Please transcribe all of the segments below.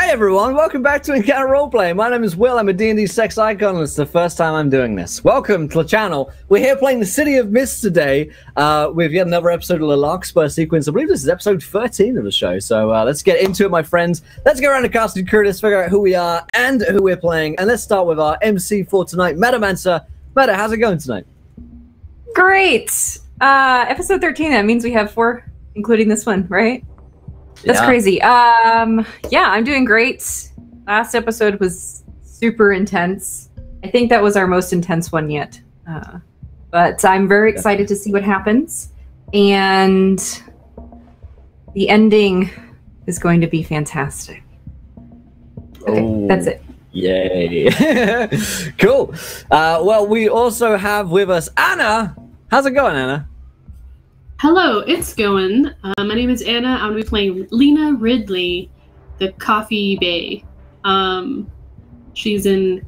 Hi everyone, welcome back to Encounter Roleplay. My name is Will, I'm a D&D sex icon, and it's the first time I'm doing this. Welcome to the channel. We're here playing the City of Mist today with yet another episode of the Larkspur sequence. I believe this is episode 13 of the show, so let's get into it, my friends. Let's go around the cast and crew, let's figure out who we are and who we're playing, and let's start with our MC for tonight, Metamancer. Meta, how's it going tonight? Great! Episode 13, that means we have 4, including this one, right? That's crazy. Yeah, I'm doing great. Last episode was super intense. I think that was our most intense one yet. But I'm very excited to see what happens. And the ending is going to be fantastic. Okay, that's it. Yay. Cool. Well, we also have with us Anna. How's it going, Anna? Hello, it's going. My name is Anna. I'm going to be playing Lena Ridley, the Coffee Bay. She's in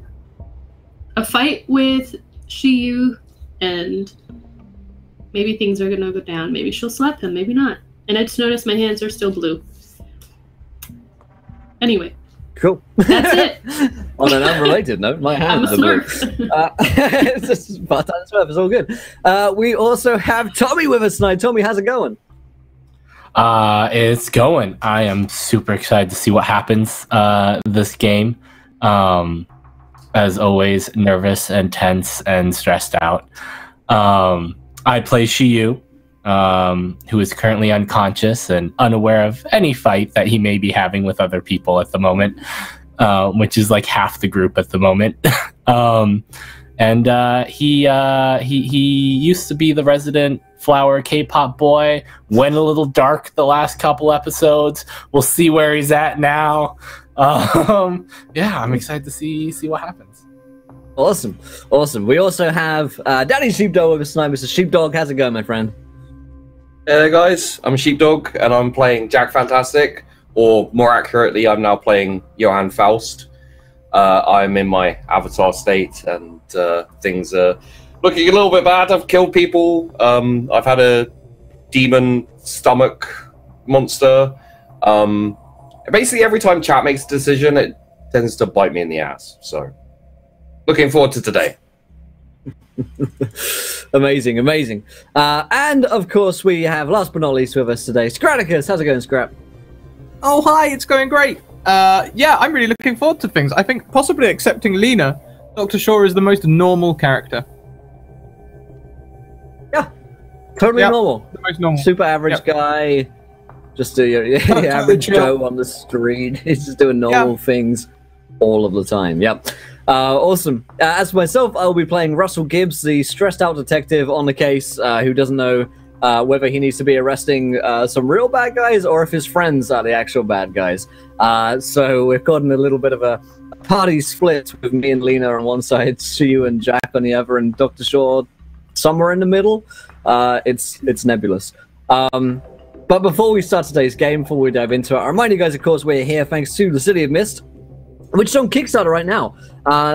a fight with Shiyu, and maybe things are going to go down. Maybe she'll slap him, maybe not. And I just noticed my hands are still blue. Anyway. Cool. That's it. On an unrelated note, my hands are blue. It's just part-time Smurf, it's all good. We also have Tommy with us tonight. Tommy, how's it going? It's going. I am super excited to see what happens this game. As always, nervous and tense and stressed out. I play Shiyu, who is currently unconscious and unaware of any fight that he may be having with other people at the moment, which is like half the group at the moment. He used to be the resident flower K-pop boy, went a little dark the last couple episodes. We'll see where he's at now. Yeah, I'm excited to see what happens. Awesome. We also have Danny Sheepdog with us tonight. Mr. Sheepdog, how's it going, my friend? Hey there guys, I'm Sheepdog and I'm playing Jack Fantastic, or more accurately, I'm now playing Johann Faust. I'm in my avatar state and things are looking a little bit bad. I've killed people, I've had a demon stomach monster. Basically every time chat makes a decision, it tends to bite me in the ass, so looking forward to today. Amazing. And of course we have, last but not least, with us today, Scraticus. How's it going, Scrap? Oh, hi, it's going great. Yeah, I'm really looking forward to things. I think possibly accepting Lena, Dr. Shaw is the most normal character. Yeah, totally normal. The most normal. Super average guy. Just the average Joe on the street. He's just doing normal things all of the time. Yep. Awesome. As for myself, I'll be playing Russell Gibbs, the stressed out detective on the case who doesn't know whether he needs to be arresting some real bad guys or if his friends are the actual bad guys. So we've gotten a little bit of a party split with me and Lena on one side, Shiyu and Jack on the other, and Dr. Shaw somewhere in the middle. It's nebulous. But before we start today's game, before we dive into it, I remind you guys, of course, we're here thanks to the City of Mist, which is on Kickstarter right now.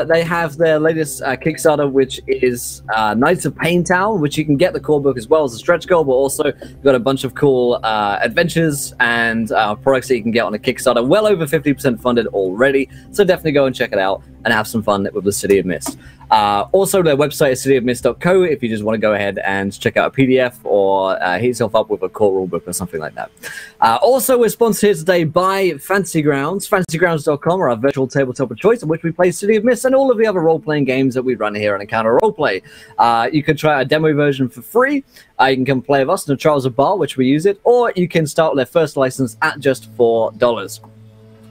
They have their latest Kickstarter, which is Knights of Paintown, which you can get the core book as well as a stretch goal, but also you've got a bunch of cool adventures and products that you can get on a Kickstarter. Well over 50% funded already, so definitely go and check it out and have some fun with the City of Mist. Also, their website is cityofmist.co if you just want to go ahead and check out a PDF or hit yourself up with a core rulebook or something like that. Also, we're sponsored here today by Fantasy Grounds. FantasyGrounds.com are our virtual tabletop of choice in which we play City of Mist and all of the other role-playing games that we run here on Encounter Roleplay. You can try a demo version for free. You can come play with us in the Trials of Bar, which we use it, or you can start their first license at just $4.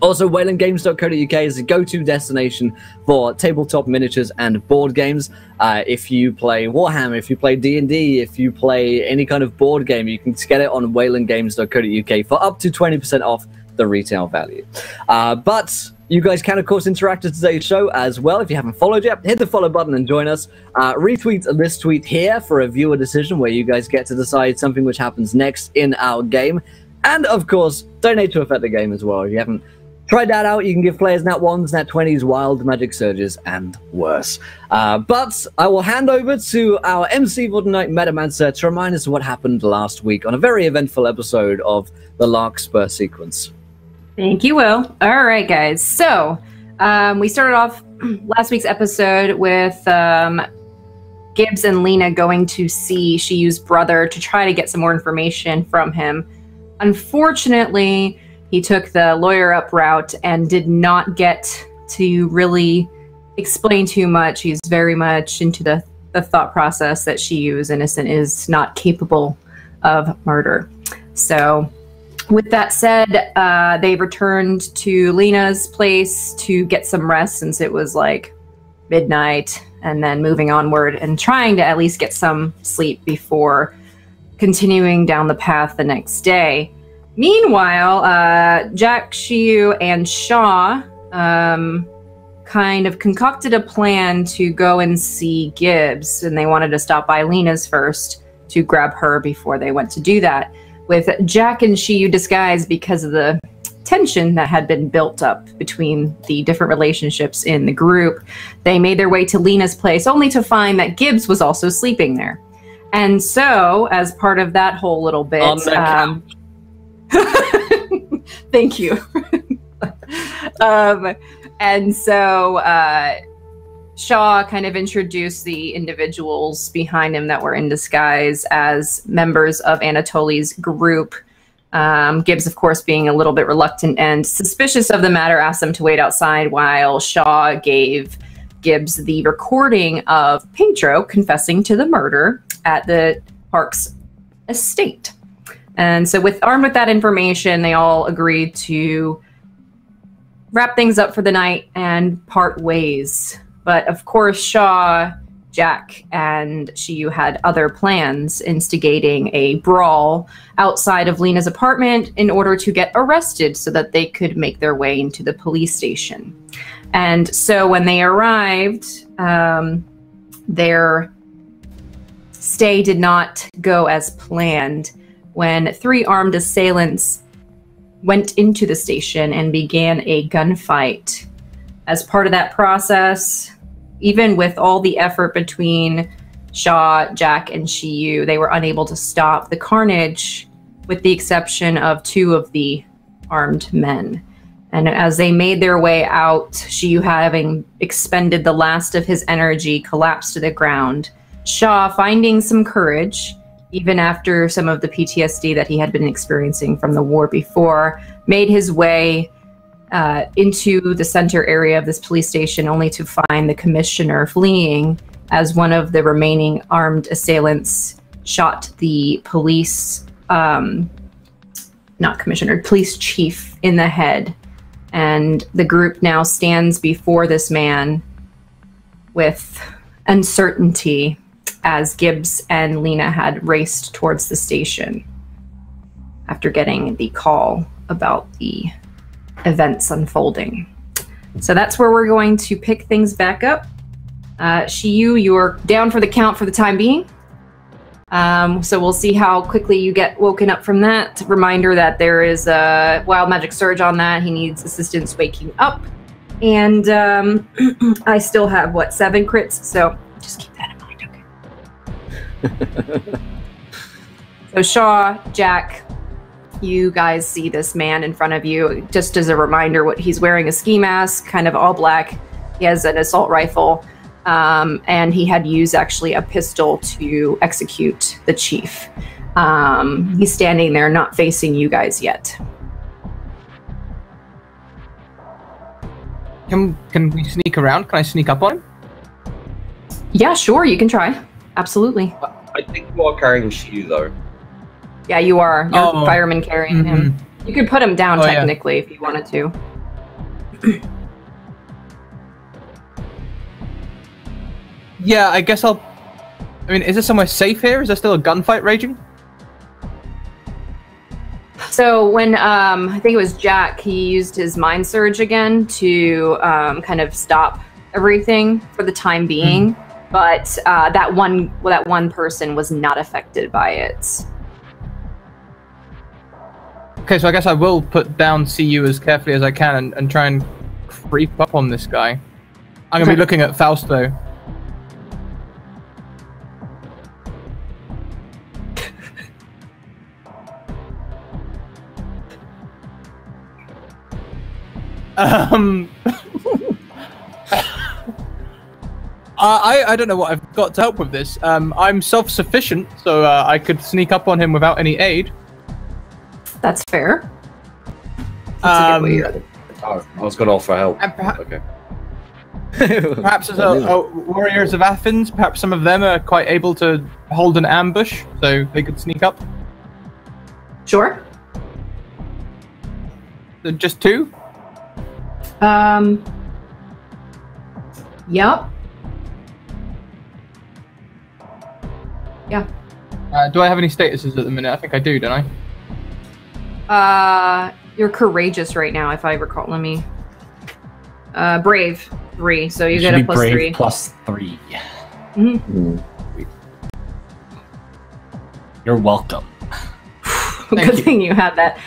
Also, WaylandGames.co.uk is the go-to destination for tabletop miniatures and board games. If you play Warhammer, if you play D&D, if you play any kind of board game, you can get it on WaylandGames.co.uk for up to 20% off the retail value. But you guys can, of course, interact with today's show as well. If you haven't followed yet, hit the follow button and join us. Retweet this tweet here for a viewer decision where you guys get to decide something which happens next in our game. And, of course, donate to affect the game as well. If you haven't tried that out, you can give players nat 1s, nat 20s, wild magic surges, and worse. But I will hand over to our MC for tonight, Metamancer, to remind us of what happened last week on a very eventful episode of the Larkspur sequence. Thank you, Will. All right, guys. So we started off last week's episode with Gibbs and Lena going to see Shiyu's brother to try to get some more information from him. Unfortunately, he took the lawyer-up route and did not get to really explain too much. He's very much into the thought process that Shiyu is innocent, is not capable of murder. So with that said, they returned to Lena's place to get some rest since it was like midnight, and then moving onward and trying to at least get some sleep before continuing down the path the next day. Meanwhile, Jack, Shiyu, and Shaw kind of concocted a plan to go and see Gibbs, and they wanted to stop by Lena's first to grab her before they went to do that. With Jack and Shiyu disguised because of the tension that had been built up between the different relationships in the group, they made their way to Lena's place only to find that Gibbs was also sleeping there. And so, as part of that whole little bit, on the couch. Thank you. And so Shaw kind of introduced the individuals behind him that were in disguise as members of Anatoly's group. Gibbs, of course, being a little bit reluctant and suspicious of the matter, asked them to wait outside while Shaw gave Gibbs the recording of Pedro confessing to the murder at the Park's estate. And so armed with that information, they all agreed to wrap things up for the night and part ways. But of course, Shaw, Jack, and Shiyu had other plans, instigating a brawl outside of Lena's apartment in order to get arrested so that they could make their way into the police station. And so when they arrived, their stay did not go as planned when 3 armed assailants went into the station and began a gunfight. As part of that process, even with all the effort between Shaw, Jack, and Shiyu, they were unable to stop the carnage, with the exception of 2 of the armed men. And as they made their way out, Shiyu, having expended the last of his energy, collapsed to the ground. Shaw, finding some courage, even after some of the PTSD that he had been experiencing from the war before, made his way into the center area of this police station, only to find the commissioner fleeing as one of the remaining armed assailants shot the police, police chief in the head. And the group now stands before this man with uncertainty, as Gibbs and Lena had raced towards the station after getting the call about the events unfolding. So that's where we're going to pick things back up. Shiyu, you're down for the count for the time being. So we'll see how quickly you get woken up from that. Reminder that there is a wild magic surge on that. He needs assistance waking up. And I still have, 7 crits? So just keep that in mind, okay? So Shaw, Jack, you guys see this man in front of you. Just as a reminder, he's wearing a ski mask, kind of all black. He has an assault rifle, and he had used actually a pistol to execute the chief. He's standing there, not facing you guys yet. Can we sneak around? Can I sneak up on him? Yeah, sure, you can try. Absolutely. I think you are carrying Shiyu, though. Yeah, you are. You're fireman carrying him. You could put him down technically if you wanted to. Yeah, I guess I'll... I mean, is there somewhere safe here? Is there still a gunfight raging? So when, I think it was Jack, he used his mind surge again to kind of stop everything for the time being. But that one person was not affected by it. Okay, so I guess I will put down CU as carefully as I can and try and creep up on this guy. I'm going to be looking at Fausto. I don't know what I've got to help with this. I'm self-sufficient, so I could sneak up on him without any aid. That's fair. That's a good way you're I was going to offer help. And Okay. perhaps as warriors of Athens, perhaps some of them are quite able to hold an ambush, so they could sneak up. Sure. Just two? Yep. Yeah. Do I have any statuses at the minute? I think I do, don't I? You're courageous right now, if I recall. Let me. Brave 3, so you get a plus brave 3. Plus 3. Mm-hmm. You're welcome. Good thing you had that.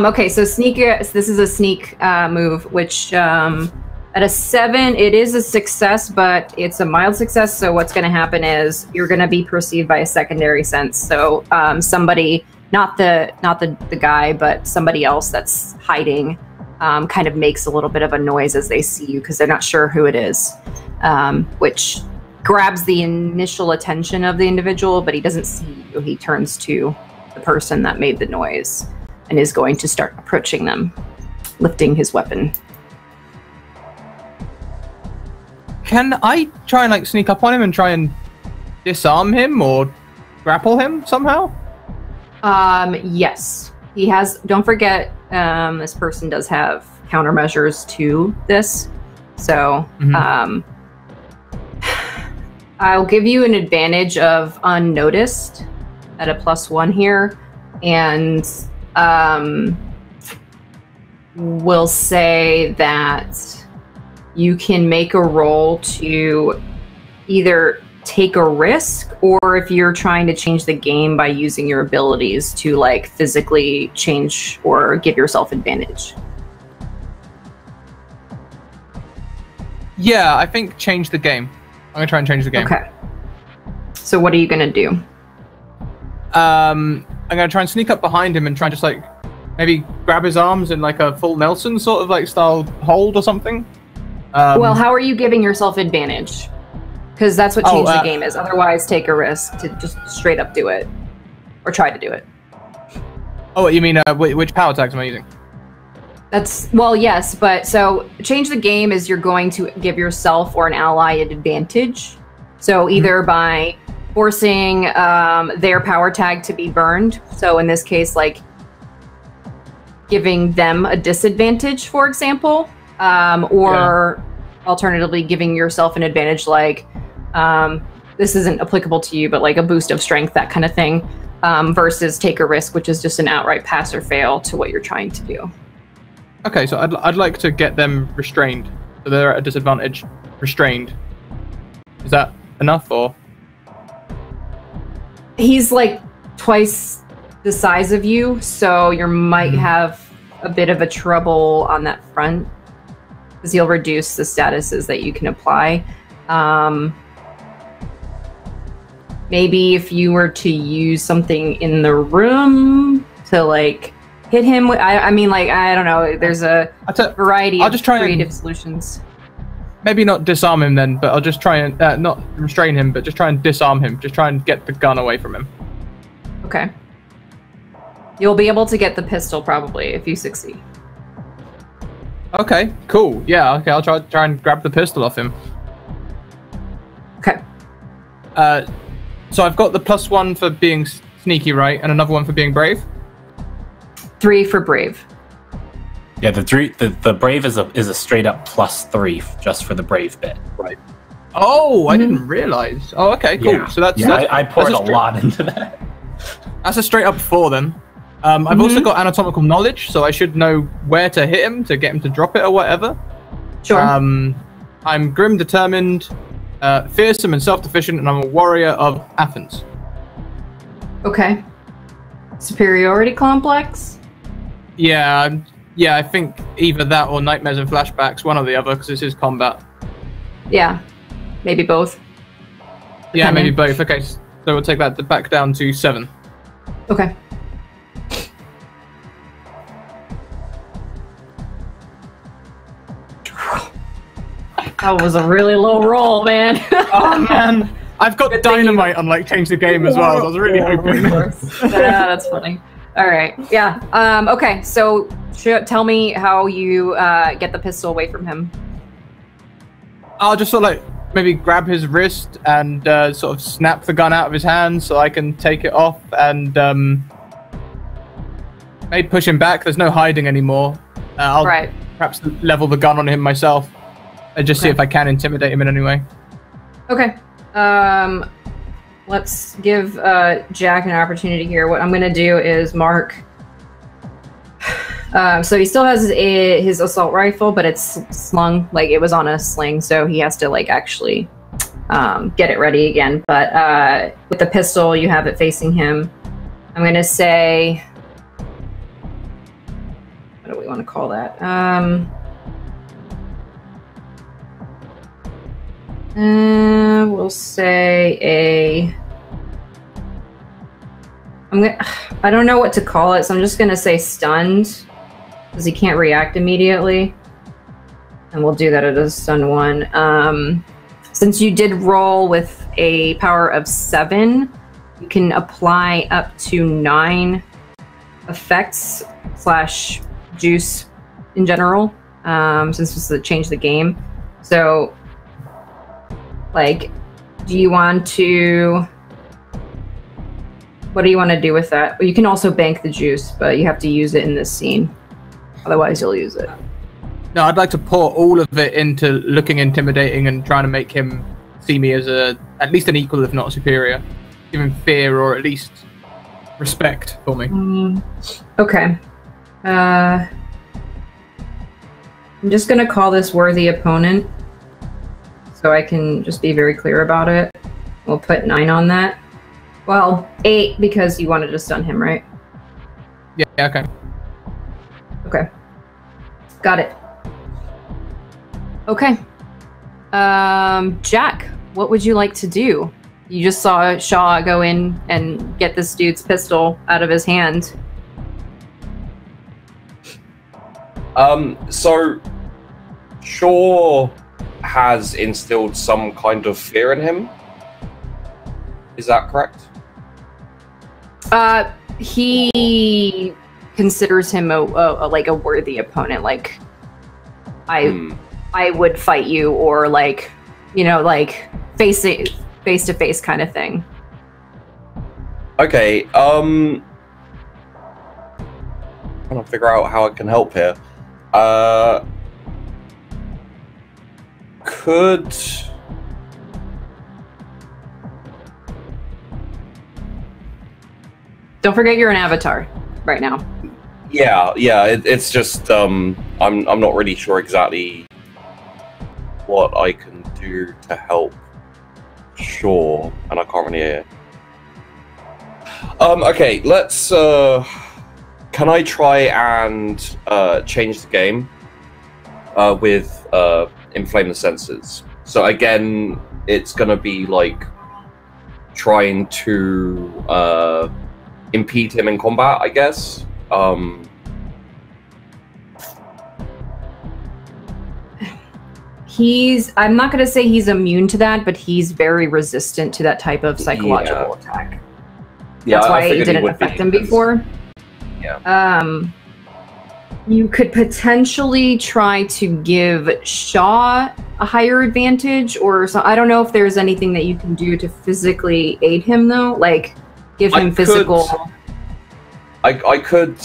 Okay, so sneak. This is a sneak move, which at a 7, it is a success, but it's a mild success. So what's going to happen is you're going to be perceived by a secondary sense. So somebody, not the guy, but somebody else that's hiding, kind of makes a little bit of a noise as they see you because they're not sure who it is, which grabs the initial attention of the individual, but he doesn't see you. He turns to the person that made the noise and is going to start approaching them, lifting his weapon. Can I try and like sneak up on him and try and disarm him or grapple him somehow? Yes. He has, don't forget, this person does have countermeasures to this. So, I'll give you an advantage of unnoticed at a +1 here. And, we'll say that you can make a roll to either take a risk, or if you're trying to change the game by using your abilities to like physically change or give yourself advantage. Yeah, I think change the game. I'm gonna try and change the game. Okay. So what are you gonna do? I'm gonna try and sneak up behind him and try and just like maybe grab his arms in like a full Nelson sort of like style hold or something. Well, how are you giving yourself advantage? Because that's what change the game is. Otherwise, take a risk to just straight up do it. Or try to do it. Oh, you mean which power tags am I using? That's, well, yes, but so change the game is you're going to give yourself or an ally an advantage. So either by forcing their power tag to be burned. So in this case, like giving them a disadvantage, for example. Or alternatively giving yourself an advantage, like this isn't applicable to you, but like a boost of strength, that kind of thing, versus take a risk, which is just an outright pass or fail to what you're trying to do. Okay, so I'd like to get them restrained, so they're at a disadvantage. Restrained. Is that enough, or? He's like twice the size of you, so you might have a bit of a trouble on that front. Because he'll reduce the statuses that you can apply. Maybe if you were to use something in the room to like hit him with, I mean, like, I don't know. There's a variety of creative solutions. Maybe not disarm him then, but I'll just try and not restrain him, but just try and disarm him. Just try and get the gun away from him. Okay. You'll be able to get the pistol probably if you succeed. Okay, cool. Yeah, okay, I'll try and grab the pistol off him. Okay. So I've got the +1 for being sneaky, right? And another one for being brave? 3 for brave. Yeah, the brave is a straight up +3 just for the brave bit. Right. Oh, I didn't realize. Oh, okay, cool. Yeah. So that's I poured a lot into that. That's a straight up 4 then. I've also got anatomical knowledge, so I should know where to hit him to get him to drop it or whatever. Sure. I'm grim, determined, fearsome, and self-sufficient, and I'm a warrior of Athens. Okay. Superiority complex? Yeah, I think either that or nightmares and flashbacks, one or the other, because this is combat. Yeah, maybe both. Yeah, maybe both. Okay, so we'll take that back down to 7. Okay. That was a really low roll, man. Oh man, I've got dynamite on like change the game as well. So I was really hoping. Yeah, that's funny. All right, yeah. Okay, so tell me how you get the pistol away from him. I'll just sort of like maybe grab his wrist and sort of snap the gun out of his hand so I can take it off and maybe push him back. There's no hiding anymore. I'll perhaps level the gun on him myself and just see if I can intimidate him in any way. Okay. Let's give Jack an opportunity here. What I'm going to do is mark... so he still has his assault rifle, but it's slung, like it was on a sling, so he has to like actually get it ready again. But with the pistol, you have it facing him. I'm going to say... What do we want to call that? We'll say a... I don't know what to call it, so I'm just gonna say stunned, because he can't react immediately. And we'll do that at a stun 1. Since you did roll with a power of 7, you can apply up to 9 effects / juice in general, since this is to change the game. So, like, do you want to... What do you want to do with that? Well, you can also bank the juice, but you have to use it in this scene. Otherwise, you'll use it. No, I'd like to pour all of it into looking intimidating and trying to make him see me as at least an equal, if not superior. Give him fear or at least respect for me. Okay. I'm just going to call this worthy opponent, so I can just be very clear about it. We'll put 9 on that. Well, 8 because you wanted to stun him, right? Yeah, okay. Okay. Got it. Okay. Jack, what would you like to do? You just saw Shaw go in and get this dude's pistol out of his hand. So Shaw has instilled some kind of fear in him. Is that correct? He considers him a like a worthy opponent. Like, I would fight you, or like, you know, like face to face kind of thing. Okay. Trying to figure out how I can help here. Could... Don't forget you're an avatar right now. Yeah. It's just I'm not really sure exactly what I can do to help. Sure, and I can't really hear. Okay, let's. Can I try and change the game with inflame the senses? So again, it's gonna be like trying to impede him in combat, I guess. I'm not going to say he's immune to that, but he's very resistant to that type of psychological attack. Yeah, that's why it didn't affect him before. Yeah. You could potentially try to give Shaw a higher advantage, or so. I don't know if there's anything that you can do to physically aid him, though. Like, give him physical... I could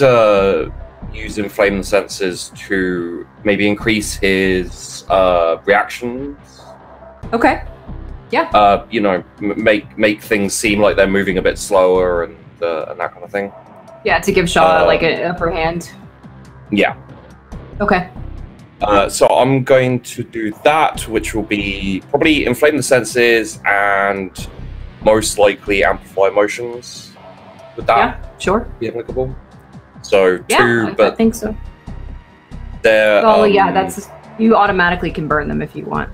use inflame the senses to maybe increase his reactions. Okay. Yeah. You know, make things seem like they're moving a bit slower and that kind of thing. Yeah, to give Shaw like an upper hand. Yeah. Okay. So I'm going to do that, which will be probably inflame the senses and most likely amplify emotions. With that, yeah, sure. Be applicable. So yeah, 2, but I think so. They're. Oh yeah, that's you automatically can burn them if you want.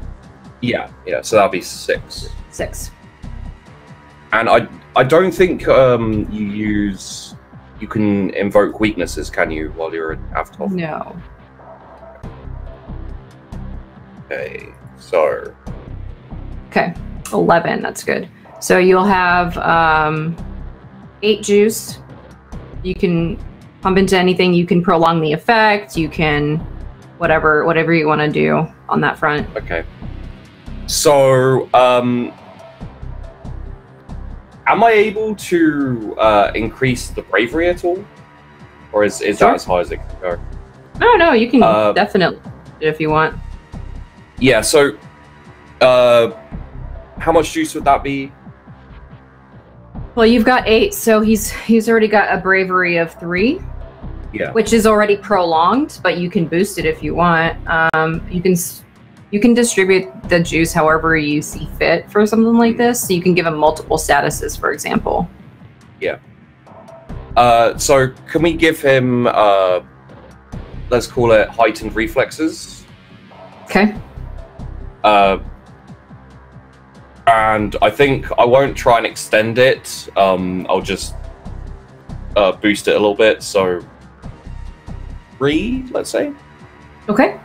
Yeah. So that'll be 6. 6. And I don't think you can invoke weaknesses, can you, while you're an avatar? No. Okay, So. Okay, 11. That's good. So you'll have 8 juice. You can pump into anything. You can prolong the effect. You can whatever you want to do on that front. Okay. So, am I able to increase the bravery at all, or is Sure. that as high as it can go? No, you can definitely do it if you want. Yeah. So, how much juice would that be? Well, you've got 8, so he's already got a bravery of 3. Yeah. Which is already prolonged, but you can boost it if you want. You can distribute the juice however you see fit for something like this. So you can give him multiple statuses, for example. Yeah. So can we give him, let's call it heightened reflexes? Okay. And I think I won't try and extend it. I'll just boost it a little bit. So 3, let's say. Okay.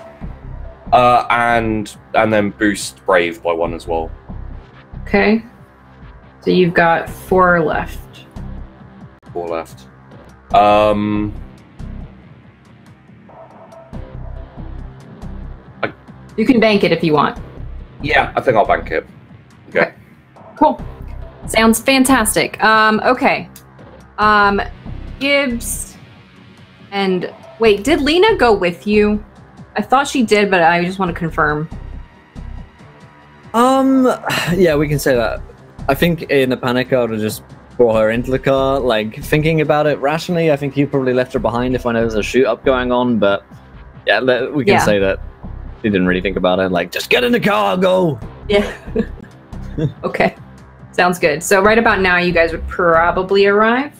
And then boost brave by 1 as well. Okay. So you've got 4 left. 4 left. You can bank it if you want. Yeah, I think I'll bank it. Okay. Cool. Sounds fantastic. Okay. Gibbs and wait, did Lena go with you? I thought she did, but I just want to confirm. Yeah, we can say that. I think in a panic I would have just brought her into the car. Like, thinking about it rationally, I think you probably left her behind if I know there's a shoot-up going on, but yeah, we can say that she didn't really think about it. Like, just get in the car, go! Yeah. Okay. Sounds good. So right about now, you guys would probably arrive.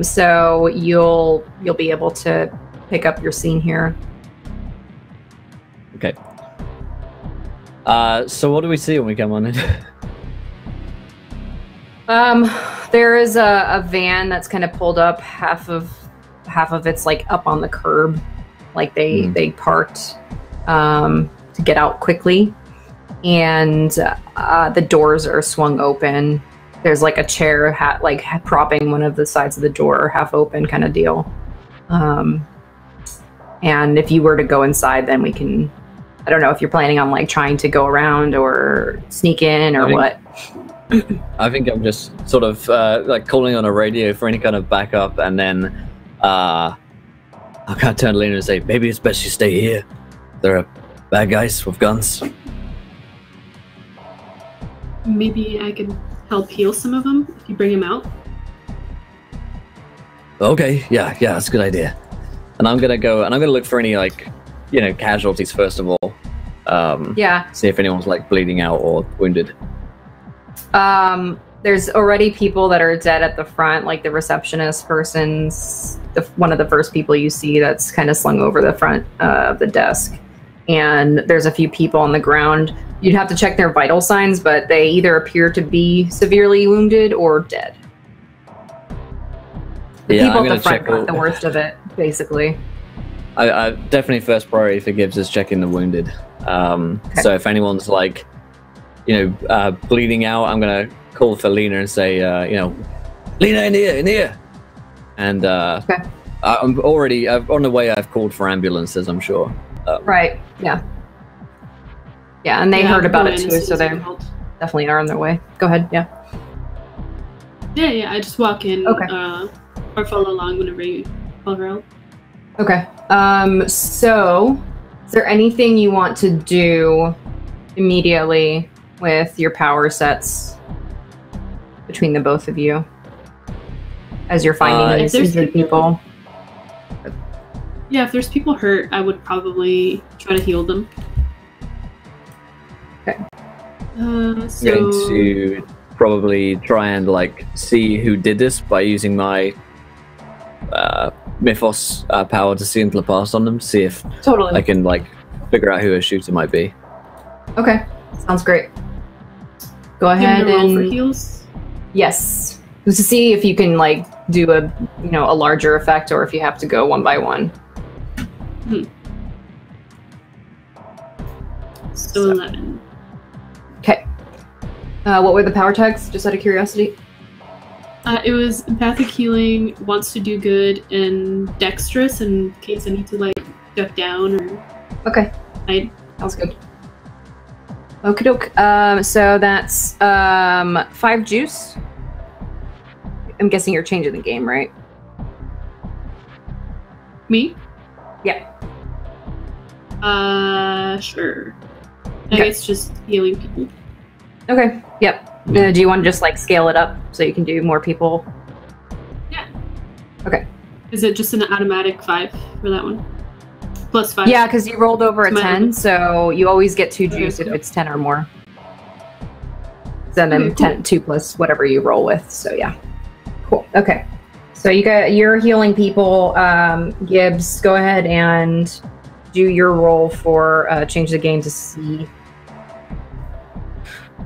So you'll be able to pick up your scene here. Okay. So what do we see when we come on in? There is a van that's kind of pulled up. Half of it's like up on the curb, like they parked to get out quickly, and the doors are swung open. There's like a chair propping one of the sides of the door, half open kind of deal. And if you were to go inside, then we can. I don't know if you're planning on like trying to go around or sneak in or what. I think I'm just sort of like calling on a radio for any kind of backup, and then I'll kind of turn to Lena and say, maybe it's best you stay here. There are bad guys with guns. Maybe I could help heal some of them if you bring them out. Okay, yeah, that's a good idea. And I'm gonna go and I'm gonna look for any like, casualties first of all. See if anyone's like bleeding out or wounded. There's already people that are dead at the front, like the receptionist person's one of the first people you see that's kind of slung over the front of the desk. And there's a few people on the ground. You'd have to check their vital signs, but they either appear to be severely wounded or dead. The people at the front got the worst of it, basically. I definitely first priority for Gibbs is checking the wounded. Okay. So if anyone's like, bleeding out, I'm gonna call for Lena and say, Lena, in here. And okay. I'm already on the way. I've called for ambulances, I'm sure. Right. Yeah. Yeah, and they heard about it too, so they definitely are on their way. Go ahead. Yeah. Yeah. I just walk in. Okay. Or follow along whenever you call her out. Okay. So, is there anything you want to do immediately with your power sets between the both of you as you're finding these injured people? Yeah, if there's people hurt, I would probably try to heal them. Okay. I'm going to probably try and see who did this by using my Mythos power to see into the past on them, see if I can figure out who a shooter might be. Okay, sounds great. Go ahead and roll for heals. Yes, to see if you can do a a larger effect, or if you have to go one by one. So 11. Okay. What were the power tags, just out of curiosity? It was empathic healing, wants to do good, and dexterous in case I need to like duck down or Okay. hide. Sounds good. Okie doke. So that's 5 juice. I'm guessing you're changing the game, right? Me? Yeah. Sure. I Okay. guess just healing people. Okay. Yep. Do you want to just like scale it up so you can do more people? Yeah. Okay. Is it just an automatic 5 for that one? Plus 5? Yeah, because you rolled over a My 10, so you always get 2 juice if it's 10 or more. So then Okay, cool. 10, 2 plus whatever you roll with. So yeah. Cool. Okay. So you're healing people. Gibbs, go ahead and do your roll for change the game to see.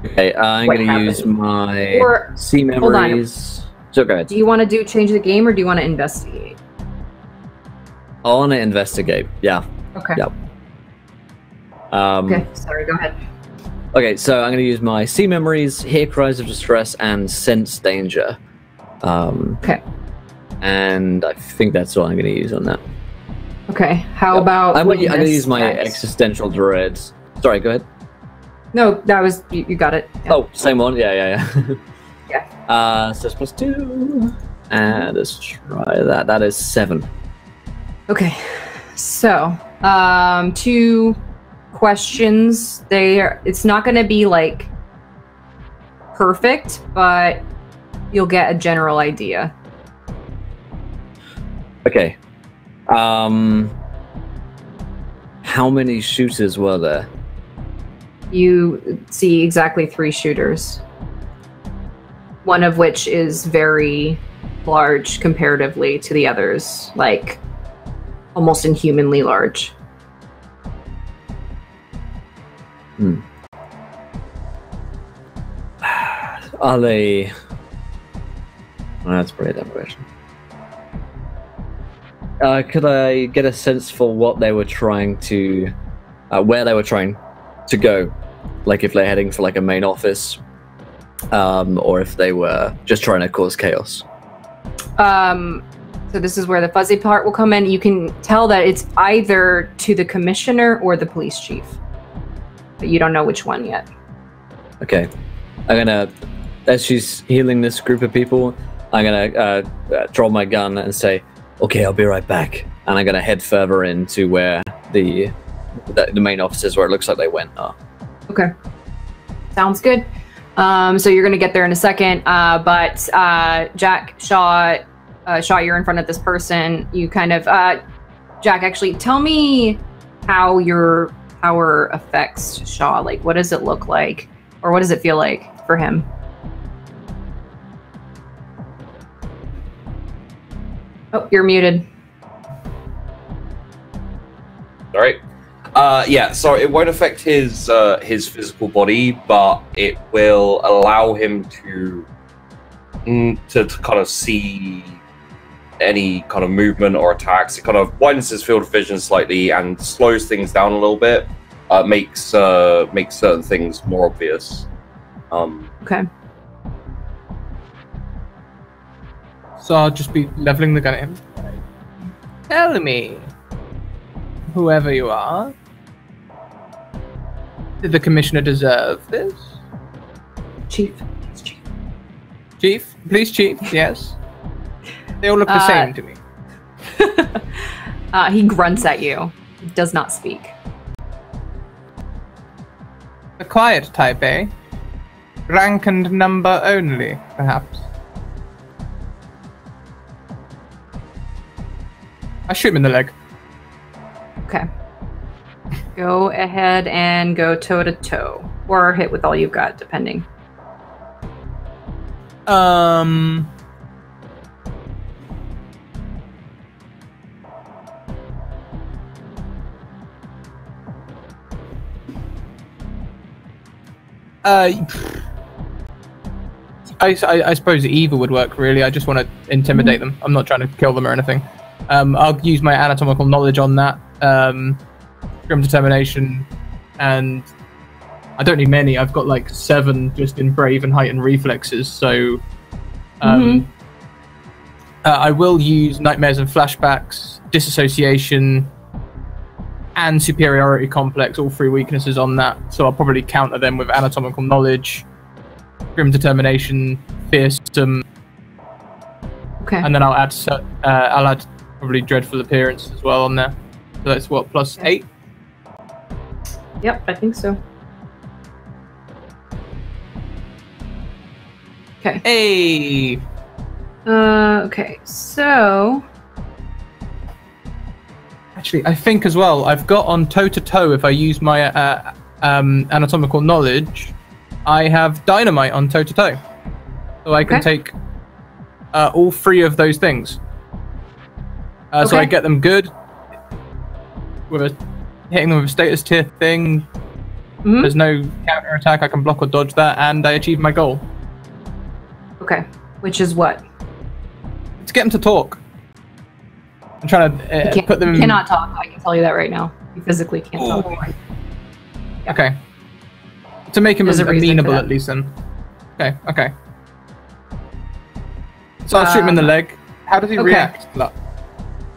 Okay, I'm What going to use happened? my Or C hold on. memories. So go ahead. do you want to do change the game or do you want to investigate? I want to investigate. Yeah. Okay. Yep. Okay. Sorry. Go ahead. Okay, so I'm going to use my See Memories, Hear Cries of Distress, and Sense Danger. Okay. And I think that's all I'm going to use on that. Okay. How about I'm going to weakness use my tags? Existential Dread. Sorry, go ahead. No, that was you got it. Yeah. Oh, same one. Yeah. Yeah. So it's +2. And let's try that. That is 7. Okay. So, 2 questions. It's not going to be like perfect, but you'll get a general idea. Okay. How many shooters were there? You see exactly 3 shooters. One of which is very large comparatively to the others, like almost inhumanly large. Are they... Oh, that's probably a dumb question. Could I get a sense for what they were trying to... where they were trying to go? Like if they're heading for like a main office, or if they were just trying to cause chaos? So this is where the fuzzy part will come in. You can tell that it's either to the commissioner or the police chief, but you don't know which one yet. Okay. I'm gonna... As she's healing this group of people, I'm gonna draw my gun and say, okay, I'll be right back. And I'm gonna head further into where the main offices where it looks like they went are. Okay. Sounds good. So you're gonna get there in a second, but Jack, Shaw, you're in front of this person. You kind of, Jack, actually, tell me how your power affects Shaw. Like, what does it look like? Or what does it feel like for him? Oh, you're muted. All right. Yeah, so it won't affect his physical body, but it will allow him to kind of see any kind of movement or attacks. It kind of widens his field of vision slightly and slows things down a little bit. Makes certain things more obvious. Okay. So I'll just be leveling the gun at him. Tell me, whoever you are, did the commissioner deserve this? Chief. It's Chief. Chief? Police chief, yes. They all look the same to me. He grunts at you. He does not speak. The quiet type, eh? Rank and number only, perhaps. I shoot him in the leg. Okay. Go ahead and go toe to toe, or hit with all you've got, depending. I suppose either would work, really. I just want to intimidate them. I'm not trying to kill them or anything. I'll use my anatomical knowledge on that, grim determination, and I don't need many. I've got like 7 just in Brave and Heightened Reflexes, so I will use Nightmares and Flashbacks, Disassociation, and Superiority Complex, all 3 weaknesses on that. So I'll probably counter them with Anatomical Knowledge, Grim Determination, Fearsome, and then I'll add probably Dreadful Appearance as well on there. So that's what, plus 8? Yep, I think so. Okay. Hey. Okay, so actually, I think as well, I've got on toe-to-toe, if I use my Anatomical Knowledge, I have Dynamite on toe-to-toe. So I can take all 3 of those things. So I get them good, with hitting them with a status tier thing. There's no counter-attack, I can block or dodge that, and I achieve my goal. Okay, which is what? To get them to talk. I'm trying to put them... He cannot talk, I can tell you that right now. He physically can't talk. Yeah. Okay. To make him amenable at least then. Okay. So I'll shoot him in the leg. How does he react to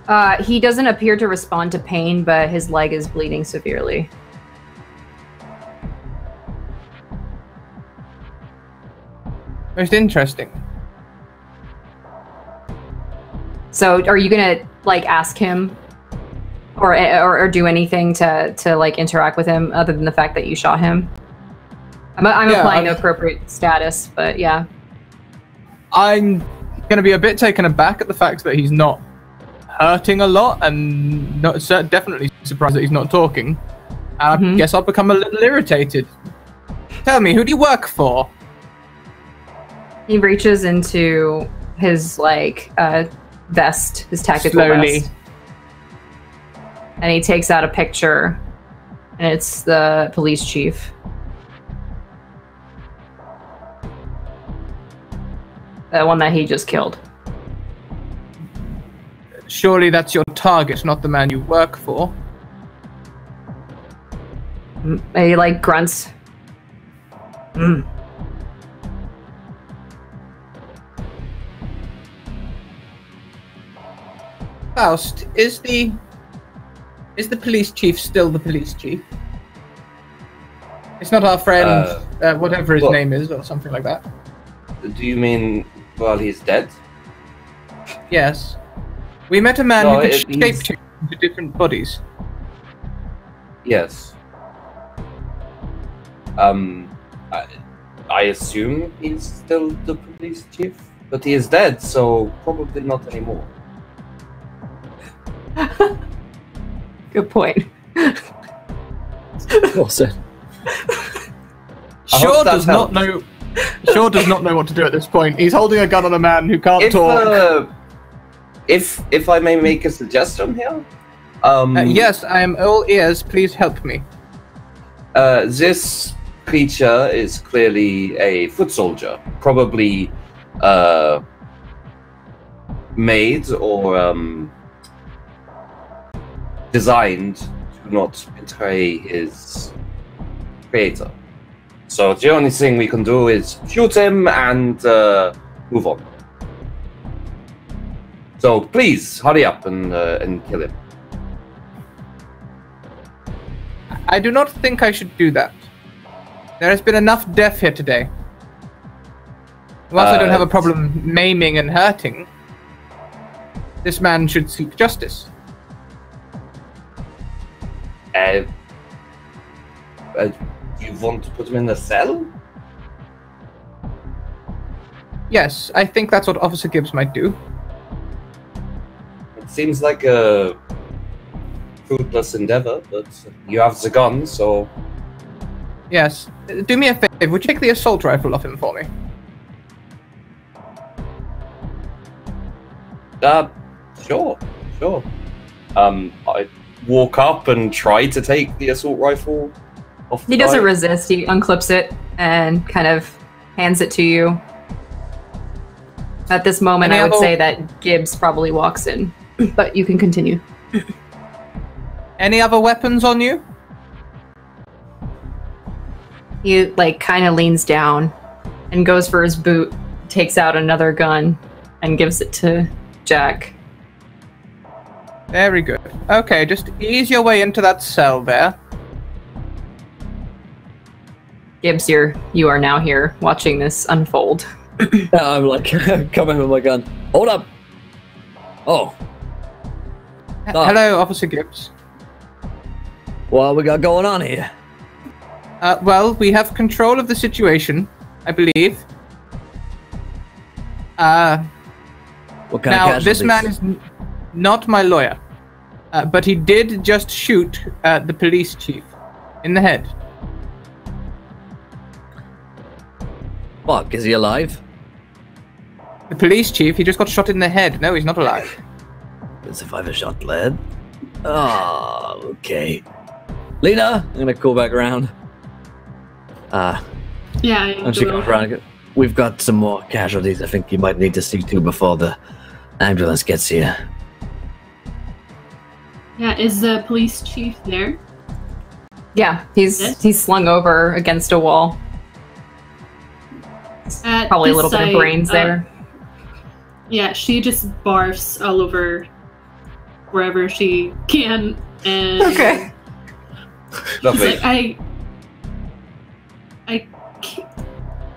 that? He doesn't appear to respond to pain, but his leg is bleeding severely. Most interesting. So, are you gonna like ask him, or do anything to like interact with him other than the fact that you shot him? I'm applying the appropriate status, but yeah. I'm gonna be a bit taken aback at the fact that he's not hurting a lot, and definitely surprised that he's not talking. I guess I'll become a little irritated. Tell me, who do you work for? He reaches into his vest, his tactical vest, and he takes out a picture, and it's the police chief. The one that he just killed. Surely that's your target, not the man you work for. He grunts. Faust, is the police chief still the police chief? It's not our friend, whatever his name is, or something like that. Do you mean while he's dead? Yes. We met a man who could shape-change into different bodies. Yes. I assume he's still the police chief, but he is dead, so probably not anymore. Good point. Awesome. Shaw does not know what to do at this point. He's holding a gun on a man who can't talk. If I may make a suggestion here. Yes, I am all ears. Please help me. This creature is clearly a foot soldier, probably made or designed to not betray his creator. So the only thing we can do is shoot him and move on. So please hurry up and kill him. I do not think I should do that. There has been enough death here today. Whilst I don't have a problem maiming and hurting, this man should seek justice. You want to put him in a cell? Yes, I think that's what Officer Gibbs might do. It seems like a fruitless endeavor, but you have the gun, so... Yes. Do me a favor, would you take the assault rifle off him for me? Sure. I walk up and try to take the assault rifle off the He doesn't resist, he unclips it and kind of hands it to you. At this moment, I would say that Gibbs probably walks in, but you can continue. Any other weapons on you? He like kind of leans down and goes for his boot, takes out another gun, and gives it to Jack. Very good. Okay, just ease your way into that cell there. Gibbs, you are now here watching this unfold. I'm like coming with my gun. Hold up. Oh. Hello, Officer Gibbs. What we got going on here? Well, we have control of the situation, I believe. What kind of casualties? This man is not my lawyer, but he did just shoot the police chief in the head. Fuck, is he alive? The police chief, he just got shot in the head. No, he's not alive. Can survive a shot lead? Oh, okay. Lena, I'm gonna call back around. Yeah, And she comes around again. We've got some more casualties I think you might need to see to before the ambulance gets here. Yeah, is the police chief there? Yeah, he's slung over against a wall. Probably a little bit of brains there. Yeah, she just barfs all over wherever she can, and Okay. Lovely. she's like, I can't.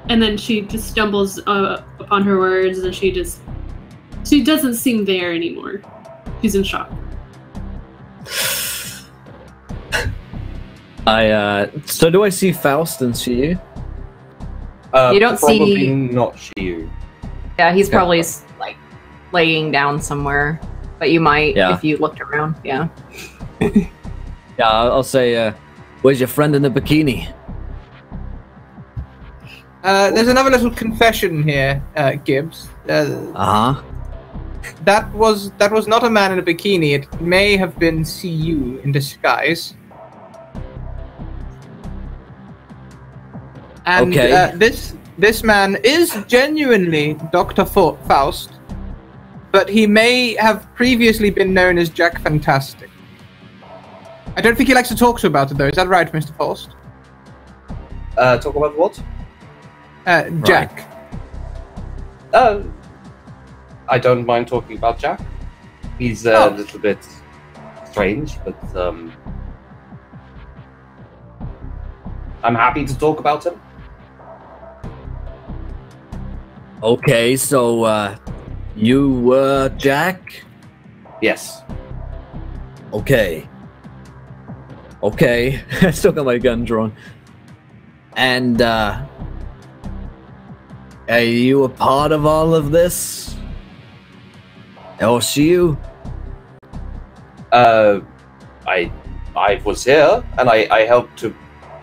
And then she just stumbles upon her words, and she doesn't seem there anymore. She's in shock. So do I see Faust and see you? You don't probably see- not you. Yeah, he's probably like laying down somewhere, but you might if you looked around. Yeah. Yeah, I'll say, where's your friend in the bikini? There's another little confession here, Gibbs. Uh-huh. That was not a man in a bikini. It may have been CU in disguise. And Okay. This man is genuinely Dr. Faust, but he may have previously been known as Jack Fantastic. I don't think he likes to talk to about it, though. Is that right, Mr. Faust? Talk about what? Jack. I don't mind talking about Jack. He's a little bit strange, but I'm happy to talk about him. Okay, so, you were Jack? Yes. Okay. Okay. I still got my gun drawn. And, are you a part of all of this? LSU? I was here, and I helped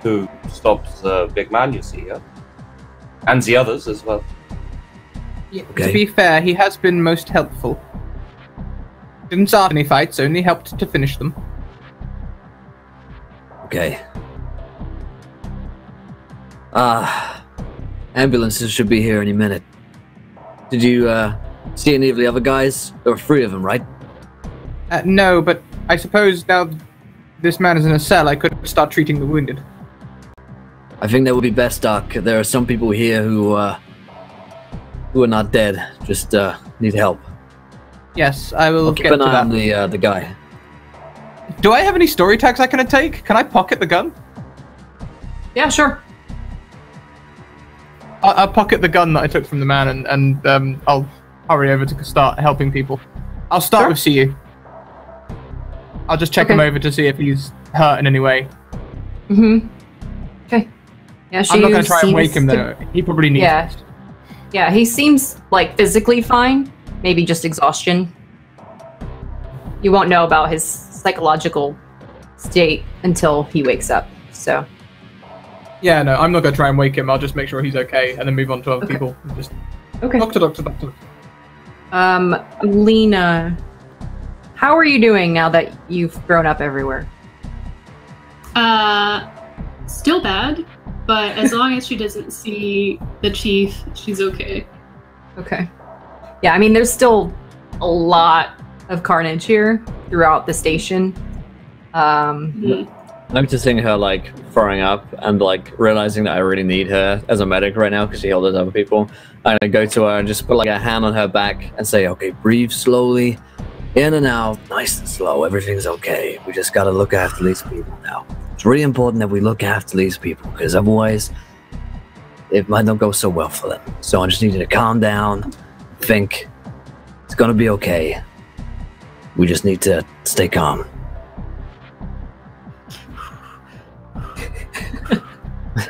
to stop the big man you see here. And the others as well. Yeah, Okay. To be fair, he has been most helpful. Didn't start any fights, only helped to finish them. Okay. Ambulances should be here any minute. Did you, see any of the other guys? There were 3 of them, right? No, but I suppose now this man is in a cell, I could start treating the wounded. I think that would be best, Doc. There are some people here who are not dead, just need help. Yes, I will I'll get keep an to eye on that. the guy. Do I have any story tags I can take? Can I pocket the gun? Yeah, sure. I'll pocket the gun that I took from the man, and I'll hurry over to start helping people. I'll start with CU. I'll just check him over to see if he's hurt in any way. Mm-hmm. Okay. Yeah, I'm not going to try and wake him, though. He probably needs it. Yeah, he seems like physically fine, maybe just exhaustion. You won't know about his psychological state until he wakes up, so. Yeah, no, I'm not going to try and wake him. I'll just make sure he's okay and then move on to other people. Just doctor. Lena, how are you doing now that you've grown up everywhere? Still bad, but as long as she doesn't see the chief, she's okay. Okay. Yeah, I mean, there's still a lot of carnage here throughout the station. noticing her like throwing up and like realizing that I really need her as a medic right now because she healed other people. I'm gonna go to her and just put like a hand on her back and say, "Okay, breathe slowly, in and out, nice and slow. Everything's okay. We just gotta look after these people now. It's really important that we look after these people because otherwise, it might not go so well for them. So I just need you to calm down, think. It's gonna be okay. We just need to stay calm."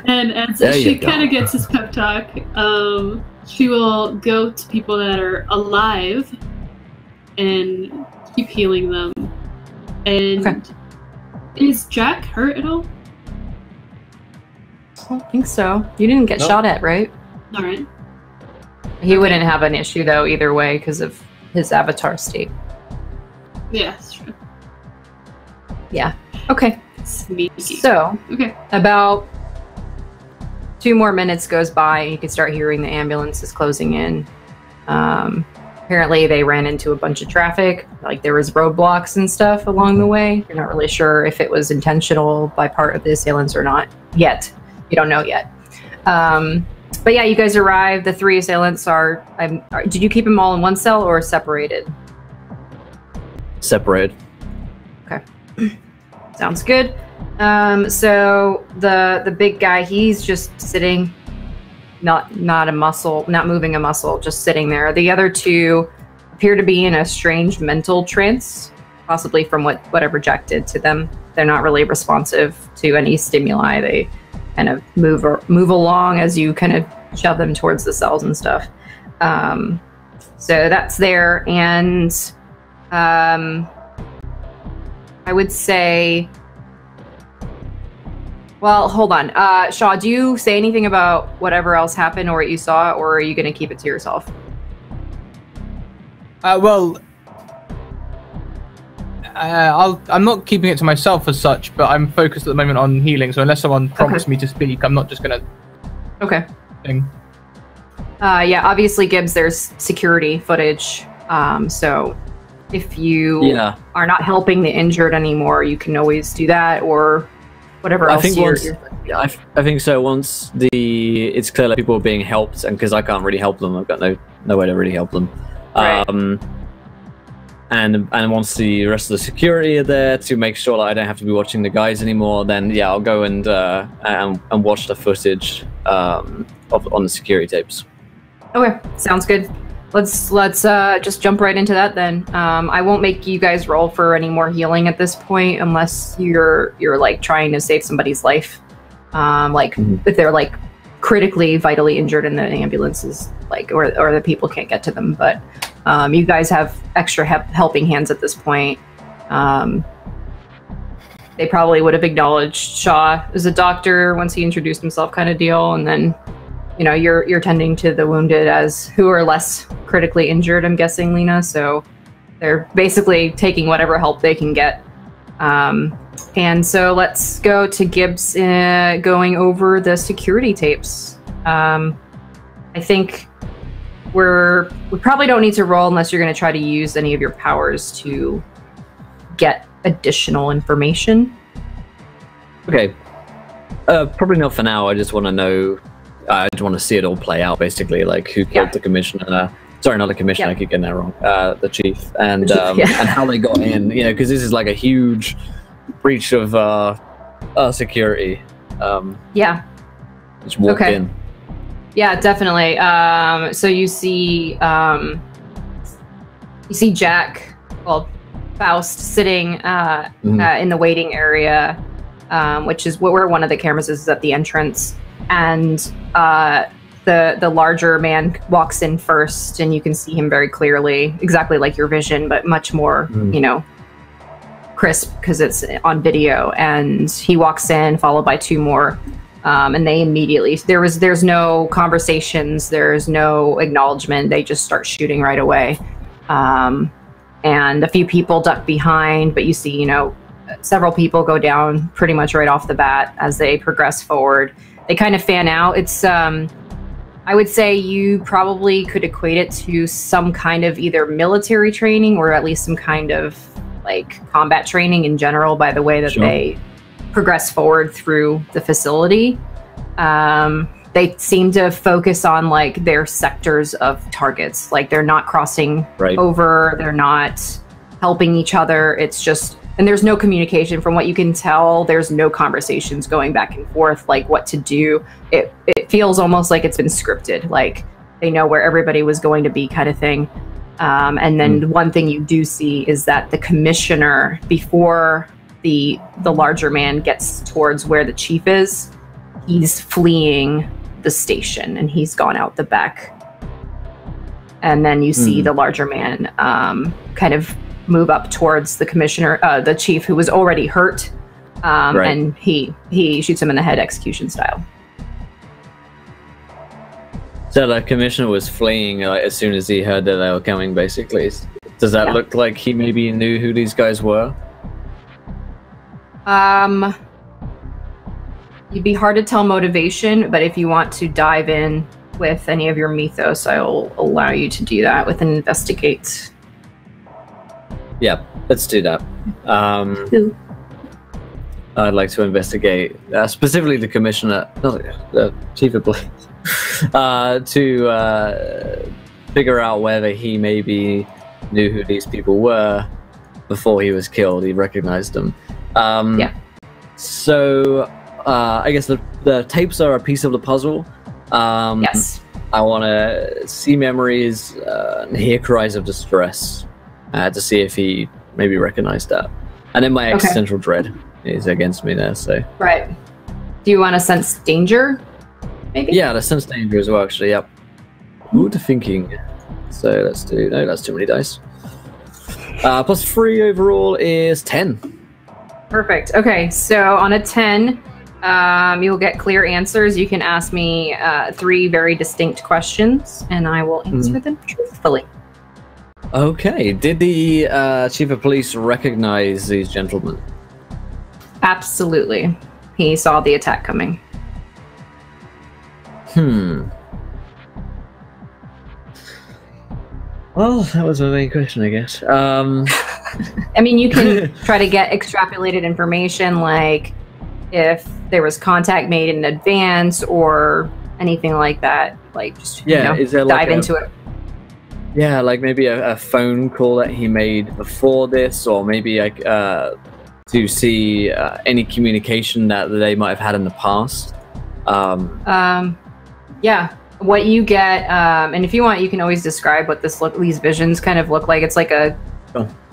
And as she kind of gets this pep talk, she will go to people that are alive and keep healing them. And is Jack hurt at all? I don't think so. You didn't get shot at, right? All right. He wouldn't have an issue though either way because of his avatar state. Yeah, that's true. Yeah. Okay. Sneaky. So, about 2 more minutes goes by and you can start hearing the ambulances closing in. Apparently they ran into a bunch of traffic, like there was roadblocks and stuff along the way. You're not really sure if it was intentional by part of the assailants or not yet. You don't know yet. But yeah, you guys arrived. The 3 assailants are did you keep them all in one cell or separated? Separated. Okay. Sounds good. So the big guy, he's just sitting, not moving a muscle, just sitting there. The other 2 appear to be in a strange mental trance, possibly from whatever Jack did to them. They're not really responsive to any stimuli. They kind of move along as you kind of shove them towards the cells and stuff. So that's there, and I would say, well, hold on. Shaw, do you say anything about whatever else happened or what you saw, or are you going to keep it to yourself? Well, I'm not keeping it to myself as such, but I'm focused at the moment on healing, so unless someone prompts me to speak, I'm not just going to... Okay. Thing. Yeah, obviously, Gibbs, there's security footage, so if you are not helping the injured anymore, you can always do that, or whatever else. I think so. Once it's clear that people are being helped, and because I can't really help them, I've got no way to really help them. Right. And once the rest of the security are there to make sure that I don't have to be watching the guys anymore, then yeah, I'll go and watch the footage on the security tapes. Okay, sounds good. Let's just jump right into that then. I won't make you guys roll for any more healing at this point unless you're like trying to save somebody's life. If they're like critically vitally injured and the ambulance is like or the people can't get to them. But you guys have extra helping hands at this point. They probably would have acknowledged Shaw as a doctor once he introduced himself, kind of deal, and then you're tending to the wounded who are less critically injured, I'm guessing, Lena. So they're basically taking whatever help they can get. And so let's go to Gibbs going over the security tapes. I think we probably don't need to roll unless you're going to try to use any of your powers to get additional information. Okay. Probably not for now. I just want to know. I just want to see it all play out, basically, like who killed the commissioner. Sorry, not the commissioner. I keep getting that wrong. The chief, and and how they got in. Because this is like a huge breach of security. Just walked in. Yeah, definitely. So you see Jack, Faust, sitting in the waiting area, which is where one of the cameras is at the entrance. And the larger man walks in first, and you can see him very clearly, exactly like your vision, but much more, crisp because it's on video. And he walks in, followed by 2 more, and they immediately there's no conversations, there's no acknowledgement. They just start shooting right away. And a few people duck behind, but you see, several people go down pretty much right off the bat as they progress forward. They kind of fan out. It's, I would say you probably could equate it to some kind of either military training or at least some kind of like combat training in general by the way that they progress forward through the facility. They seem to focus on like their sectors of targets. Like they're not crossing over, they're not helping each other. It's just, and there's no communication from what you can tell. There's no conversations going back and forth, like what to do. It feels almost like it's been scripted. Like they know where everybody was going to be kind of thing. And then one thing you do see is that the commissioner, before the larger man gets towards where the chief is, he's fleeing the station and he's gone out the back. And then you see the larger man kind of move up towards the commissioner, the chief, who was already hurt, and he shoots him in the head, execution style. So the commissioner was fleeing as soon as he heard that they were coming, basically. Does that look like he maybe knew who these guys were? You'd be hard to tell motivation, but if you want to dive in with any of your mythos, I'll allow you to do that with an investigate. Yeah, let's do that. I'd like to investigate, specifically the commissioner, not the chief of police, to figure out whether he maybe knew who these people were before he was killed. He recognized them. So I guess the tapes are a piece of the puzzle. Yes. I want to see memories and hear cries of distress to see if he maybe recognized that. And then my existential dread is against me there. So right. Do you want to sense danger? Maybe. Yeah, the sense danger as well. Actually, yep. Good thinking. So let's do. No, that's too many dice. +3 overall is 10. Perfect. Okay, so on a 10, you'll get clear answers. You can ask me 3 very distinct questions, and I will answer them truthfully. Okay. Did the chief of police recognize these gentlemen? Absolutely. He saw the attack coming. Well, that was my main question, I guess. I mean, you can try to get extrapolated information, like if there was contact made in advance or anything like that. Like, just is there dive into it. Yeah, like maybe a phone call that he made before this, or maybe like to see any communication that they might have had in the past. Yeah. What you get, and if you want, you can always describe what these visions kind of look like. It's like a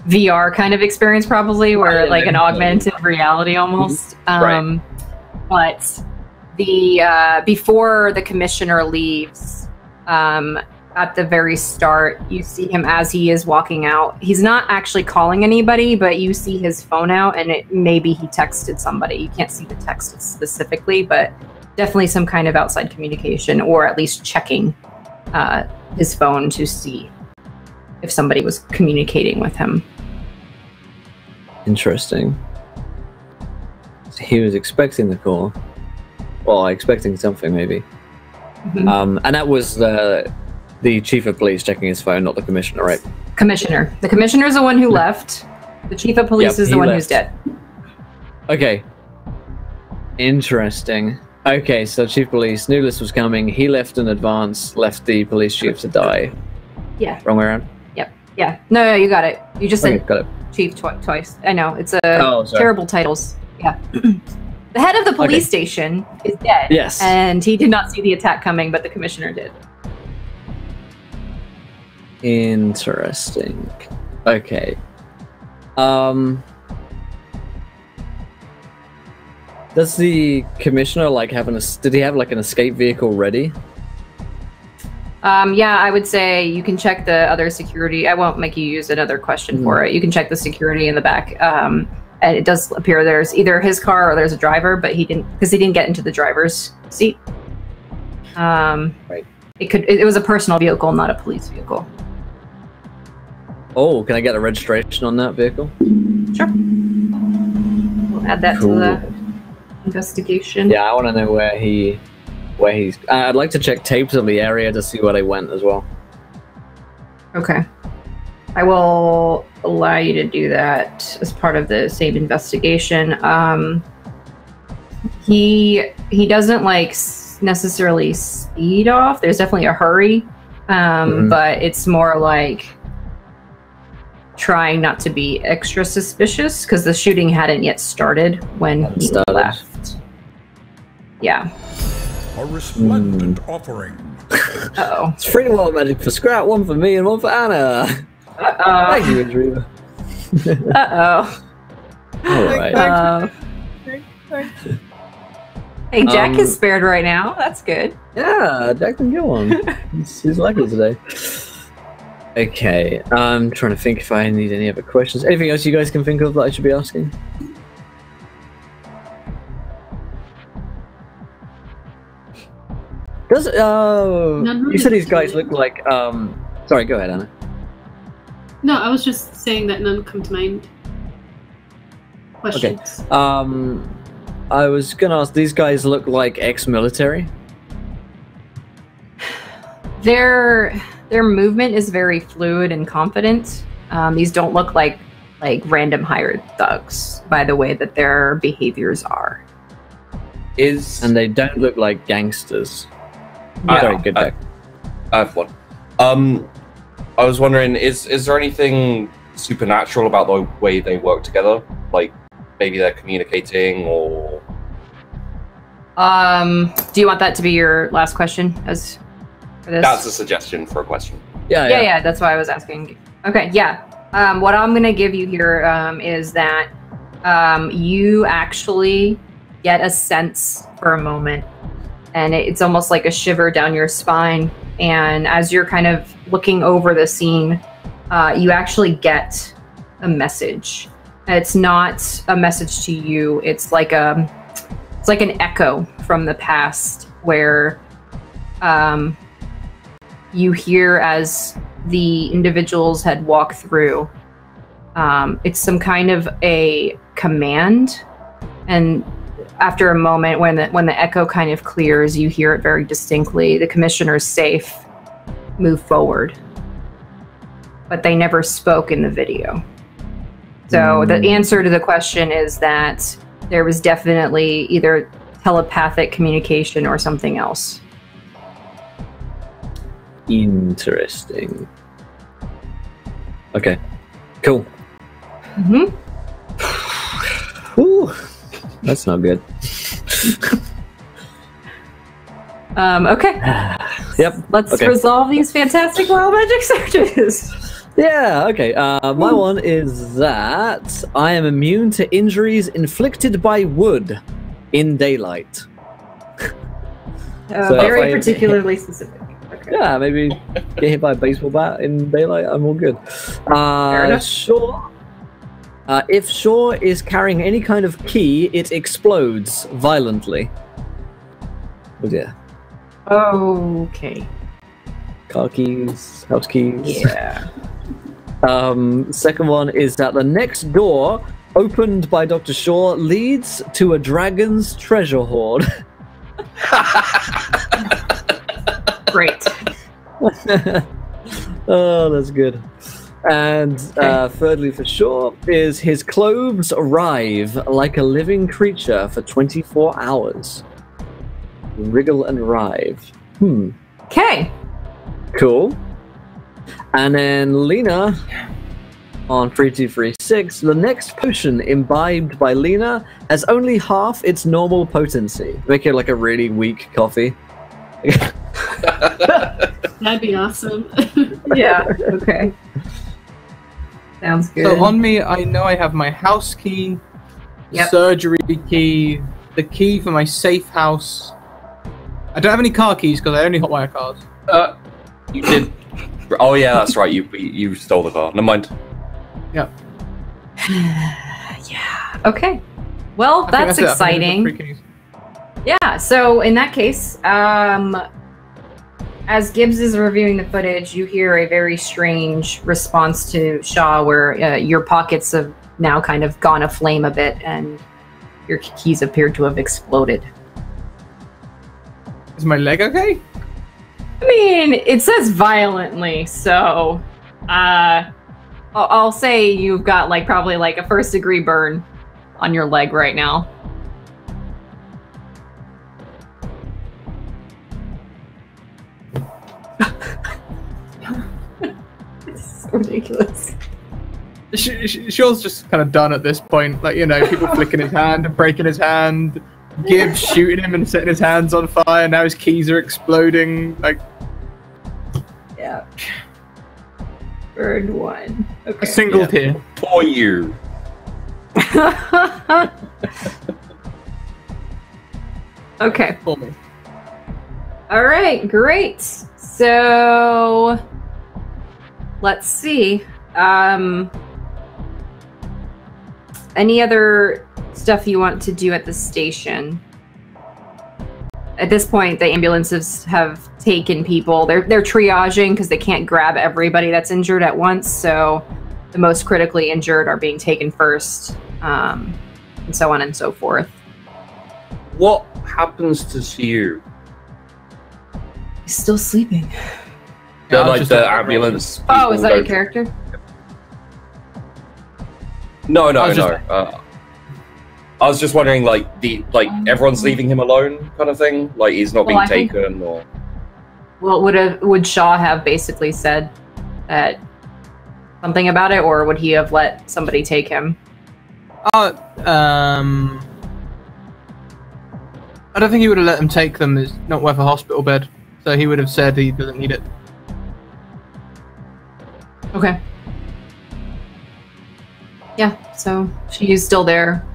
VR kind of experience, probably, where like an augmented reality almost. But the before the commissioner leaves, at the very start, you see him as he is walking out. He's not actually calling anybody, but you see his phone out, and maybe he texted somebody. You can't see the text specifically, but definitely some kind of outside communication, or at least checking his phone to see if somebody was communicating with him. Interesting. So he was expecting the call. Well, expecting something, maybe. And that was the chief of police checking his phone, not the commissioner, right? Commissioner. The commissioner is the one who left. The chief of police is the one who's dead. Okay. Interesting. Okay, so chief of police knew this was coming. He left in advance, left the police chief to die. Yeah. Wrong way around? Yep. Yeah. No, you got it. You just said got it. chief twice. I know. It's terrible titles. Yeah. The head of the police station is dead. Yes. And he did not see the attack coming, but the commissioner did. Interesting. Okay. Does the commissioner did he have like an escape vehicle ready? Yeah, I would say you can check the other security. I won't make you use another question for it. You can check the security in the back. And it does appear there's either his car or there's a driver, but he didn't get into the driver's seat. Right. It was a personal vehicle, not a police vehicle. Oh, can I get a registration on that vehicle? Sure. We'll add that to the investigation. Yeah, I want to know where he's. I'd like to check tapes of the area to see where they went as well. Okay. I will allow you to do that as part of the same investigation. He doesn't like necessarily speed off. There's definitely a hurry, but it's more like trying not to be extra suspicious because the shooting hadn't yet started when he left. Yeah. A resplendent offering. Uh-oh. It's 3 wild magic for Scrat, 1 for me, and 1 for Anna. Thank you, Dreamer. Uh-oh. Alright. Hey, Jack is spared right now. That's good. Yeah, Jack can get one. He's lucky today. Okay, I'm trying to think if I need any other questions. Anything else you guys can think of that I should be asking? Does you said these guys look like sorry, go ahead, Anna. No, I was just saying that none come to mind. Questions. Okay. I was gonna ask, these guys look like ex-military? Their movement is very fluid and confident. These don't look like random hired thugs by the way that their behaviors are. And they don't look like gangsters. Sorry, good back. I have one. I was wondering, is there anything supernatural about the way they work together? Like maybe they're communicating or do you want that to be your last question as for this? That's a suggestion for a question. Yeah, that's why I was asking. Okay, yeah. What I'm gonna give you here is that you actually get a sense for a moment, and it's almost like a shiver down your spine. And as you're kind of looking over the scene, you actually get a message. It's not a message to you. It's like an echo from the past where you hear as the individuals had walked through. It's some kind of a command, and after a moment, when the echo kind of clears, you hear it very distinctly. The commissioner's safe. Move forward. But they never spoke in the video. So the answer to the question is that there was definitely either telepathic communication or something else. Interesting. Okay. Cool. Ooh, that's not good. Okay. Yep. Let's resolve these fantastic wild magic searches. Yeah, okay. My one is that I am immune to injuries inflicted by wood in daylight. So very particularly specific. Okay. Yeah, maybe get hit by a baseball bat in daylight, I'm all good. Fair enough. Shaw. If Shaw is carrying any kind of key, it explodes violently. Oh dear. Okay. Car keys, house keys. Yeah. Second one is that the next door, opened by Dr. Shaw, leads to a dragon's treasure hoard. Great. Oh, that's good. And thirdly, for sure, is his clothes writhe like a living creature for 24 hours. Wriggle and writhe. Okay. Cool. And then Lena, on 3236, the next potion imbibed by Lena has only half its normal potency. Make it like a really weak coffee. That'd be awesome. Yeah, okay. Sounds good. So on me, I know I have my house key, Yep. surgery key, the key for my safe house. I don't have any car keys because I only hotwire cars. You did. Oh yeah, that's right. You stole the car. Never mind. Yep. Yeah. Okay. Well, I think that's it. I think it's exciting. the 3 keys. Yeah, so in that case, as Gibbs is reviewing the footage, you hear a very strange response to Shaw where your pockets have now kind of gone aflame a bit and your keys appear to have exploded. Is my leg okay? I mean, it says violently, so I'll say you've got probably a first-degree burn on your leg right now. so ridiculous. Shaw's just kind of done at this point. Like, you know, people flicking his hand and breaking his hand. Gibbs shooting him and setting his hands on fire. Now his keys are exploding. Like, yeah. Bird one. Okay. A single tear. Poor you. Okay. For me. All right, great. So let's see. Any other stuff you want to do at the station? At this point, the ambulances have taken people. They're triaging because they can't grab everybody that's injured at once. So the most critically injured are being taken first, and so on and so forth. What happens to you? He's still sleeping. Yeah, like the ambulance. Oh, is that your character? No. I was just wondering, like everyone's leaving him alone, kind of thing. Like he's not being taken, or. Well, would Shaw have basically said that something about it, or would he have let somebody take him? I don't think he would have let them take them. It's not worth a hospital bed, so he would have said he doesn't need it. Okay. Yeah. So she's still there.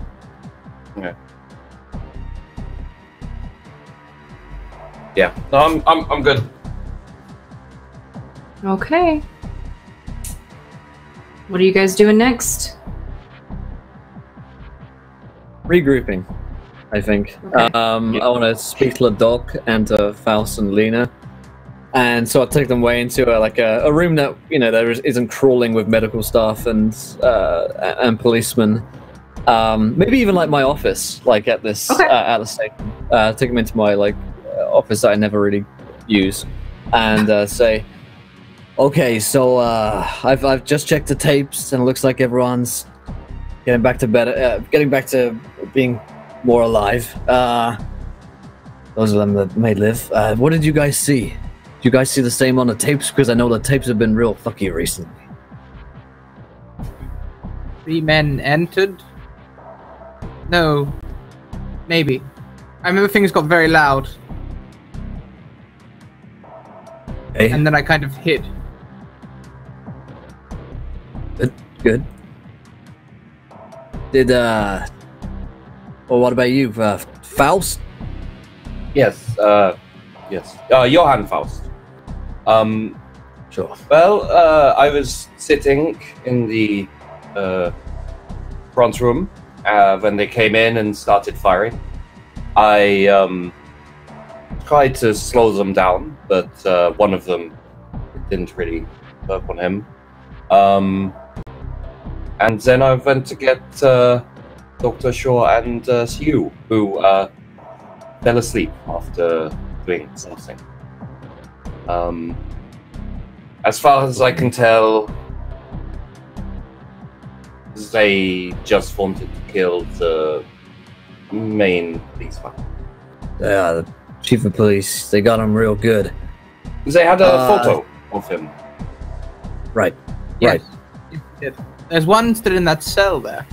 Okay. Yeah. No, I'm good. Okay. What are you guys doing next? Regrouping, I think. Okay. I want to speak to Doc and to Faust and Lena, and so I'll take them away into a room that there isn't crawling with medical staff and policemen. Maybe even like my office, like at this at the station. Take them into my office that I never really use, and say, okay, so I've just checked the tapes, and it looks like everyone's getting back to bed, getting back to being more alive. Those of them that may live. What did you guys see? Did you guys see the same on the tapes? Because I know the tapes have been real fucky recently. 3 men entered? No. Maybe. I remember things got very loud. Okay. And then I kind of hid. Good. Did, well, what about you, Faust? Yes, yes. Johann Faust. Sure. Well, I was sitting in the front room when they came in and started firing. I tried to slow them down, but one of them didn't really work on him. And then I went to get Dr. Shaw and Sue, who fell asleep after doing something. As far as I can tell, they just wanted to kill the main policeman. Yeah, the chief of police, they got him real good. They had a photo of him. Right. Yes. Right. There's one still in that cell there.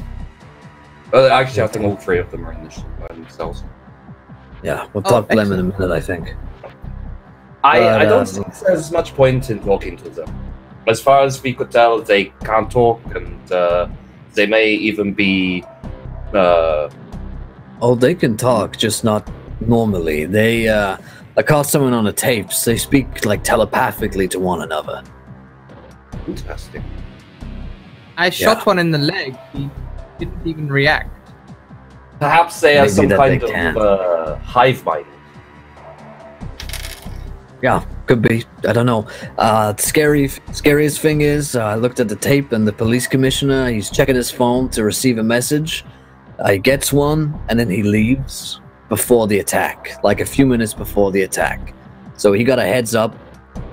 Actually, I think all 3 of them are in the cells. Yeah, we'll talk to them in a minute, I think. I don't think there's much point in talking to them. As far as we could tell, they can't talk, and they may even be... Oh, they can talk, just not normally. They, I caught someone on the tapes. They speak, telepathically to one another. Interesting. I shot one in the leg. He didn't even react. Perhaps they are some kind of hive mind. Yeah, could be. I don't know. Scariest thing is, I looked at the tape, and the police commissioner, he's checking his phone to receive a message. He gets one, and then he leaves before the attack, like a few minutes before the attack. So he got a heads up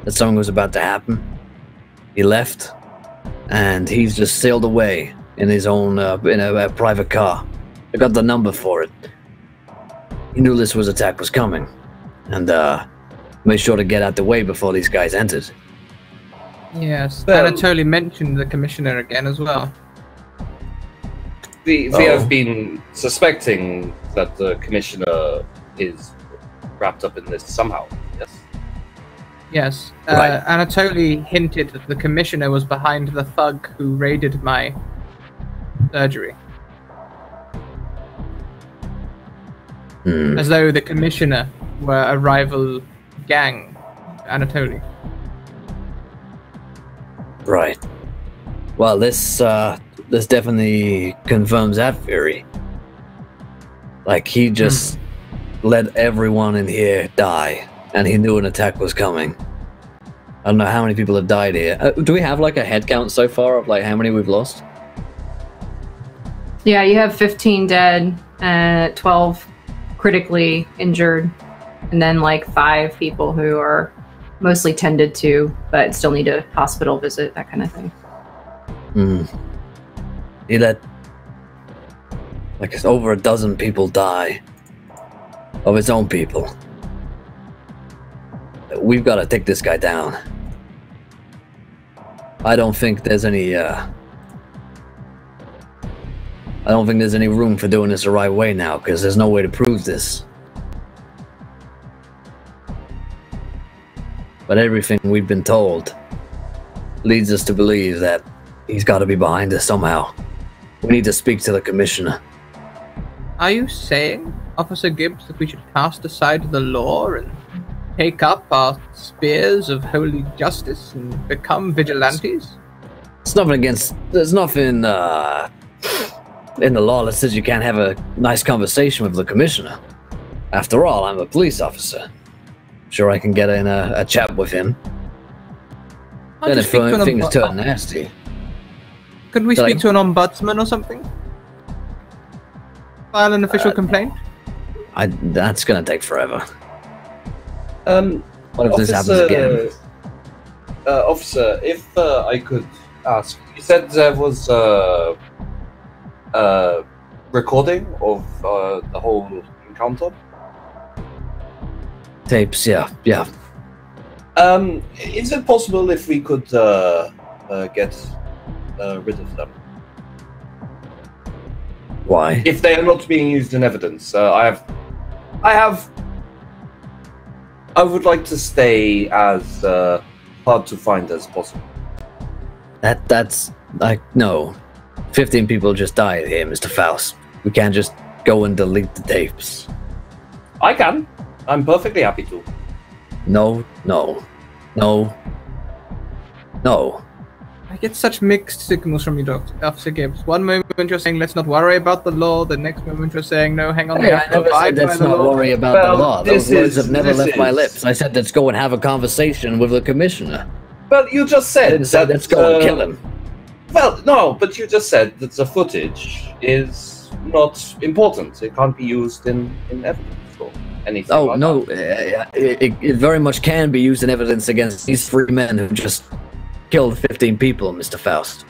that something was about to happen. He left, and he's just sailed away in his own, in a private car. I got the number for it. He knew this attack was coming, and made sure to get out the way before these guys entered. Yes, Well- Anatoly mentioned the commissioner again as well. We have been suspecting that the commissioner is wrapped up in this somehow. Yes. Yes, Right. Anatoly hinted that the commissioner was behind the thug who raided my surgery. As though the commissioner were a rival gang, Anatoly. Right. Well, this definitely confirms that theory. Like, he just let everyone in here die, and he knew an attack was coming. I don't know how many people have died here. Do we have, like, a head count so far of, like, how many we've lost? Yeah, you have 15 dead, 12 critically injured, and then like 5 people who are mostly tended to, but still need a hospital visit, that kind of thing. He let, like, over a dozen people die of his own people. We've got to take this guy down. I don't think there's any room for doing this the right way now, because there's no way to prove this. But everything we've been told leads us to believe that he's got to be behind us somehow. We need to speak to the commissioner. Are you saying, Officer Gibbs, that we should cast aside the law and take up our spears of holy justice and become vigilantes? It's nothing against... There's nothing in the law that says you can't have a nice conversation with the commissioner. After all, I'm a police officer. Sure, I can get in a chat with him. Can't Then you if speak to an things turn nasty... Could we Did I- speak to an ombudsman or something? File an official complaint? That's gonna take forever. What if this happens again? Officer, if I could ask, you said there was a recording of the whole encounter? Tapes, yeah. Is it possible if we could get rid of them? Why? If they are not being used in evidence, I would like to stay as hard to find as possible. That's like, no. 15 people just died here, Mr. Faust. We can't just go and delete the tapes. I can. I'm perfectly happy to. No. I get such mixed signals from you, Officer Gibbs. One moment you're saying, let's not worry about the law. The next moment you're saying, no, hang on. we Hey, have I to never abide said by let's the not law." worry about Well, the law. this Those words is- have never this left my is- lips. I said let's go and have a conversation with the commissioner. Well, you just I said didn't say that, let's go and kill him. Well, no, but you just said that the footage is not important. It can't be used in evidence or anything. Oh, like no. that. It very much can be used in evidence against these 3 men who just killed 15 people, Mr. Faust.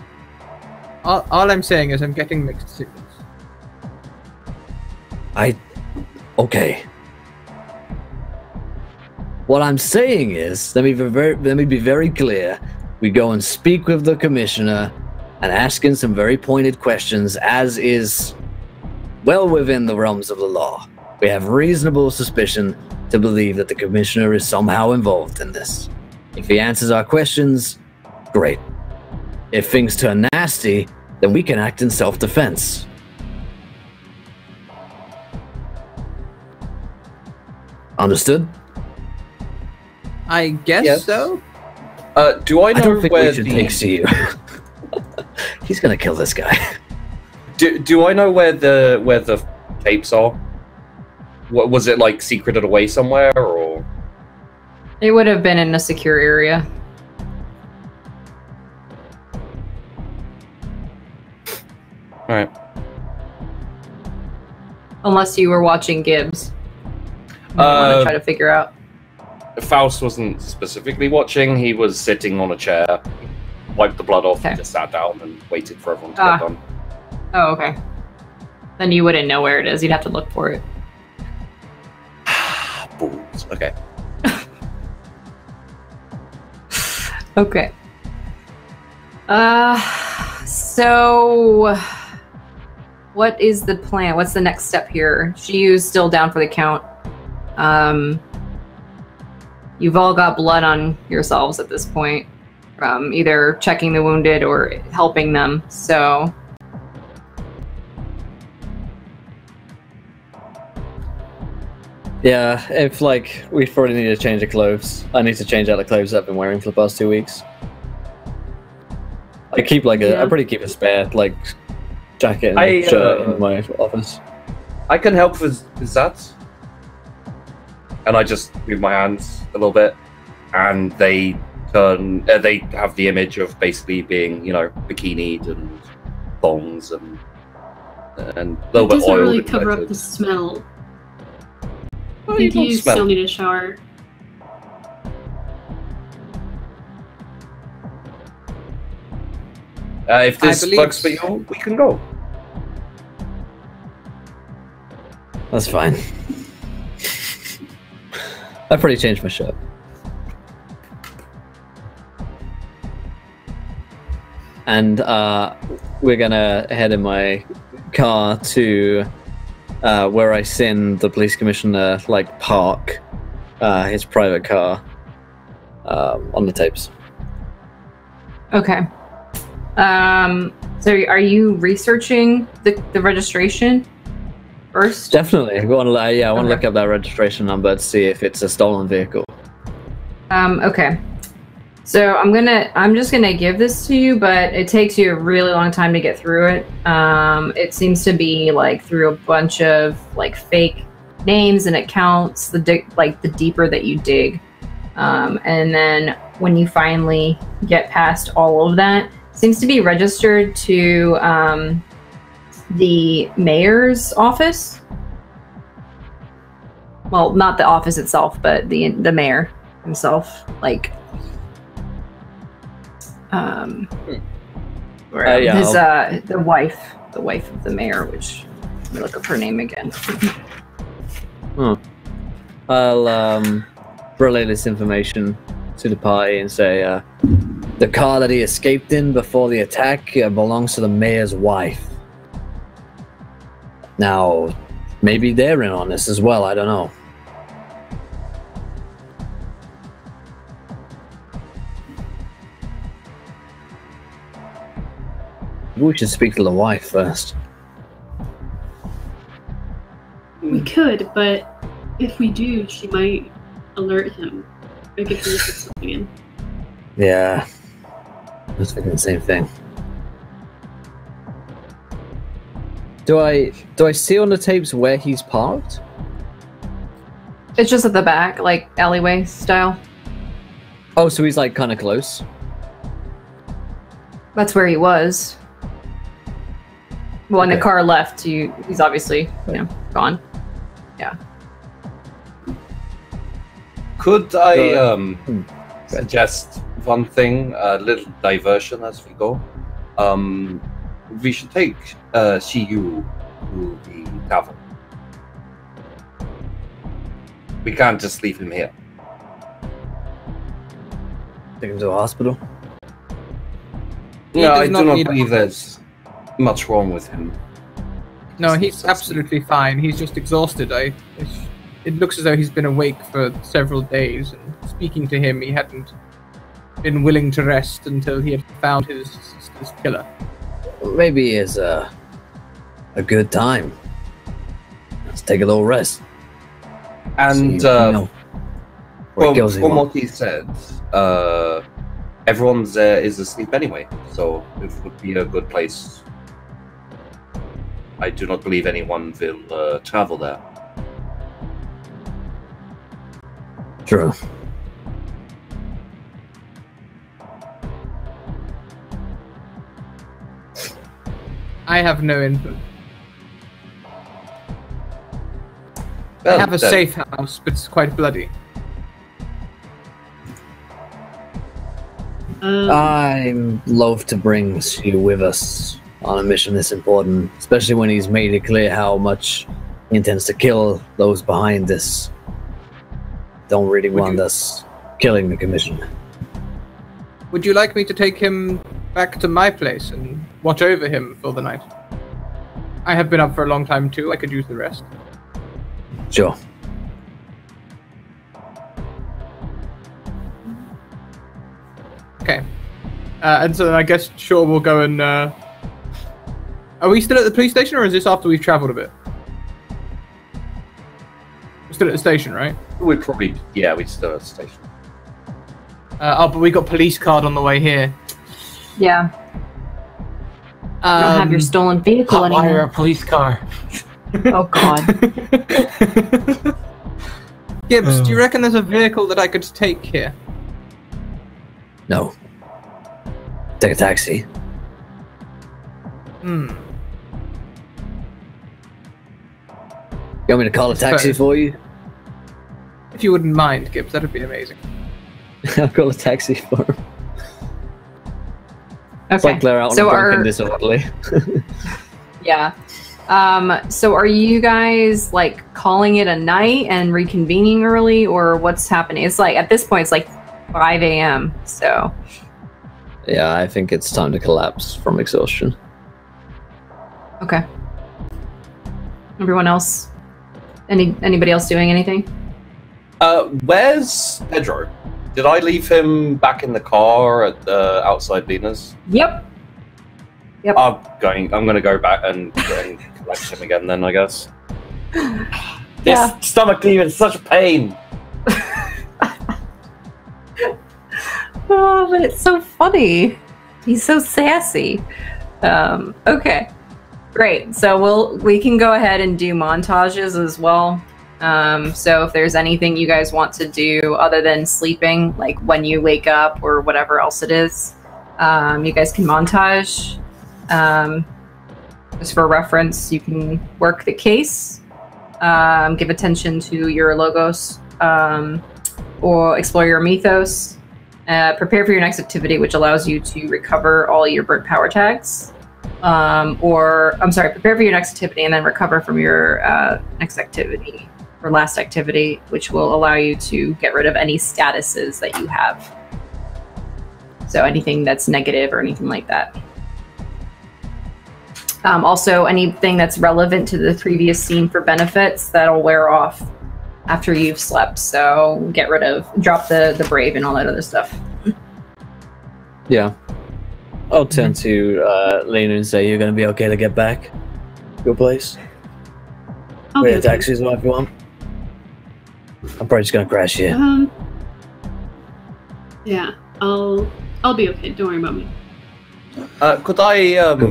All I'm saying is I'm getting mixed signals. Okay. What I'm saying is, let me be very clear. We go and speak with the commissioner and ask him some very pointed questions, as is well within the realms of the law. We have reasonable suspicion to believe that the commissioner is somehow involved in this. If he answers our questions, great. If things turn nasty, then we can act in self-defense. Understood? I guess Yes. so. Do I know I don't think where we should the take CU. He's gonna kill this guy. do I know where the tapes are? What was it, like, secreted away somewhere, or? It would have been in a secure area. All right. Unless you were watching Gibbs. I want to try to figure out. Faust wasn't specifically watching. He was sitting on a chair, wiped the blood off, Okay. and just sat down and waited for everyone to Ah. get done. Oh, okay. Then you wouldn't know where it is. You'd have to look for it. Balls. Okay. Okay. So what is the plan? What's the next step here? Shiu's still down for the count. You've all got blood on yourselves at this point from either checking the wounded or helping them, so... Yeah, if, like, we probably need to change the clothes. I need to change out the clothes I've been wearing for the past 2 weeks. I keep, like, I pretty keep a spare, like, jacket and shirt in my office. I can help with that. And I just move my hands a little bit, and they turn. They have the image of basically being, you know, bikinied and thongs and a little bit oiled. It doesn't really cover up the smell. I think you still need a shower. If this works for you, we can go. That's fine. I've already changed my shirt. And we're gonna head in my car to where I seen the police commissioner like park his private car on the tapes. Okay. So are you researching the registration first? Definitely. I want to look up that registration number to see if it's a stolen vehicle. Okay. So I'm just gonna give this to you, but it takes you a really long time to get through it. It seems to be like through a bunch of like fake names and accounts. The deeper that you dig, and then when you finally get past all of that, it seems to be registered to the mayor's office. Well, not the office itself, but the mayor himself, like. The wife of the mayor, which let me look up her name again. I'll relay this information to the party and say the car that he escaped in before the attack belongs to the mayor's wife. Now, maybe they're in on this as well, I don't know. We should speak to the wife first. We could, but if we do, she might alert him. I could do something in. Yeah. I was thinking the same thing. Do I see on the tapes where he's parked? It's just at the back, like alleyway style. Oh, so he's like kind of close? That's where he was. Well, when the car left, he's obviously, gone. Yeah. Could I suggest one thing, a little diversion as we go? We should take Shiyu to the tavern. We can't just leave him here. Take him to a hospital? No, I do not believe there's much wrong with him. No, he's absolutely fine. He's just exhausted. It looks as though he's been awake for several days, and speaking to him, he hadn't been willing to rest until he had found his sister's killer. Maybe it's a good time. Let's take a little rest. And from what he said, everyone there is asleep anyway, so it would be a good place. I do not believe anyone will travel there. True. I have no input. Well, I have a safe house, but it's quite bloody. I'm loath to bring you with us on a mission this important, especially when he's made it clear how much he intends to kill those behind this. Don't really want us killing the commission. Would you like me to take him back to my place and watch over him for the night. I have been up for a long time too. I could use the rest. Sure. Okay. And so then I guess sure we'll go and. Are we still at the police station, or is this after we've travelled a bit? We're still at the station, right? We'd probably, yeah, we'd still at the station. But we got police card on the way here. Yeah. You don't have your stolen vehicle Hire anymore. a police car. Oh God. Gibbs, do you reckon there's a vehicle that I could take here? No. Take a taxi. Hmm. You want me to call a taxi for you? If you wouldn't mind, Gibbs, that'd be amazing. I'll call a taxi for him. It's Okay. like Claire out on So a drunk and are disorderly. yeah. So are you guys like calling it a night and reconvening early, or what's happening? It's like at this point it's like 5 a.m. So Yeah, I think it's time to collapse from exhaustion. okay. Everyone else? Anybody else doing anything? Where's Pedro? Did I leave him back in the car at outside Lena's? Yep. I'm gonna go back and collect him again then, I guess. Yeah. This stomach leave is such a pain. Oh, but it's so funny. He's so sassy. Okay. Great. So we can go ahead and do montages as well. So if there's anything you guys want to do other than sleeping, like when you wake up or whatever else it is, you guys can montage. Just for reference, you can work the case, give attention to your logos, or explore your mythos, prepare for your next activity, which allows you to recover all your burnt power tags. Prepare for your next activity and then recover from your next activity or last activity, which will allow you to get rid of any statuses that you have. So anything that's negative or anything like that. Also, anything that's relevant to the previous scene for benefits, that'll wear off after you've slept. So drop the brave and all that other stuff. Yeah. I'll turn to Lena and say, you're going to be okay to get back to your place? I'll be Wait, a okay. taxi as well if you want. I'm probably just going to crash here. Yeah, I'll be okay. Don't worry about me. Could I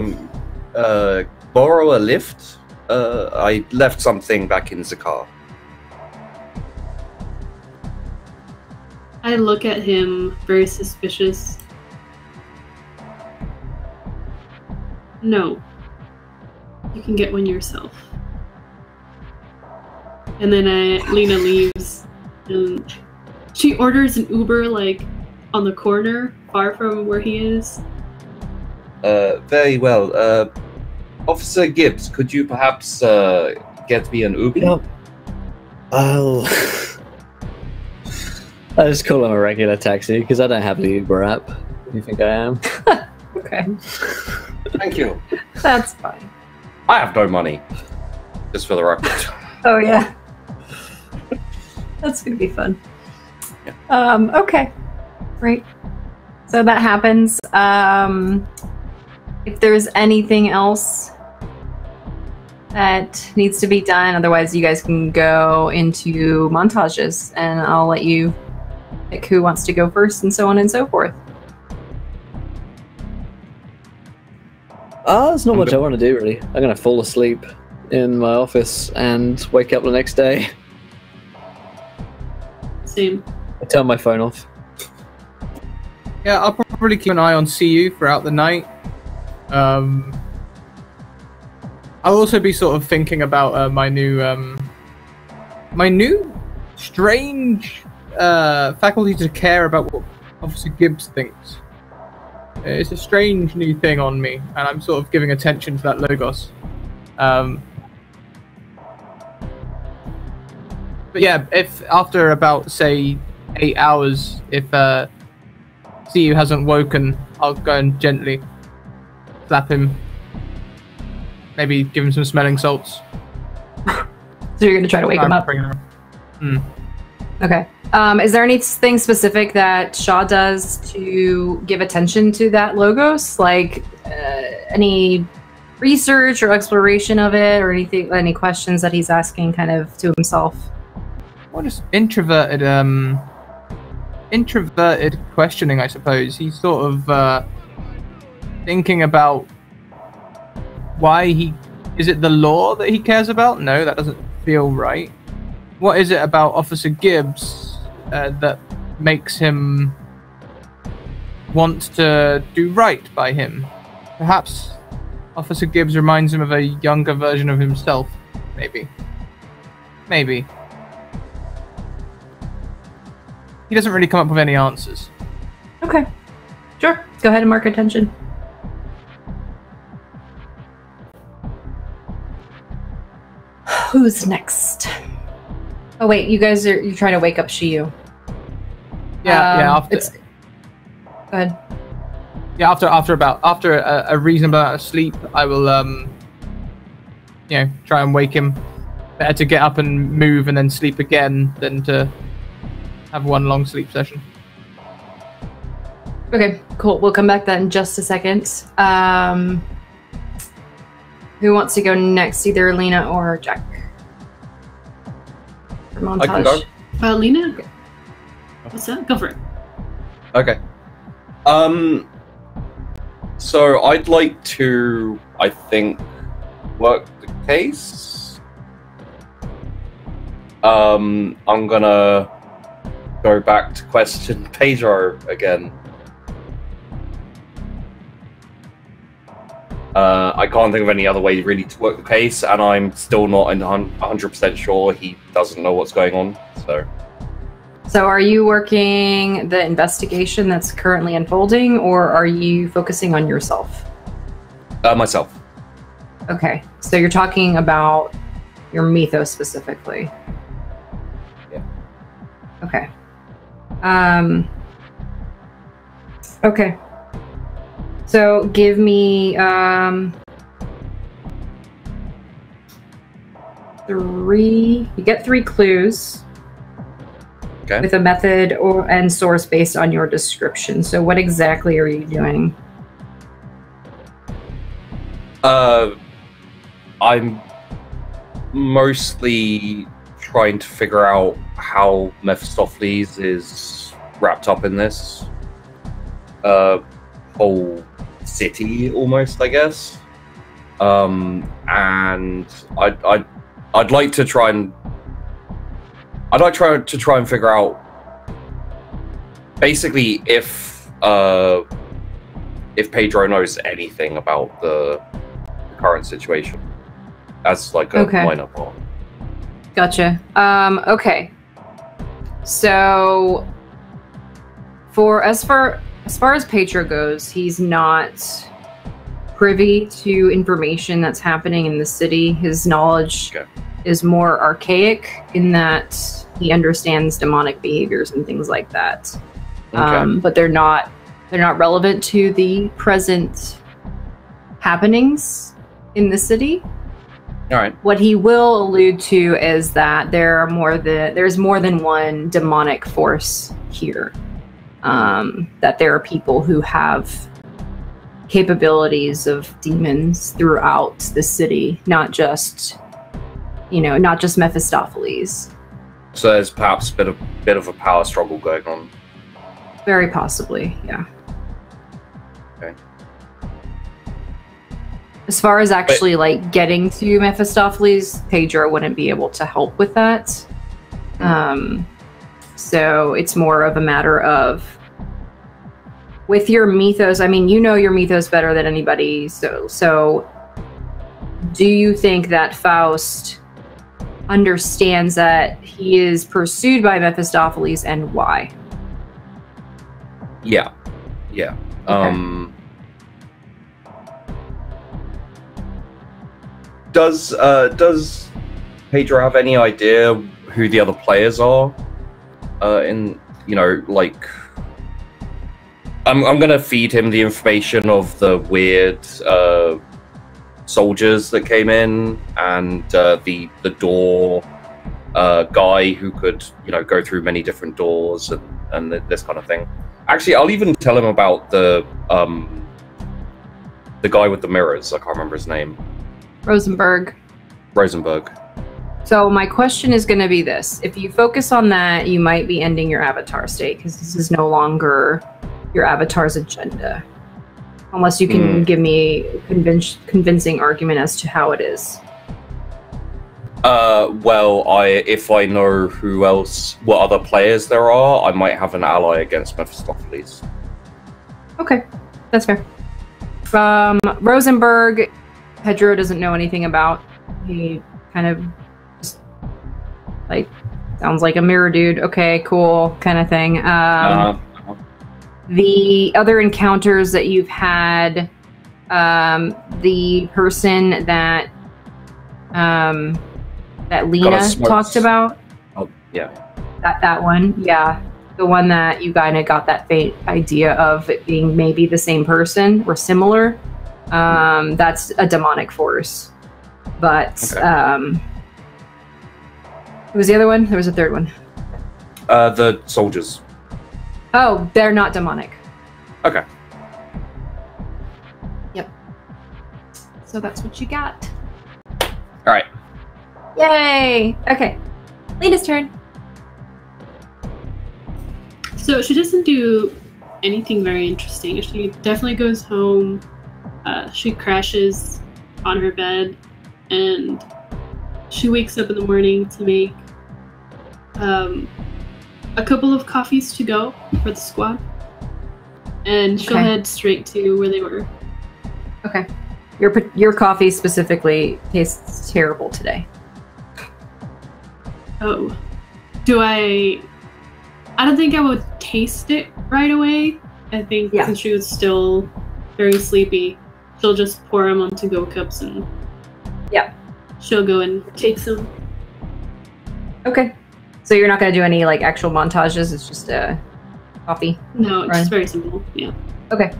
borrow a lift? I left something back in the car. I look at him very suspicious. No. You can get one yourself. And then Lena leaves. And she orders an Uber, like, on the corner, far from where he is. Very well. Officer Gibbs, could you perhaps get me an Uber? No. I'll just call him a regular taxi, because I don't have the Uber app. What do you think I am? Okay. Thank you. That's fine. I have no money. Just for the record. Oh yeah. That's gonna be fun. Yeah. Okay. Great. So that happens. If there's anything else that needs to be done, otherwise you guys can go into montages and I'll let you pick who wants to go first and so on and so forth. There's not much I want to do, really. I'm going to fall asleep in my office and wake up the next day. Same. I turn my phone off. Yeah, I'll probably keep an eye on CU throughout the night. I'll also be sort of thinking about my new strange faculty to care about what Officer Gibbs thinks. It's a strange new thing on me, and I'm sort of giving attention to that logos. But yeah, if after about say 8 hours, if see he hasn't woken, I'll go and gently slap him. Maybe give him some smelling salts. So you're gonna try to wake him up? Okay. Is there anything specific that Shaw does to give attention to that logos? Like any research or exploration of it, or anything? Any questions that he's asking, kind of to himself? Well, just introverted questioning, I suppose. He's sort of thinking about why he... Is it the law that he cares about? No, that doesn't feel right. What is it about Officer Gibbs that makes him want to do right by him? Perhaps Officer Gibbs reminds him of a younger version of himself. Maybe. Maybe. He doesn't really come up with any answers. Okay. Sure. Go ahead and mark attention. Who's next? Oh wait, you're trying to wake up Shiyu. Yeah, Go ahead. Yeah, after a reasonable amount of sleep, I will try and wake him. Better to get up and move and then sleep again than to have one long sleep session. Okay, cool. We'll come back to that in just a second. Who wants to go next? Either Lena or Jack. For montage. I can go. Lena? Okay. What's that? Go for it. Okay. So I'd like to, I think, work the case. I'm gonna go back to question Pedro again. I can't think of any other way really to work the case, and I'm still not 100% sure he doesn't know what's going on. So are you working the investigation that's currently unfolding, or are you focusing on yourself? Myself. Okay, so you're talking about your mythos specifically. Yeah. Okay. Okay. So give me 3. You get 3 clues. Okay. With a method and source based on your description. So what exactly are you doing? I'm mostly trying to figure out how Mephistopheles is wrapped up in this whole city, almost, I guess. And I'd like to try and figure out basically if Pedro knows anything about the current situation as like a minor part. Gotcha. Okay. So as far as Pedro goes, he's not privy to information that's happening in the city. His knowledge is more archaic in that he understands demonic behaviors and things like that. But they're not relevant to the present happenings in the city. All right. What he will allude to is that there's more than one demonic force here. That there are people who have capabilities of demons throughout the city, not just Mephistopheles. So there's perhaps a bit of a power struggle going on. Very possibly, yeah. Okay. As far as actually getting to Mephistopheles, Pedro wouldn't be able to help with that. So it's more of a matter of, with your mythos, I mean, you know your mythos better than anybody, so do you think that Faust understands that he is pursued by Mephistopheles, and why? Yeah. Okay. Does Pedro have any idea who the other players are? I'm gonna feed him the information of the weird soldiers that came in, and the door guy who could, go through many different doors and this kind of thing. Actually, I'll even tell him about the guy with the mirrors. I can't remember his name. Rosenberg. So my question is going to be this. If you focus on that, you might be ending your avatar state, because this is no longer your avatar's agenda. Unless you can give me a convincing argument as to how it is. Well, if I know what other players there are, I might have an ally against Mephistopheles. Okay, that's fair. Rosenberg, Pedro doesn't know anything about. He kind of just, sounds like a mirror dude. Okay, cool, kind of thing. The other encounters that you've had, the person that Lena talked about. Oh, yeah. That one, yeah. The one that you kind of got that faint idea of it being maybe the same person or similar. That's a demonic force. But, who was the other one? There was a third one. The soldiers. Oh, they're not demonic. Okay. Yep. So that's what you got. All right. Yay! Okay. Lena's turn. So she doesn't do anything very interesting. She definitely goes home. She crashes on her bed, and she wakes up in the morning to make a couple of coffees to go for the squad, and she'll head straight to where they were. Okay. Your coffee specifically tastes terrible today. Oh. I don't think I would taste it right away. I think since she was still very sleepy, she'll just pour them on to-go cups and she'll go and take some. Okay. So you're not going to do any actual montages, it's just coffee? No, it's just very simple, yeah. Okay.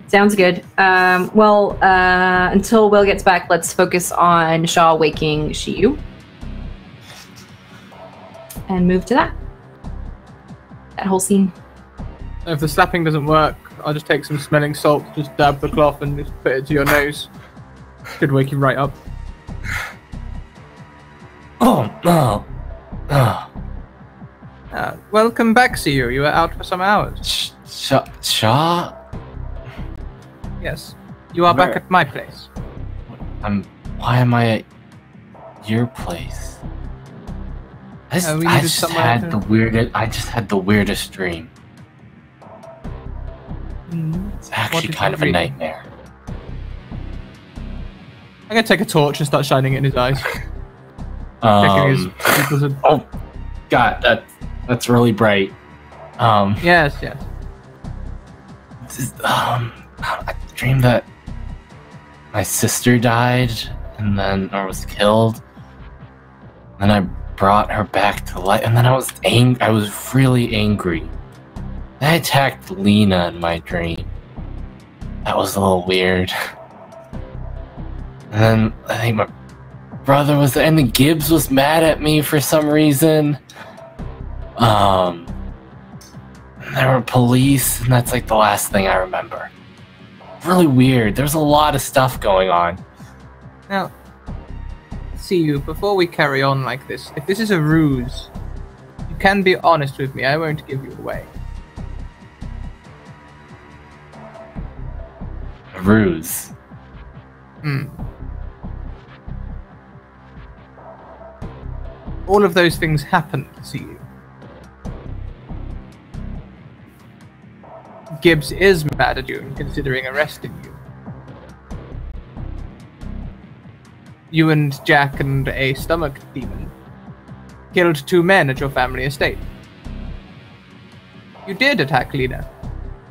Sounds good. Until Will gets back, let's focus on Shaw waking Shiyu. And move to that whole scene. If the slapping doesn't work, I'll just take some smelling salt, just dab the cloth and just put it to your nose. Should wake you right up. Welcome back, Siyu. You were out for some hours. Shaw? Yes. You are back at my place. Why am I at your place? I just had the weirdest dream. It's actually kind of a nightmare. I'm gonna take a torch and start shining it in his eyes. Oh, God, that's really bright. Yes. I dreamed that my sister died, or was killed, and then I brought her back to life, and then I was really angry. I attacked Lena in my dream. That was a little weird. And then I think my brother was there, and then Gibbs was mad at me for some reason. And there were police, and that's the last thing I remember. Really weird. There's a lot of stuff going on. Now, Siyu, before we carry on like this, if this is a ruse, you can be honest with me. I won't give you away. A ruse? All of those things happened, Siyu. Gibbs is mad at you and considering arresting you. You and Jack and a stomach demon killed 2 men at your family estate. You did attack Lena.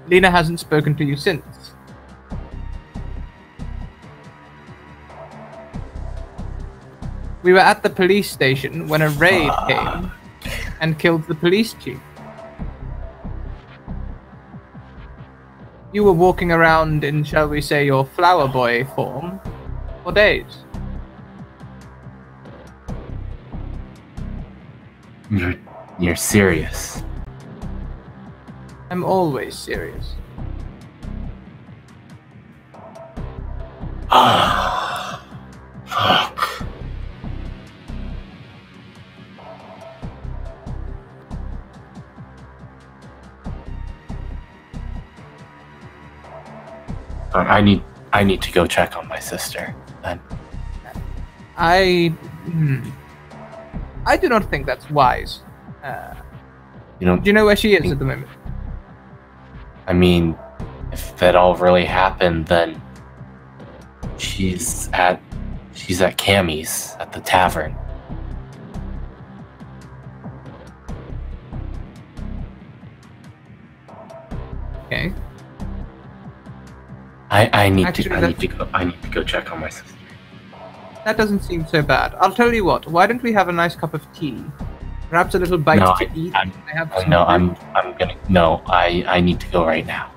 Lena hasn't spoken to you since. We were at the police station when a raid came and killed the police chief. You were walking around in, shall we say, your flower boy form for days. You're serious. I'm always serious. Ah, fuck. I need to go check on my sister. Then. I do not think that's wise. Do you know where she is at the moment? I mean, if that all really happened, then she's at Cammy's at the tavern. Okay. I need to go check on my sister. That doesn't seem so bad. I'll tell you what. Why don't we have a nice cup of tea? Perhaps a little bite to eat. I need to go right now.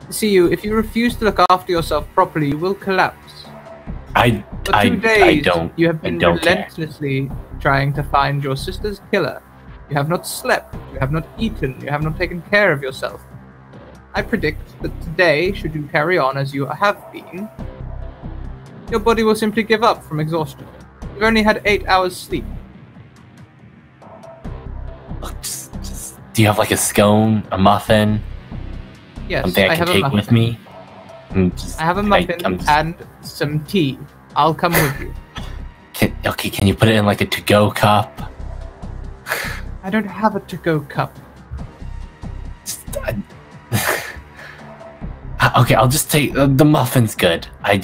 See you. If you refuse to look after yourself properly, you will collapse. For 2 days, you have been relentlessly trying to find your sister's killer. You have not slept. You have not eaten. You have not taken care of yourself. I predict that today, should you carry on as you have been, your body will simply give up from exhaustion. You've only had 8 hours sleep. Look, do you have like a scone, a muffin? Yes, something I can take with me? I have a muffin and some tea. I'll come with you. Can you put it in like a to-go cup? I don't have a to-go cup. Okay, I'll just take the muffin's good. I'll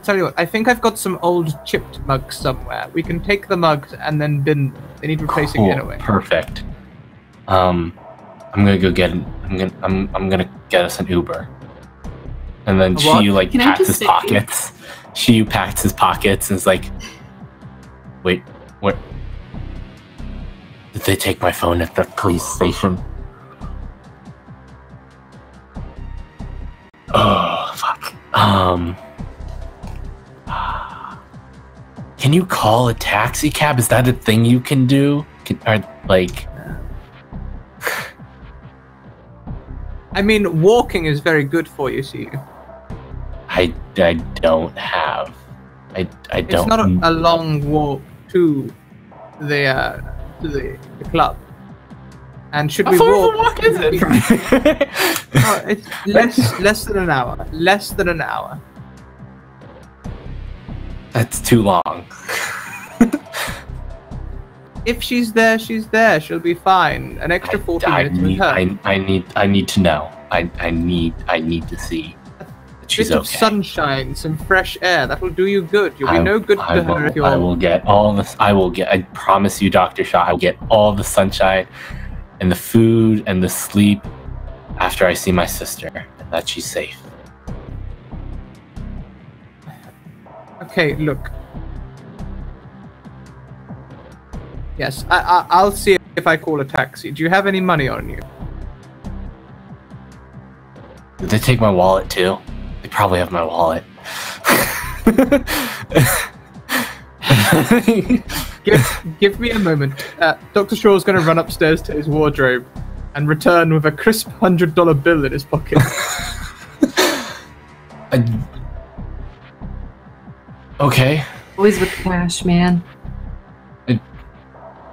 tell you what, I think I've got some old chipped mugs somewhere. We can take the mugs and then bin them. They need replacing anyway. Perfect. I'm gonna go get I'm gonna get us an Uber. And then Shiyu packs his pockets. Shiyu packs his pockets and is like, wait, what? Did they take my phone at the police station? Oh, fuck. Can you call a taxi cab? Is that a thing you can do? I mean, walking is very good for you, see. I don't have. I don't. It's not a long walk to the club. And should we walk? How far is it from here? It's less than an hour. Less than an hour. That's too long. If she's there, she's there. She'll be fine. An extra 40 minutes with her. I need to know. I need to see that she's okay. Of sunshine, some fresh air. That'll do you good. You'll be no good to her if you're... I will get all this. I promise you, Dr. Shaw, I will get all the sunshine and the food and the sleep after I see my sister and that she's safe. Okay, look. Yes, I'll see if I call a taxi. Do you have any money on you? Did they take my wallet too? They probably have my wallet. Give me a moment. Dr. Shaw's going to run upstairs to his wardrobe and return with a crisp $100 bill in his pocket. Okay. Always with cash, man.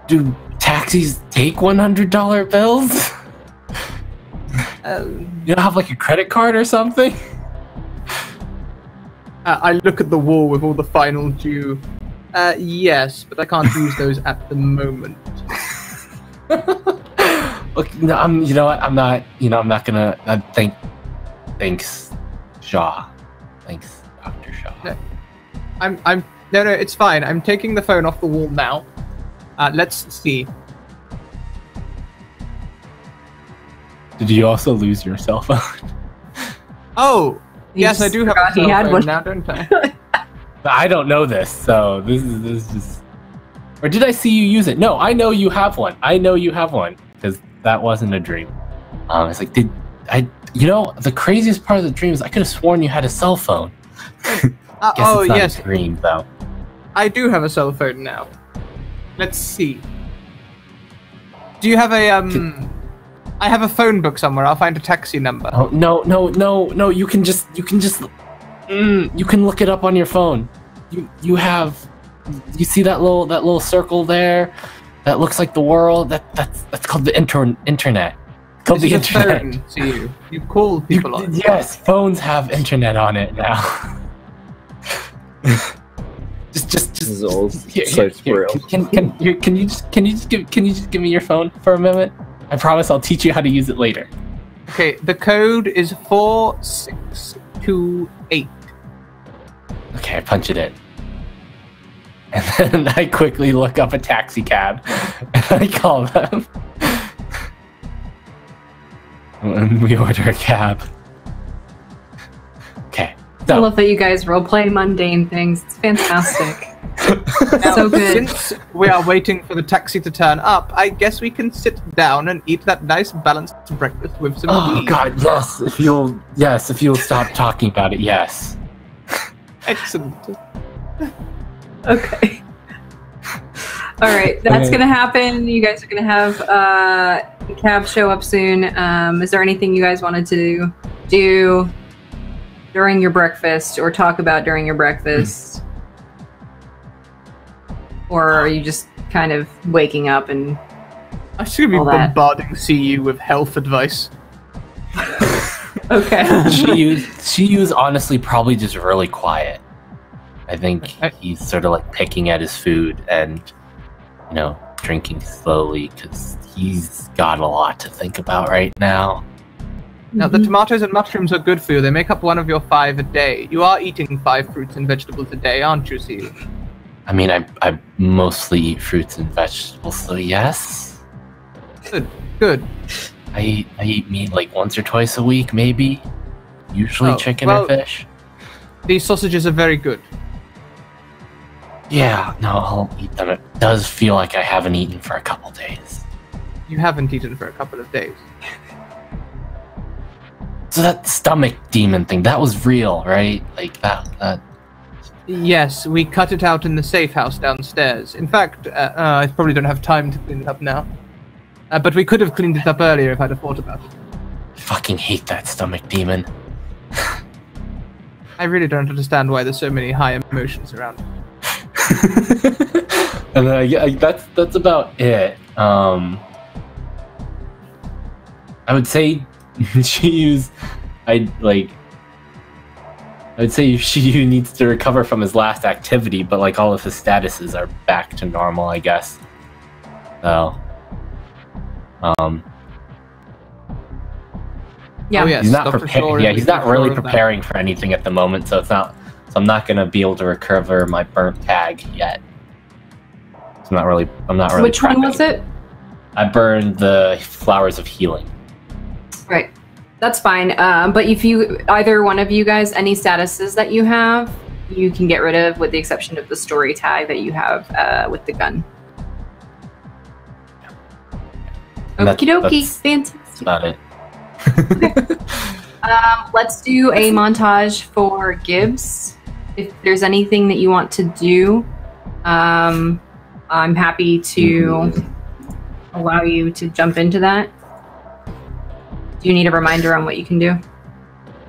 Do taxis take $100 bills? You don't have like a credit card or something? I look at the wall with all the final due. Yes, but I can't use those at the moment. Look, no, you know what? I'm not gonna. Thanks, Shaw. Thanks, Dr. Shaw. No, it's fine. I'm taking the phone off the wall now. Let's see. Did you also lose your cell phone? Oh, yes, I do have a cell phone one now, don't I? I don't know this, so this is just. Or did I see you use it? No, I know you have one. I know you have one because that wasn't a dream. It's like, the craziest part of the dream is I could have sworn you had a cell phone. Guess it's not yes. a dream, though. I do have a cell phone now. Let's see. Do you have a I have a phone book somewhere. I'll find a taxi number. Oh no! You can look it up on your phone. You see that little circle there? That looks like the world. That's called the internet. It's called the internet. Phone to you call people on. Yes, phones have internet on it now. Just This is all here, so here, surreal. can you just give me your phone for a moment? I promise I'll teach you how to use it later. Okay, the code is 4628. Okay, I punch it in. And then I quickly look up a taxi cab and I call them. And we order a cab. Okay. I love that you guys roleplay mundane things. It's fantastic. So good. Since we are waiting for the taxi to turn up, I guess we can sit down and eat that nice balanced breakfast with some tea. God, yes. If you'll stop talking about it, yes. Excellent. Okay. All right, that's gonna happen. You guys are gonna have the cab show up soon. Is there anything you guys wanted to do during your breakfast or talk about during your breakfast? Or are you just kind of waking up and I should be bombarding CU with health advice. Okay. Shiyu's honestly probably just really quiet. I think he's sort of like picking at his food and, drinking slowly because he's got a lot to think about right now. Now, the tomatoes and mushrooms are good for you. They make up one of your 5 a day. You are eating 5 fruits and vegetables a day, aren't you, CU? I mean, I mostly eat fruits and vegetables, so yes. Good. I eat meat like once or twice a week, maybe. Usually chicken or fish. These sausages are very good. Yeah, no, I'll eat them. It does feel like I haven't eaten for a couple days. You haven't eaten for a couple of days. So that stomach demon thing, that was real, right? Like that. Yes, we cut it out in the safe house downstairs. In fact, I probably don't have time to clean it up now. But we could have cleaned it up earlier if I'd have thought about it. I fucking hate that stomach demon. I really don't understand why there's so many high emotions around. And then that's about it. I would say I would say Shiyu needs to recover from his last activity, but like all of his statuses are back to normal, I guess. So, yeah, oh, yes, he's not prepared. Yeah, he's not really preparing for anything at the moment, so I'm not gonna be able to recover my burnt tag yet. So I'm not really. Which one was it? I burned the Flowers of Healing. Right. That's fine. But if either one of you guys, any statuses that you have, you can get rid of, with the exception of the story tag that you have with the gun. Okie dokie. Fantastic. That's about it. Okay. Let's do a montage for Gibbs. If there's anything that you want to do, I'm happy to allow you to jump into that. Do you need a reminder on what you can do?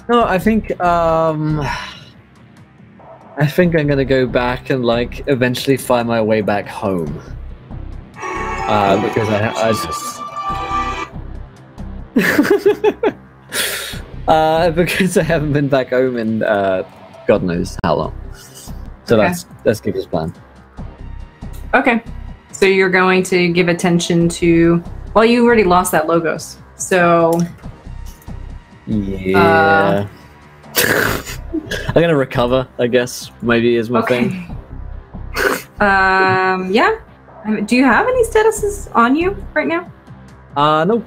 No, I think I'm gonna go back and eventually find my way back home. Because I just because I haven't been back home in God knows how long. So Okay. that's Gibbs' plan. Okay. So you're going to give attention to... Well, you already lost that Logos. So... Yeah. I'm gonna recover, I guess. Maybe is my thing. Yeah. Do you have any statuses on you right now? No.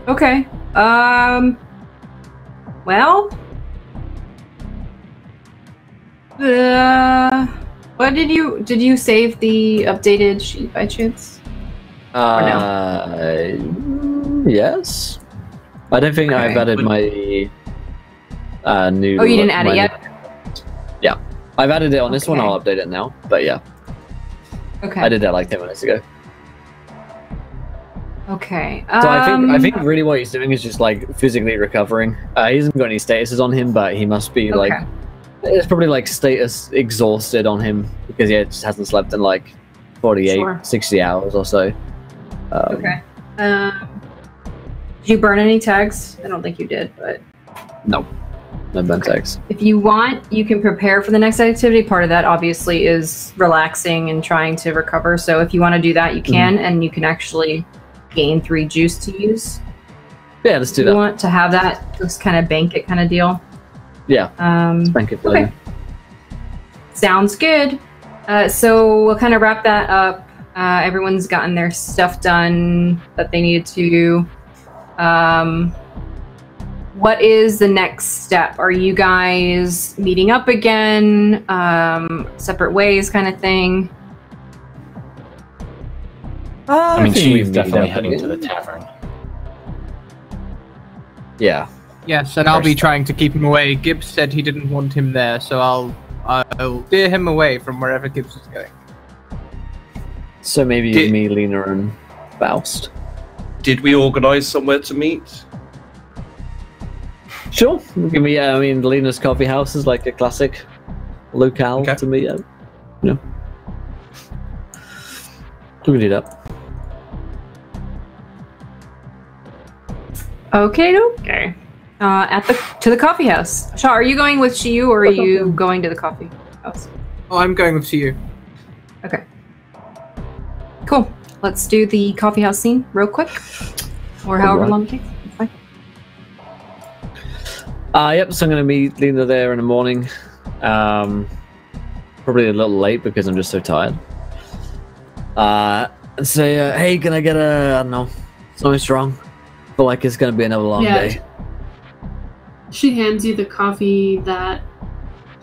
Okay. Well. What did you save the updated sheet by chance? Yes. I don't think I've added my new. Oh, you didn't add it yet? Yeah, I've added it on this one. I'll update it now. But yeah, okay. I did that like 10 minutes ago. Okay. So I think really what he's doing is just like physically recovering. He hasn't got any statuses on him, but he must be like, it's probably like status exhausted on him because he just hasn't slept in like 48, 60 hours or so. Okay. Did you burn any tags? I don't think you did, but no burn tags. If you want, you can prepare for the next activity. Part of that obviously is relaxing and trying to recover. So if you want to do that, you can, and you can actually gain 3 juice to use. Yeah, let's do that. You want to have that, just kind of bank it kind of deal. Yeah. Let's bank it for later. Sounds good. So we'll kind of wrap that up. Everyone's gotten their stuff done that they needed to. What is the next step? Are you guys meeting up again? Separate ways kind of thing? I mean, she's definitely heading to the tavern. Yeah. Yes, and I'll be trying to keep him away. Gibbs said he didn't want him there, so I'll steer him away from wherever Gibbs is going. So maybe me, Lena, and Faust. Did we organize somewhere to meet? Sure. I mean, Lena's coffee house is like a classic locale to meet at. You know. We can do that. Okay. To the coffee house. Shaw, are you going with Shiyu or are you going to the coffee house? Oh, I'm going with Shiyu. Okay. Cool. Let's do the coffee house scene real quick. Or however long it takes. It's fine. Yep, so I'm going to meet Lena there in the morning. Probably a little late because I'm just so tired. And say, hey, can I get I don't know, something strong? I feel like it's going to be another long day. She hands you the coffee that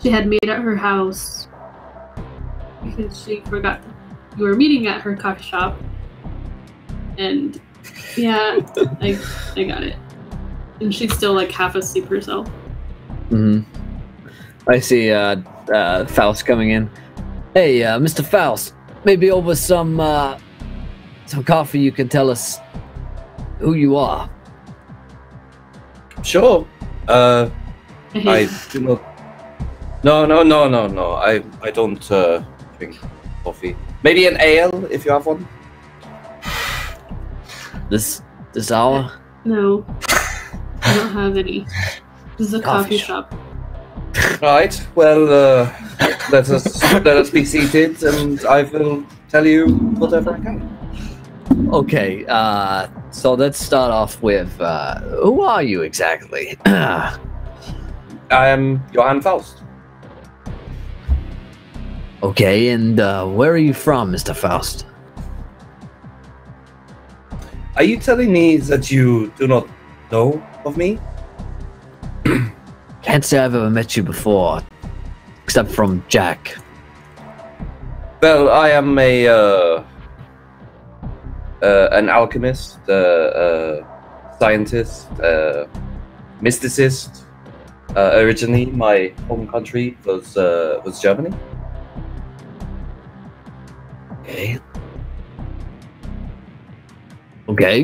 she had made at her house because she forgot you were meeting at her coffee shop. And yeah, I got it. And she's still like half asleep herself. I see Faust coming in. Hey, Mr. Faust, maybe over some coffee you can tell us who you are. Sure. I do not. No. I don't drink coffee. Maybe an ale if you have one. This hour? No, I don't have any. This is a coffee shop. Right. Well, let us be seated, and I will tell you whatever I can. Okay. So let's start off with who are you exactly? I am Johann Faust. Okay, and where are you from, Mr. Faust? Are you telling me that you do not know of me? Can't say I've ever met you before, except from Jack. Well, I am an alchemist, scientist, mysticist. Originally, my home country was Germany. Okay.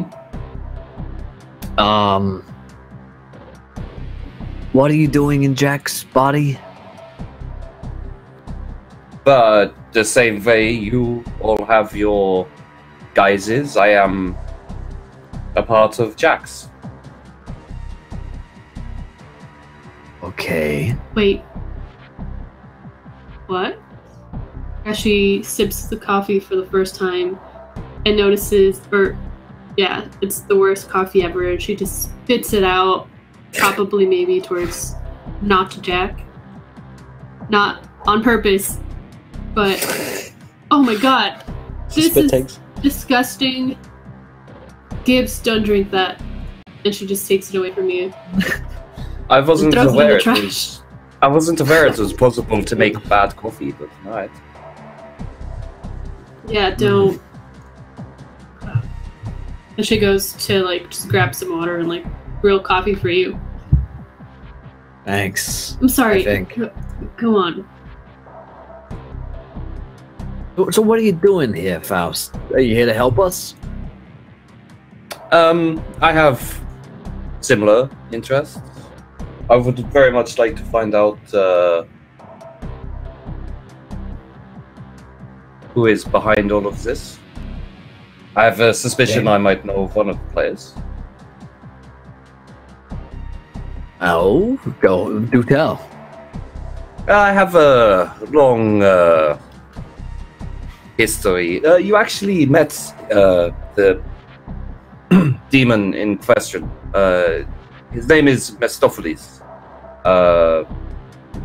What are you doing in Jack's body? But the same way you all have your guises, I am a part of Jack's. Okay. Wait. What? As she sips the coffee for the first time and notices, it's the worst coffee ever, and she just spits it out, probably maybe towards not to Jack. Not on purpose, but oh my god. This is disgusting. Gibbs, don't drink that. And she just takes it away from you. I wasn't aware it was possible to make bad coffee, but alright. Yeah, don't. And she goes to like just grab some water and like brew coffee for you. Thanks. I'm sorry. I think. Go on. So what are you doing here, Faust? Are you here to help us? I have similar interests. I would very much like to find out who is behind all of this. I have a suspicion I might know one of the players. Oh, go do tell. I have a long history. You actually met the demon in question. His name is Mephistopheles. A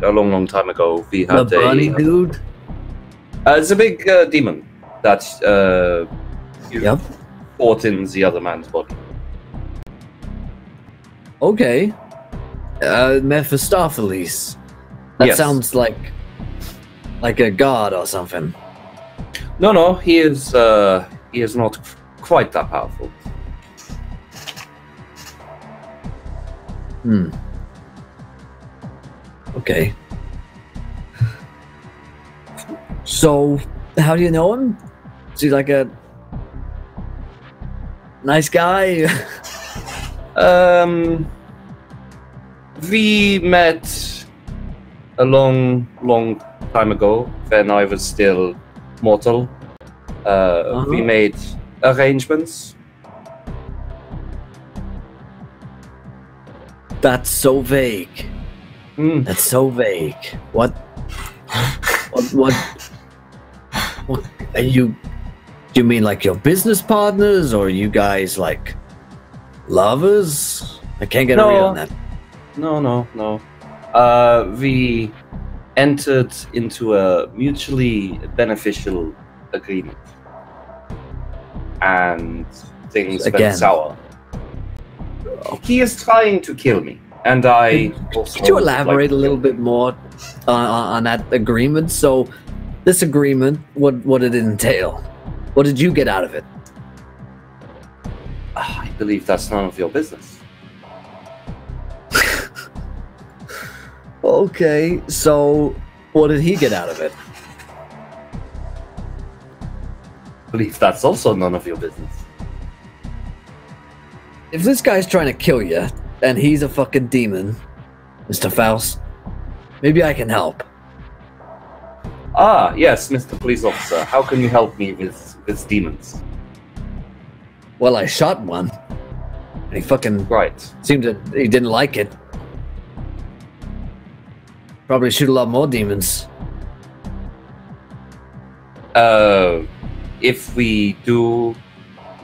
long time ago, we had the bunny dude. It's a big demon that fought in the other man's body. Okay. Mephistopheles. That sounds like a god or something. No, he is not quite that powerful. Okay. So, how do you know him? Is he like a nice guy? We met a long time ago when I was still mortal. We made arrangements. That's so vague. That's so vague. What are you? Do you mean like your business partners, or are you guys like lovers? I can't get a read on that. No. We entered into a mutually beneficial agreement, and things went sour. He is trying to kill me, and I. Could you elaborate a little bit more on that agreement? So, this agreement, what did it entail? What did you get out of it? I believe that's none of your business. Okay, so what did he get out of it? I believe that's also none of your business. If this guy's trying to kill you, and he's a fucking demon, Mr. Faust, maybe I can help. Ah, yes, Mr. Police Officer. How can you help me with demons? Well, I shot one. And he fucking seemed to he didn't like it. Probably shoot a lot more demons. If we do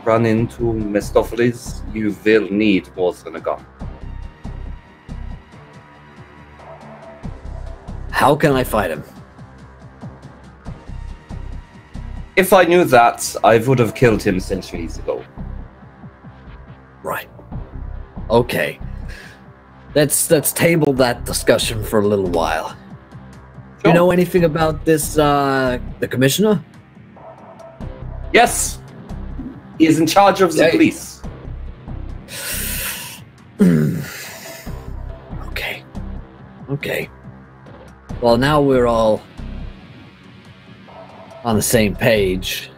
run into Mephistopheles, you will need more than a gun. How can I fight him? If I knew that, I would have killed him centuries ago. Right. Okay. Let's table that discussion for a little while. Sure. Do you know anything about this, the commissioner? Yes. He is in charge of the police. Okay. Well, now we're all on the same page.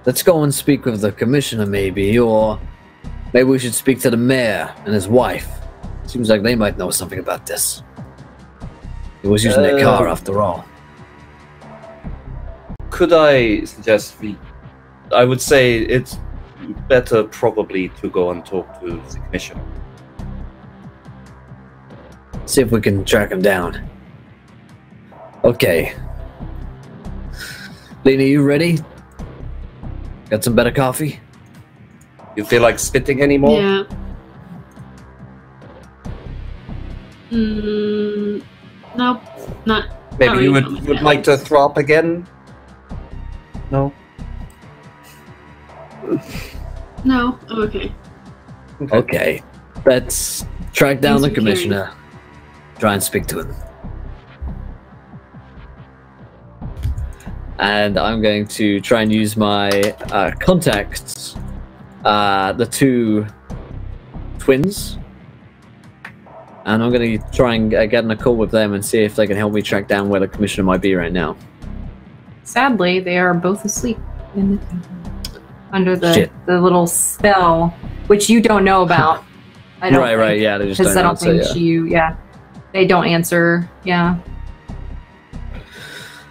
Let's go and speak with the commissioner, maybe, or maybe we should speak to the mayor and his wife. Seems like they might know something about this. He was using their car, after all. Could I suggest I would say it's better probably to go and talk to the commissioner. See if we can track him down. Okay. Lena, you ready? Got some better coffee? You feel like spitting anymore? Yeah. Nope. Not. Maybe not you really. would like to throw up again? No? No. I'm okay. Okay. Let's track down Thanks the for commissioner. Try and speak to him. And I'm going to try and use my contacts the two twins. And I'm going to try and get in a call with them and see if they can help me track down where the commissioner might be right now. Sadly, they are both asleep in the temple under the little spell, which you don't know about. I don't right, yeah. They just because I don't answer, think they don't answer. Yeah.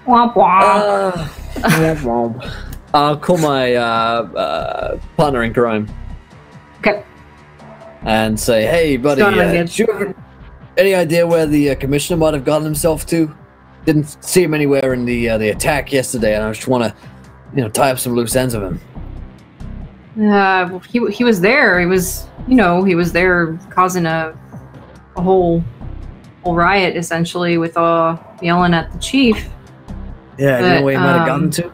Womp womp. I'll call my partner in crime. Okay. And say, hey, buddy, do you have any idea where the commissioner might have gotten himself to? Didn't see him anywhere in the attack yesterday, and I just want to, tie up some loose ends of him. He was there. He was, he was there causing a whole riot essentially with yelling at the chief. Yeah, do you know where he might have gotten to?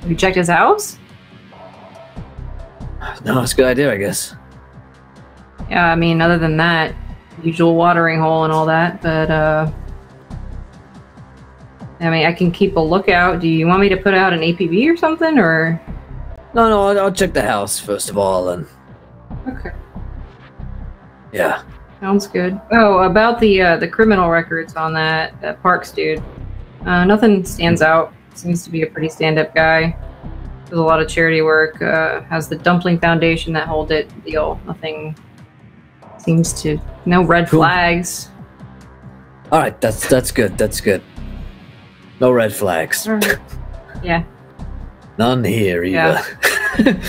You checked his house? No, it's a good idea, I guess. Yeah, I mean, other than that, usual watering hole and all that, but I mean, I can keep a lookout. Do you want me to put out an APB or something, or? No, I'll check the house first of all, and. Okay. Yeah. Sounds good. Oh, about the criminal records on that Parks dude. Nothing stands out. Seems to be a pretty stand-up guy. Does a lot of charity work. Has the Dumpling Foundation that hold it deal. Nothing seems to. No red flags. All right, that's good. That's good. No red flags. Right. Yeah. None here either. Yeah.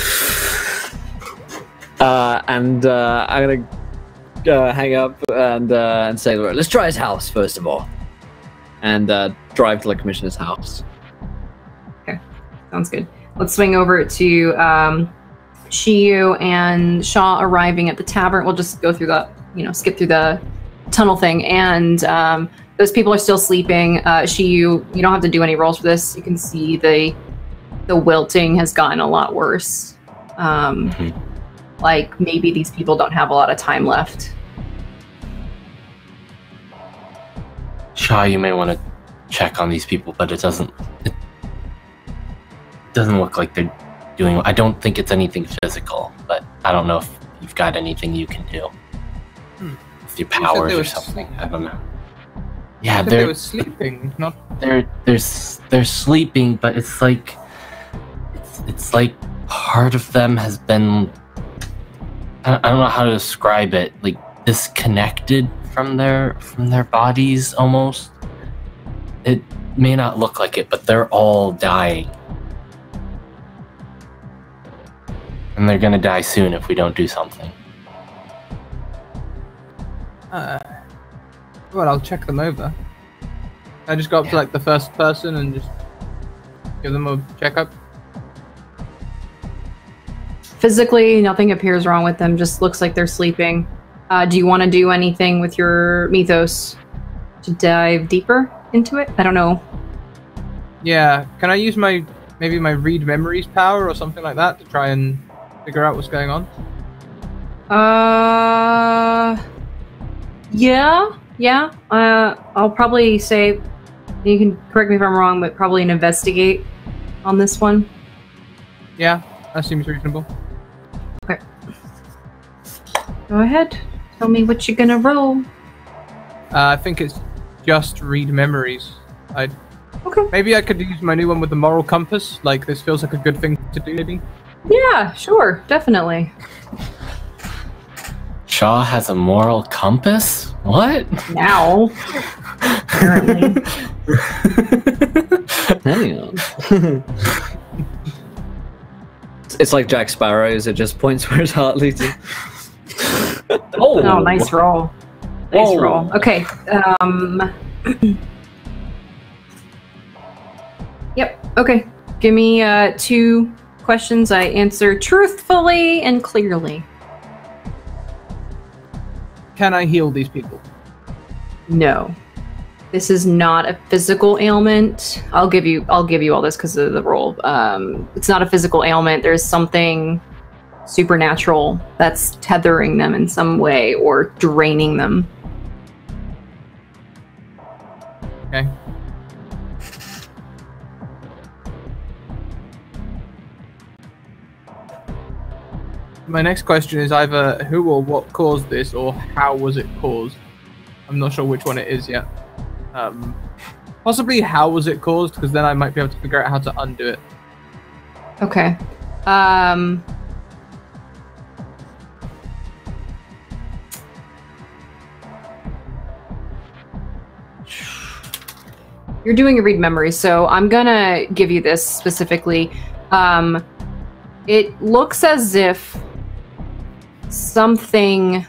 I'm gonna hang up and say, let's try his house first of all, and drive to the commissioner's house. Okay, sounds good. Let's swing over to Shiyu and Shaw arriving at the tavern. We'll just go through the, skip through the tunnel thing, and those people are still sleeping. Shiyu, you don't have to do any rolls for this. You can see the wilting has gotten a lot worse. Like maybe these people don't have a lot of time left. Shaw, you may want to check on these people, but it doesn't look like they're doing. I don't think it's anything physical, but I don't know if you've got anything you can do with your powers or something. I don't know. Yeah, they were sleeping. Not they're sleeping, but it's like part of them has been. I don't know how to describe it. Like disconnected from their bodies almost. It may not look like it, but they're all dying. And they're gonna die soon if we don't do something. Well, I'll check them over. I just go up to like the first person and just give them a checkup. Physically, nothing appears wrong with them. Just looks like they're sleeping. Do you want to do anything with your mythos to dive deeper into it? I don't know. Yeah, can I use maybe my read memories power or something like that to try and figure out what's going on? Yeah. I'll probably say, you can correct me if I'm wrong, but probably an investigate on this one. Yeah, that seems reasonable. Okay. Go ahead. Tell me what you're gonna roll. I think it's just read memories. Okay. Maybe I could use my new one with the moral compass. Like, this feels like a good thing to do, maybe? Yeah, sure. Definitely. Shaw has a moral compass? What? Now. Apparently. Hang on. It's like Jack Sparrow's. It just points where his heart leads you. Oh, nice roll. Nice roll. Okay. Yep. Okay. Give me 2 questions. I answer truthfully and clearly. Can I heal these people? No. This is not a physical ailment. I'll give you all this because of the roll. It's not a physical ailment. There's something supernatural that's tethering them in some way or draining them. Okay. My next question is either who or what caused this, or how was it caused? I'm not sure which one it is yet. Possibly how was it caused, because then I might be able to figure out how to undo it. Okay. You're doing a read memory, so I'm gonna give you this specifically. It looks as if something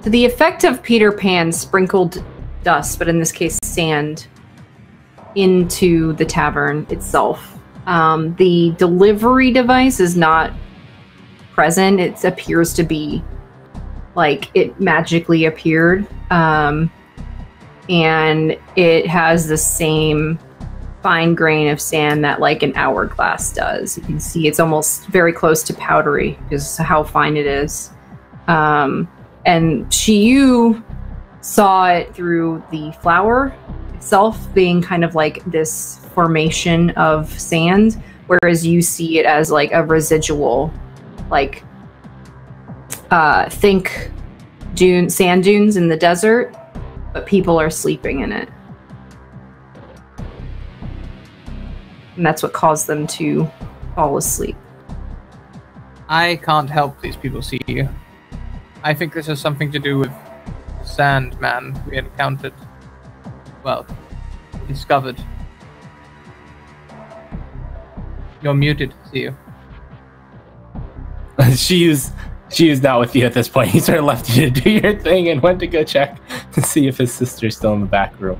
to the effect of Peter Pan sprinkled dust, but in this case sand, into the tavern itself. The delivery device is not present. It appears to be like it magically appeared. And it has the same fine grain of sand that like an hourglass does. You can see it's almost very close to powdery because how fine it is. And you saw it through the flower itself being kind of like this formation of sand, whereas you see it as like a residual, like think sand dunes in the desert, but people are sleeping in it. And that's what caused them to fall asleep. I can't help these people see you. I think this has something to do with the Sandman we encountered. Well, discovered. You're muted, see you. She's not with you at this point. He sort of left you to do your thing and went to go check to see if his sister's still in the back room.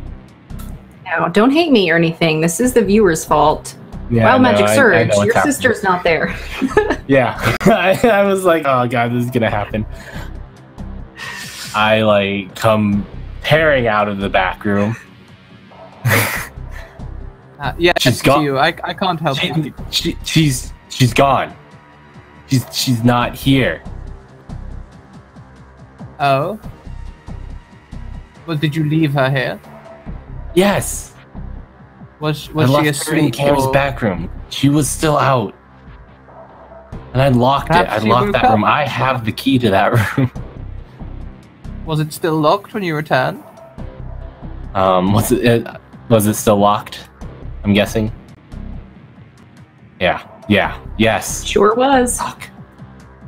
No, don't hate me or anything. This is the viewer's fault. Yeah, Wild Magic Surge, your happening. sister's not there. Yeah, I was like, oh god, this is gonna happen. I like come tearing out of the back room. Yeah, she's gone. You. I can't help you. She's gone. She's not here. Oh. Well, did you leave her here? Yes. Was she asleep in Cam's back room? She was still out. And I locked it. I locked that room. I have the key to that room. Was it still locked when you returned? Was it still locked? I'm guessing. Yeah. Yes. Sure was. Fuck.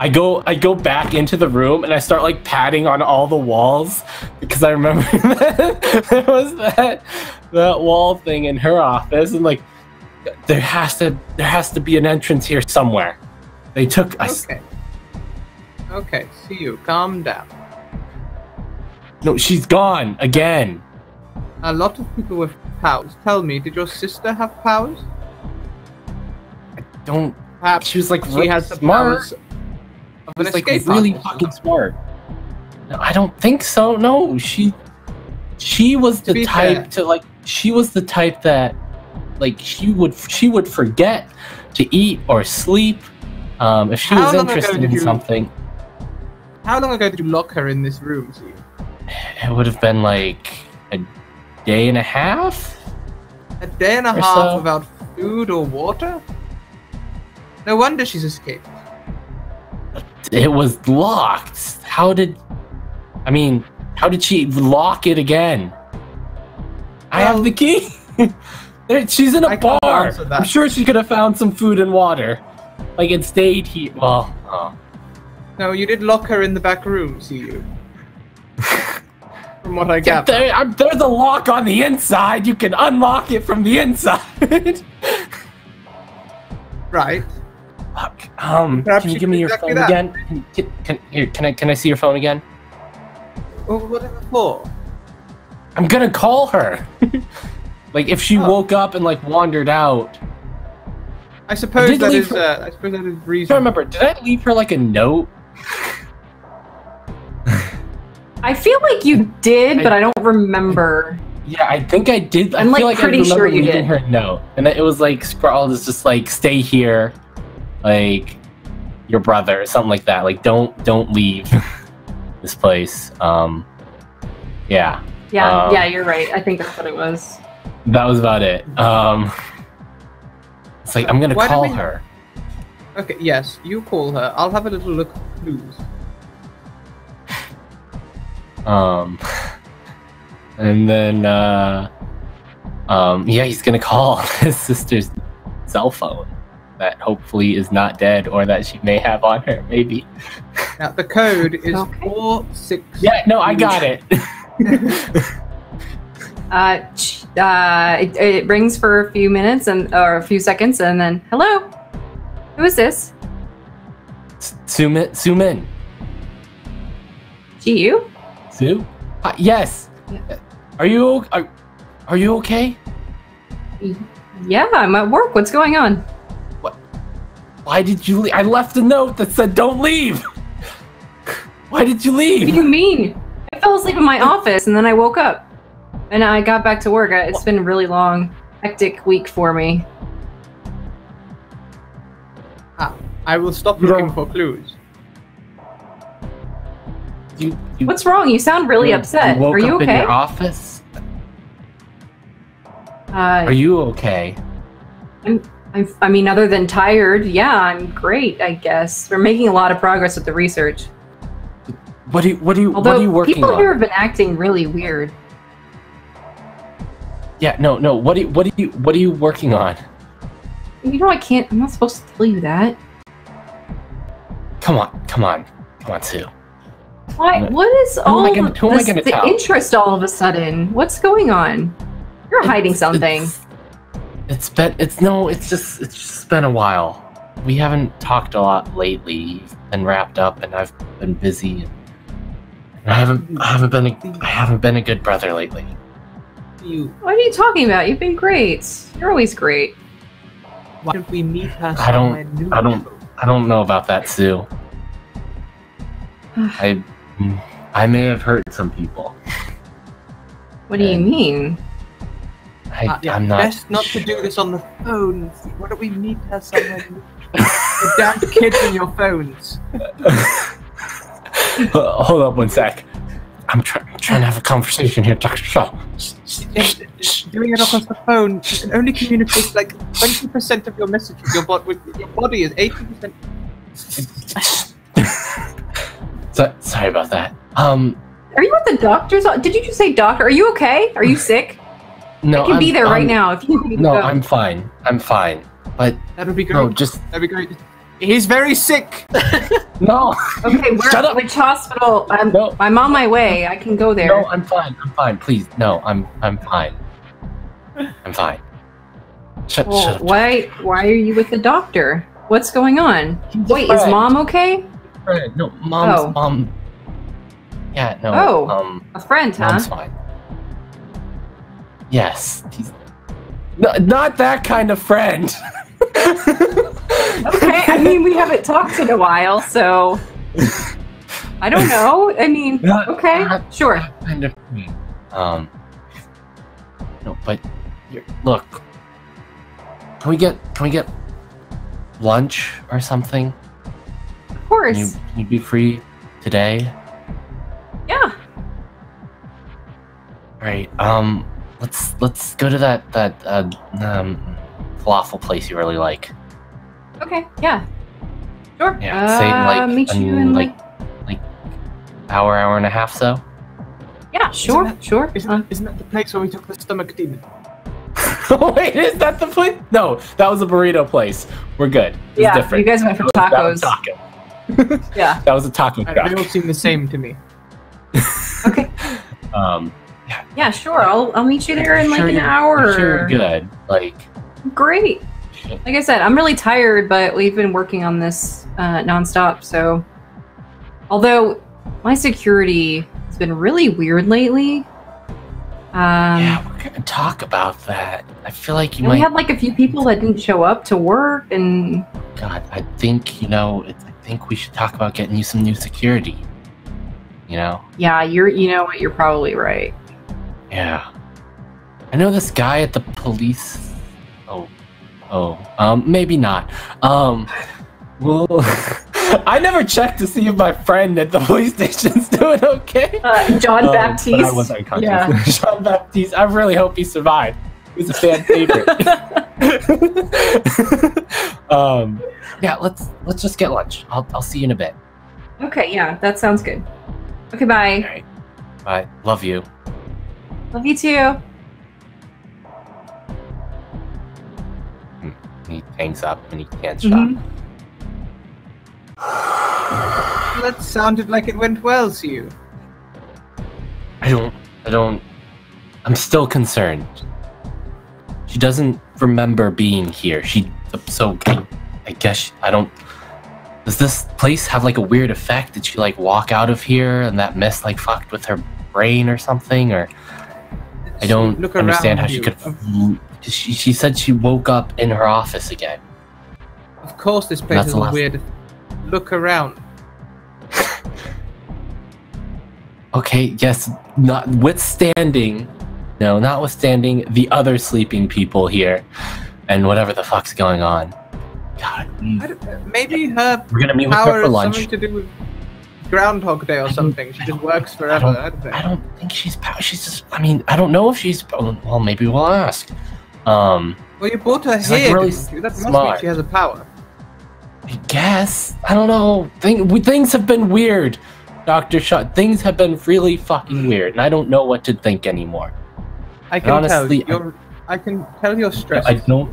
I go back into the room and I start like patting on all the walls because I remember that there was that wall thing in her office, and like there has to be an entrance here somewhere. They took us. Okay, see you. Calm down. No, she's gone again. A lot of people with powers. Tell me, did your sister have powers? Don't. Perhaps she was like she has the powers of an like escape really artist. fucking smart. No, I don't think so. No, she was the type to like. She was the type that like she would forget to eat or sleep if she was interested in something. How long ago did you lock her in this room? See? It would have been like a day and a half. A day and a half without food or water? No wonder she's escaped. It was locked. How did she lock it again? I have the key. She's in a bar. I'm sure she could have found some food and water. Like it stayed here. Well, no, you did lock her in the back room, see you. From what I gather. There's a lock on the inside. You can unlock it from the inside. Right. Fuck. Can you give me your phone again? Can I see your phone again? Well, whatever for? I'm gonna call her. Like if she woke up and like wandered out. I suppose that is reasonable. I remember. Did I leave her like a note? I feel like you did, but I don't remember. Yeah, I think I did. I'm like pretty sure you did. Her note, and it was like scrawled as just like stay here, like your brother or something like that. Like don't leave this place. Yeah. Yeah, you're right. I think that's what it was. That was about it. It's like I'm gonna call her. Okay, yes, you call her. I'll have a little look at clues. And then, yeah, he's gonna call his sister's cell phone that hopefully is not dead, or that she may have on her, maybe. Now, the code is Okay. 46. Yeah, no, I got it. It rings for a few minutes or a few seconds, and then hello, who is this? Sumin. You? Sue? Yes. Yeah. Are you okay? Yeah, I'm at work. What's going on? Why did you leave? I left a note that said don't leave. Why did you leave? What do you mean? I fell asleep in my office, and then I woke up, and I got back to work. It's been a really long, hectic week for me. I will stop looking for clues. You What's wrong? You sound really upset. woke Are you up in okay? your office? Are you okay? I mean, other than tired, yeah, I'm great, I guess. We're making a lot of progress with the research. What are you working people on? here have been acting really weird. Yeah, no. What are you working on? You know, I'm not supposed to tell you that. Come on, Sue. What is Who am I all gonna the tell? interest all of a sudden? What's going on? You're hiding something. It's just been a while. We haven't talked a lot lately. You've been wrapped up, and I've been busy. And I haven't been a good brother lately. What are you talking about? You've been great. You're always great. Why don't we meet her I somewhere new? don't know about that, Sue. I may have hurt some people. What do you mean? I'm not. Best not to do this on the phone. Why don't we meet her somewhere new? The damn kids on your phones. Hold up one sec. I'm trying to have a conversation here, Dr. Shaw. Doing it across the phone, you can only communicate like 20% of your messages. Your body is 80%. Sorry about that. Are you at the doctor's? Did you just say doctor? Are you okay? Are you sick? No, I can be there right now if you need to No, go. I'm fine. But That would be great. no, That'd be great. He's very sick. no. Okay, Shut up. which hospital? No. I'm on my way. I can go there. No, I'm fine. Please, no, I'm fine. I'm fine. Shut Well, up. why are you with the doctor? What's going on? He's a Wait, is friend. mom okay? No, mom. Yeah, no. Oh. A friend, huh? Mom's fine. Yes. Not that kind of friend. Okay, I mean, we haven't talked in a while, so I don't know. I mean, okay, sure. That kind of thing. No, but look. Can we get lunch or something? Of course. Can you be free today? Yeah. Right. Let's go to that falafel place you really like. Okay. Yeah. Sure. Yeah. Say meet you in like hour and a half so. Yeah. Sure. Sure. Isn't that the place where we took the stomach demon? Wait, is that the place? No, that was a burrito place. We're good. It's Yeah. different. You guys went for That was tacos. taco. Yeah. That was a taco They truck. all seem the same to me. Okay. Yeah. Sure. I'll meet you there in like an hour. Sure, you're good. Like. Great. Like I said, I'm really tired, but we've been working on this nonstop. So, although my security has been really weird lately. Yeah, we're gonna talk about that. I feel like you and might. we had like a few people that didn't show up to work, and God, I think I think we should talk about getting you some new security. You know? yeah, you know what? You're probably right. Yeah. I know this guy at the police. Maybe not. Well, I never checked to see if my friend at the police station's doing okay. John But I Baptiste. was unconscious. Yeah. John Baptiste. I really hope he survived. He's a fan favorite. Yeah, let's just get lunch. I'll see you in a bit. Okay, yeah, that sounds good. Okay, bye. All right. Bye. Love you. Love you too. He hangs up and he can't Mhm. stop. That sounded like it went well to you. I don't. I'm still concerned. She doesn't remember being here. I guess I don't. Does this place have like a weird effect? Did she like walk out of here and that mist like fucked with her brain or something? Or I don't understand how she could. She said she woke up in her office again. Of course, this place is weird. Look around. Okay, yes, notwithstanding the other sleeping people here and whatever the fuck's going on. God, maybe we're gonna meet with her power for is lunch. something to do with Groundhog Day or something. She just works forever. I don't think she's just. I mean, I don't know if she's. Well, maybe we'll ask. Well, you brought her here. Like really that must smart. mean she has a power. I guess. I don't know. Things have been weird, Dr. Shot. Things have been really fucking weird, and I don't know what to think anymore. I can tell. I can tell you're stressed. I don't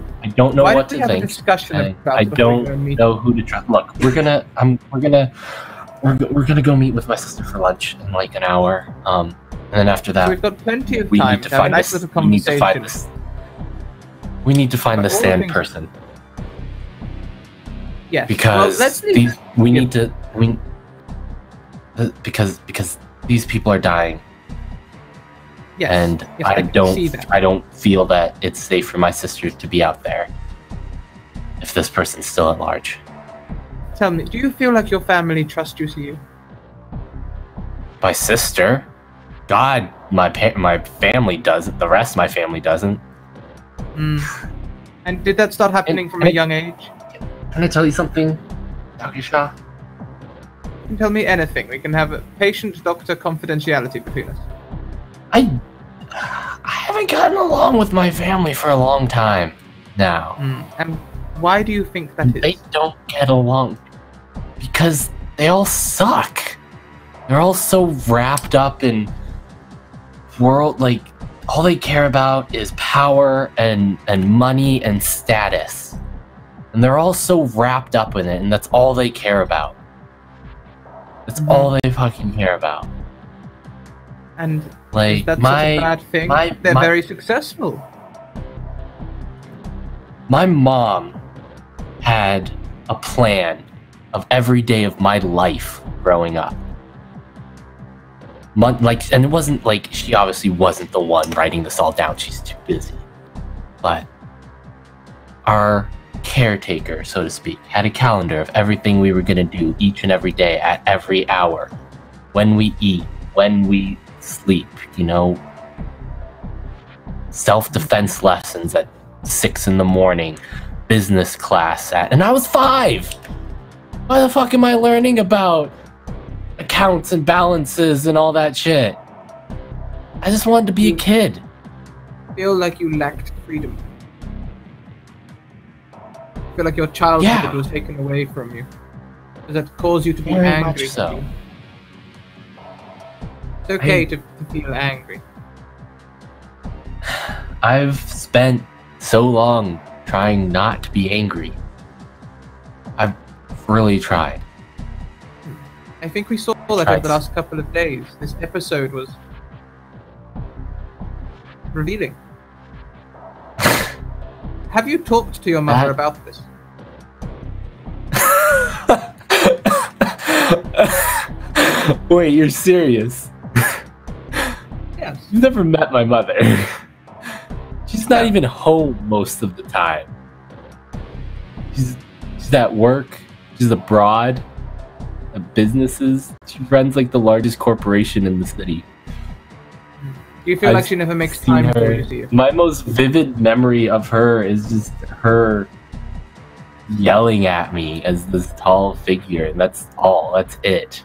know what to think. A discussion about I don't know who to trust. Look, we're gonna go meet with my sister for lunch in like an hour. And then after that, so we've got plenty of time to have a nice little conversation. We need to find the sand person. Yes. Because because these people are dying. Yes. And I don't feel that it's safe for my sister to be out there if this person's still at large. Tell me, do you feel like your family trusts you? My sister? God, my family doesn't. The rest of my family doesn't. And did that start happening from a young age? Can I tell you something, Dr. Shah? You can tell me anything. We can have a patient-doctor confidentiality between us. I haven't gotten along with my family for a long time now. And why do you think that is? They don't get along because they all suck. They're all so wrapped up in like all they care about is power and money and status. And they're all so wrapped up in it, and that's all they care about. That's all they fucking care about. And like that's such a bad thing. They're very successful. My mom had a plan of every day of my life growing up. And it wasn't like she obviously wasn't the one writing this all down. She's too busy. But our caretaker, so to speak, had a calendar of everything we were going to do each and every day at every hour. When we eat, when we sleep, self-defense lessons at 6 a.m, business class and I was 5. Why the fuck am I learning about accounts and balances and all that shit? I just wanted to be a kid. I feel like you lacked freedom. I feel like your childhood was taken away from you. Does that cause you to be Very angry? much so. It's okay to feel angry. I've spent so long trying not to be angry. I've really tried. I think we saw that over the last couple of days. This episode was revealing. Have you talked to your mother about this? Wait, you're serious? Yes. You've never met my mother. She's not even home most of the time. She's at work. She's abroad. At businesses. She runs like the largest corporation in the city. Do you feel like she never makes time for you, do you? My most vivid memory of her is just her yelling at me as this tall figure, and that's all. That's it.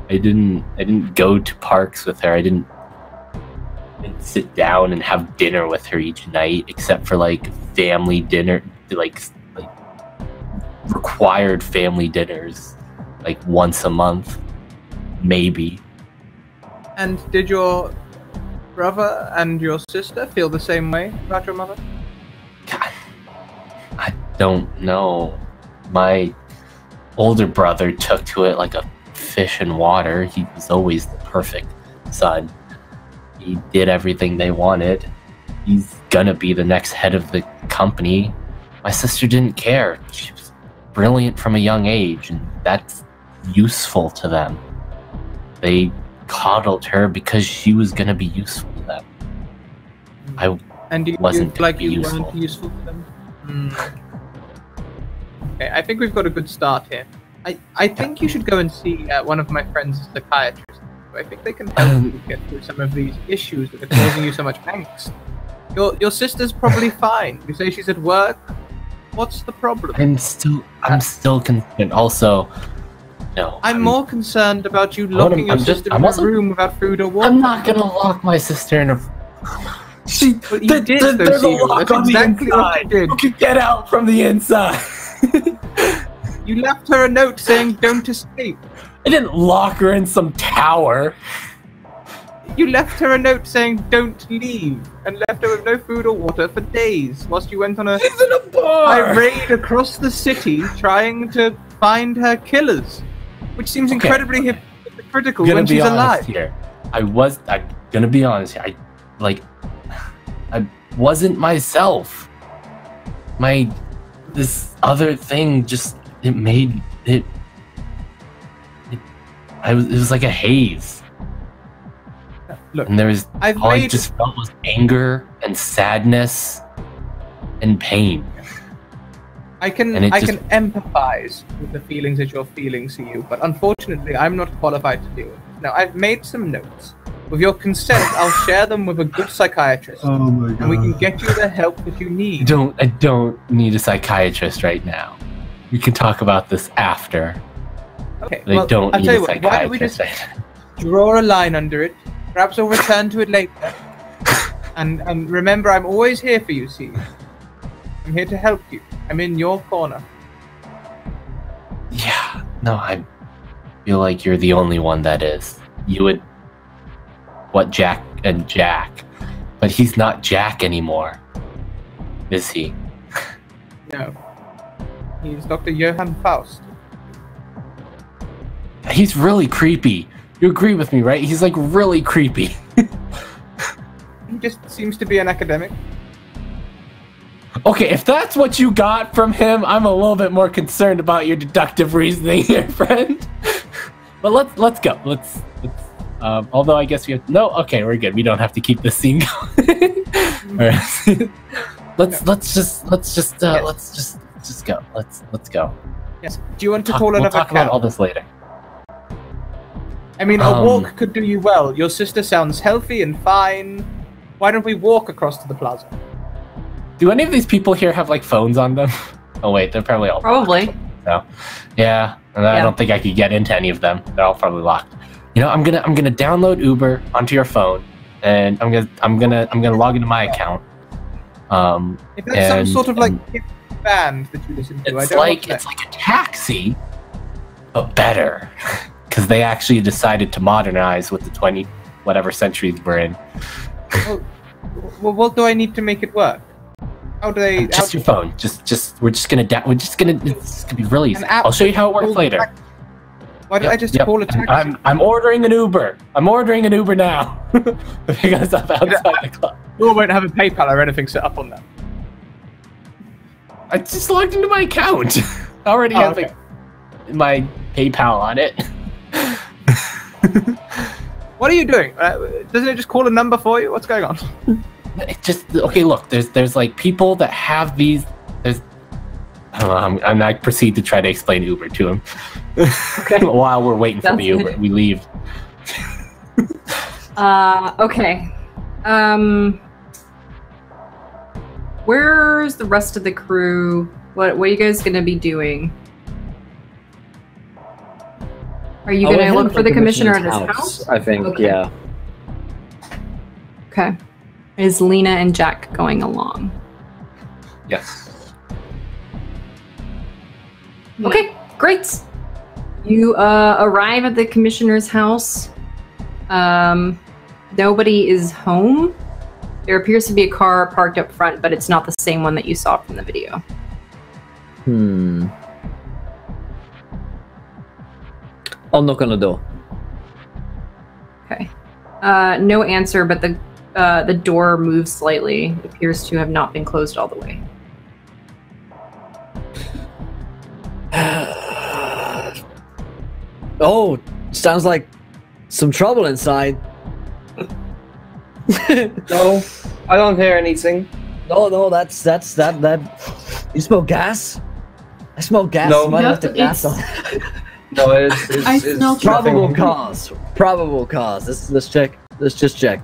I didn't go to parks with her. I didn't sit down and have dinner with her each night, except for like family dinner, like required family dinners, like once a month, maybe. And did your brother and your sister feel the same way about your mother? God, I don't know. My older brother took to it like a fish in water. He was always the perfect son. He did everything they wanted. He's gonna be the next head of the company. My sister didn't care. She was brilliant from a young age, and that's useful to them. They coddled her because she was gonna be useful to them. And do you wasn't feel like you useful. weren't useful to them? Okay, I think we've got a good start here. I think you should go and see one of my friends, a psychiatrist. I think they can help you get through some of these issues that are causing you so much angst. Your sister's probably fine. You say she's at work. What's the problem? I'm still concerned. Also, no. I'm more concerned about you locking your sister in a room without food or water. I'm not gonna lock my sister in a. But you did, though, there's a Steve. lock That's on exactly the what you inside. did. You can get out from the inside. You left her a note saying don't escape. I didn't lock her in some tower. You left her a note saying don't leave, and left her with no food or water for days, whilst you went on a She's in a bar. raid across the city trying to find her killers, which seems incredibly hypocritical when she's alive. Here. I'm gonna be honest here. I wasn't myself. This other thing just it was like a haze. Look, and I just felt was anger and sadness and pain. I can empathize with the feelings that you're feeling, you, but unfortunately, I'm not qualified to deal with it. Now, I've made some notes. With your consent, I'll share them with a good psychiatrist, and we can get you the help that you need. I don't need a psychiatrist right now. We can talk about this after. Okay, They don't I'll need tell you a what, why don't we just psychiatrist. draw a line under it? Perhaps we'll return to it later. And remember, I'm always here for you, see. I'm here to help you. I'm in your corner. Yeah, no, I feel like you're the only one that is. You would... Jack, but he's not Jack anymore, is he? No. He's Dr. Johann Faust. He's really creepy. You agree with me, right? He's like really creepy. He just seems to be an academic. Okay, if that's what you got from him, I'm a little bit more concerned about your deductive reasoning here, friend. But let's go. Let's although I guess we have okay, we're good. We don't have to keep this scene going. All right. Let's just go. Let's go. Yes. Do you want to call another talk about all this later. I mean, a walk could do you well. Your sister sounds healthy and fine. Why don't we walk across to the plaza? Do any of these people here have like phones on them? Oh wait, they're probably all Probably. locked. So, yeah, and I don't think I could get into any of them. They're all probably locked. You know, I'm gonna download Uber onto your phone, and I'm gonna log into my account. If that's some sort of like hip band that you listen to, it's like a taxi, but better, because they actually decided to modernize with the 20 whatever centuries we're in. Well, what do I need to make it work? How do they? Just your phone. It's gonna be really easy. I'll show you how it works later. Why don't I just call a taxi? I'm ordering an Uber. I'm ordering an Uber now. Pick us up outside the club. We won't have a PayPal or anything set up on that. I just logged into my account. I already have my PayPal on it. What are you doing? Doesn't it just call a number for you? What's going on? It just okay. Look, there's like people that have these. I don't know. I proceed to try to explain Uber to him. Okay. While we're waiting for the Uber, we leave. Okay. Where's the rest of the crew? What are you guys gonna be doing? Are you gonna look for the commissioner at his house? I think, yeah. Okay. Is Lena and Jack going along? Yes. Okay, great. You arrive at the commissioner's house. Nobody is home. There appears to be a car parked up front, but it's not the same one that you saw from the video. I'll knock on the door. Okay. No answer, but the door moves slightly. It appears to have not been closed all the way. Oh, sounds like some trouble inside. No, I don't hear anything. No, that's that. You smell gas? I smell gas. No. You might No, have the gas on. No, I smell it's Probable nothing. cause. Probable cause. Let's check. Let's just check.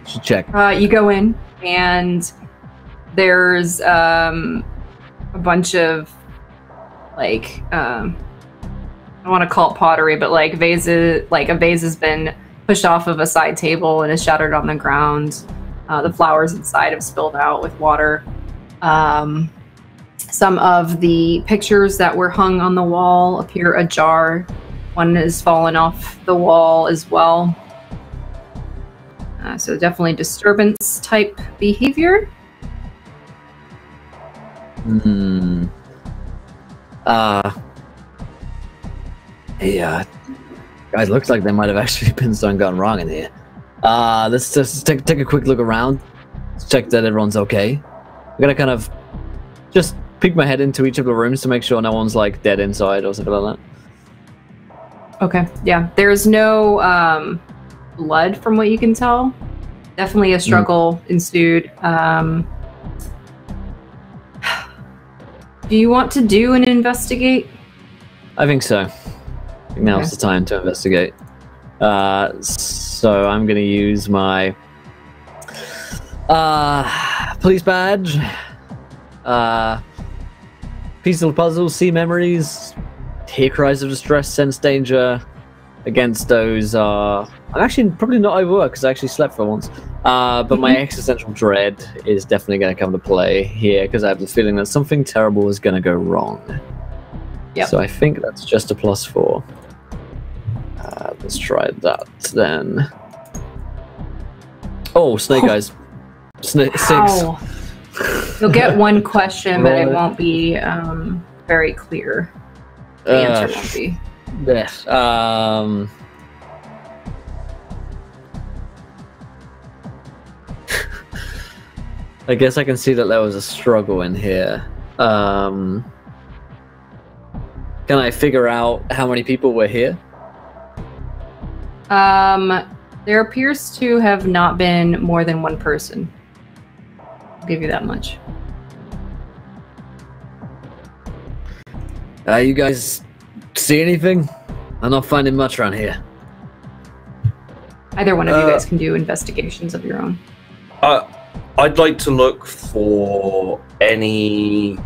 Should check. You go in, and there's a bunch of like I don't want to call it pottery, but like vases. Like a vase has been pushed off of a side table and is shattered on the ground. The flowers inside have spilled out with water. Some of the pictures that were hung on the wall appear ajar. One has fallen off the wall as well. So definitely disturbance type behavior. Yeah. Guys, looks like there might have actually been something gone wrong in here. Let's just take a quick look around. Let's check that everyone's okay. I'm gonna kind of just peek my head into each of the rooms to make sure no one's like dead inside or something like that. Okay, yeah. There's no blood from what you can tell. Definitely a struggle ensued. Do you want to do an investigate? I think so. I think now's the time to investigate. So I'm gonna use my police badge, piece of the puzzle, see memories, hear cries of distress, sense danger. Against those, I'm actually probably not overworked because I actually slept for once. But my existential dread is definitely going to come to play here because I have the feeling that something terrible is going to go wrong. Yep. So I think that's just a +4. Let's try that then. Oh, snake eyes. 6. Ow. You'll get one question, but it won't be very clear. The answer won't be. Yes. I guess I can see that there was a struggle in here. Can I figure out how many people were here? There appears to have not been more than one person. I'll give you that much. You guys see anything? I'm not finding much around here. Either one of you guys can do investigations of your own. I'd like to look for any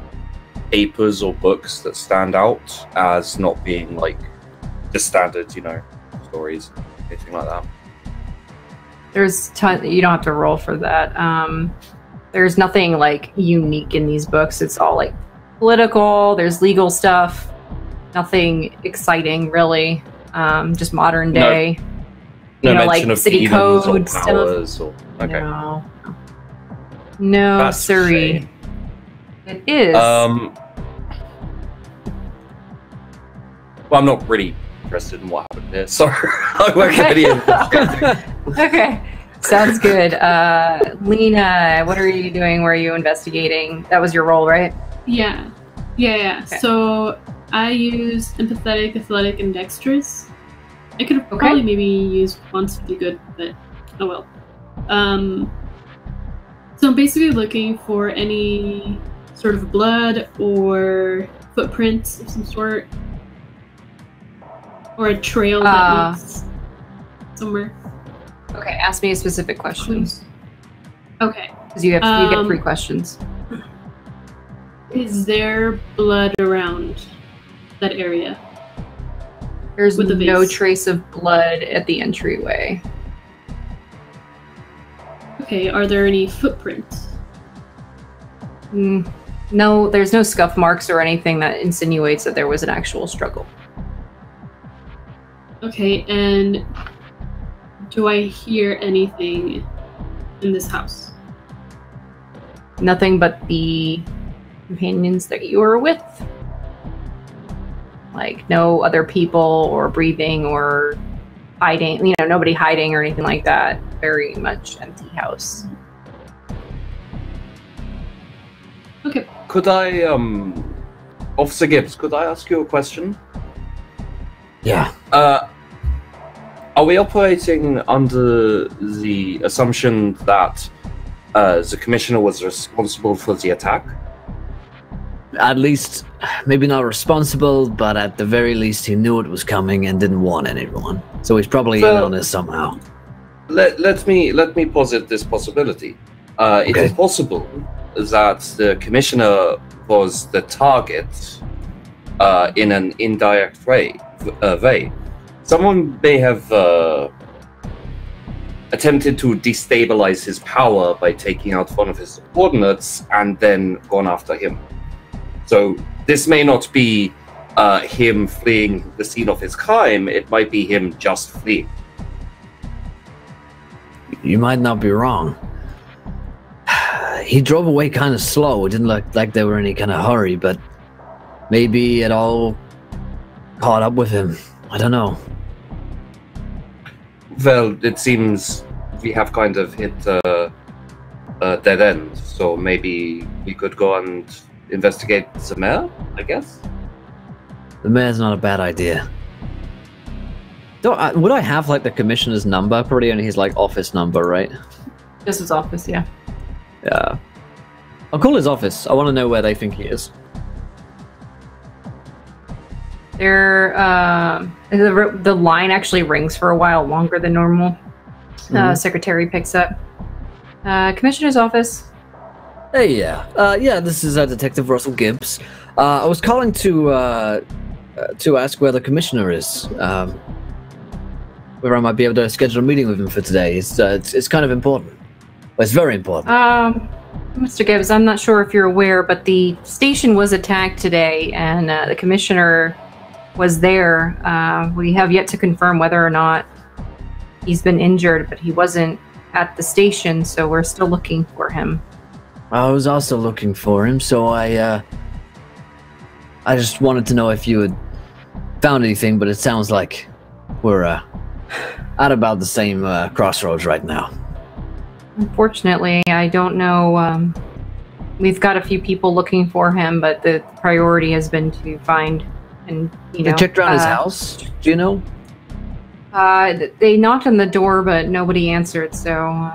papers or books that stand out as not being like the standard, stories, anything like that. There's you don't have to roll for that. There's nothing like unique in these books. It's all like political. There's legal stuff. Nothing exciting, really. Just modern day. No mention like of city demons code or stuff. powers or okay. No, That's a sorry. shame. It is. Well, I'm not really interested in what happened here. Sorry, I won't get any of Okay, sounds good. Lena, what are you doing? Where are you investigating? That was your role, right? Yeah. Okay. So I use empathetic, athletic, and dexterous. I could have probably maybe used once to be good, but oh well. So I'm basically looking for any sort of blood or footprints of some sort, or a trail that leads somewhere. Okay, ask me a specific question. Okay. Because you get 3 questions. Is there blood around that area? There's With the no vase. trace of blood at the entryway. Okay, are there any footprints? No, there's no scuff marks or anything that insinuates that there was an actual struggle. Okay, and do I hear anything in this house? Nothing but the companions that you were with. Like, no other people or breathing or hiding, you know, nobody hiding or anything like that. Very much empty house. Okay. Could I, Officer Gibbs, could I ask you a question? Yeah. Are we operating under the assumption that the commissioner was responsible for the attack? At least, maybe not responsible, but at the very least he knew it was coming and didn't want anyone. So he's probably in on this somehow. Let me posit this possibility. It is possible that the commissioner was the target in an indirect way. Someone may have attempted to destabilize his power by taking out one of his subordinates and then gone after him. So this may not be him fleeing the scene of his crime, it might be him just fleeing. You might not be wrong. He drove away kind of slow. It didn't look like there were any kind of hurry, but maybe it all caught up with him. I don't know. Well, it seems we have kind of hit a dead end, so maybe we could go and investigate the mayor, I guess? The mayor's not a bad idea. Would I have, like, the commissioner's number? Probably only his, like, office number, right? Just his office, yeah. Yeah. I'll call his office. I want to know where they think he is. The line actually rings for a while longer than normal. Secretary picks up. Commissioner's office. Hey, yeah, this is Detective Russell Gibbs. I was calling to ask where the commissioner is. Whether I might be able to schedule a meeting with him for today. It's kind of important. Well, it's very important. Mr. Gibbs, I'm not sure if you're aware, but the station was attacked today, and the commissioner was there. We have yet to confirm whether or not he's been injured, but he wasn't at the station, so we're still looking for him. I was also looking for him, so I just wanted to know if you had found anything, but it sounds like we're at about the same crossroads right now. Unfortunately, I don't know. We've got a few people looking for him, but the priority has been to find and, you know... They checked around his house? Do you know? They knocked on the door, but nobody answered, so...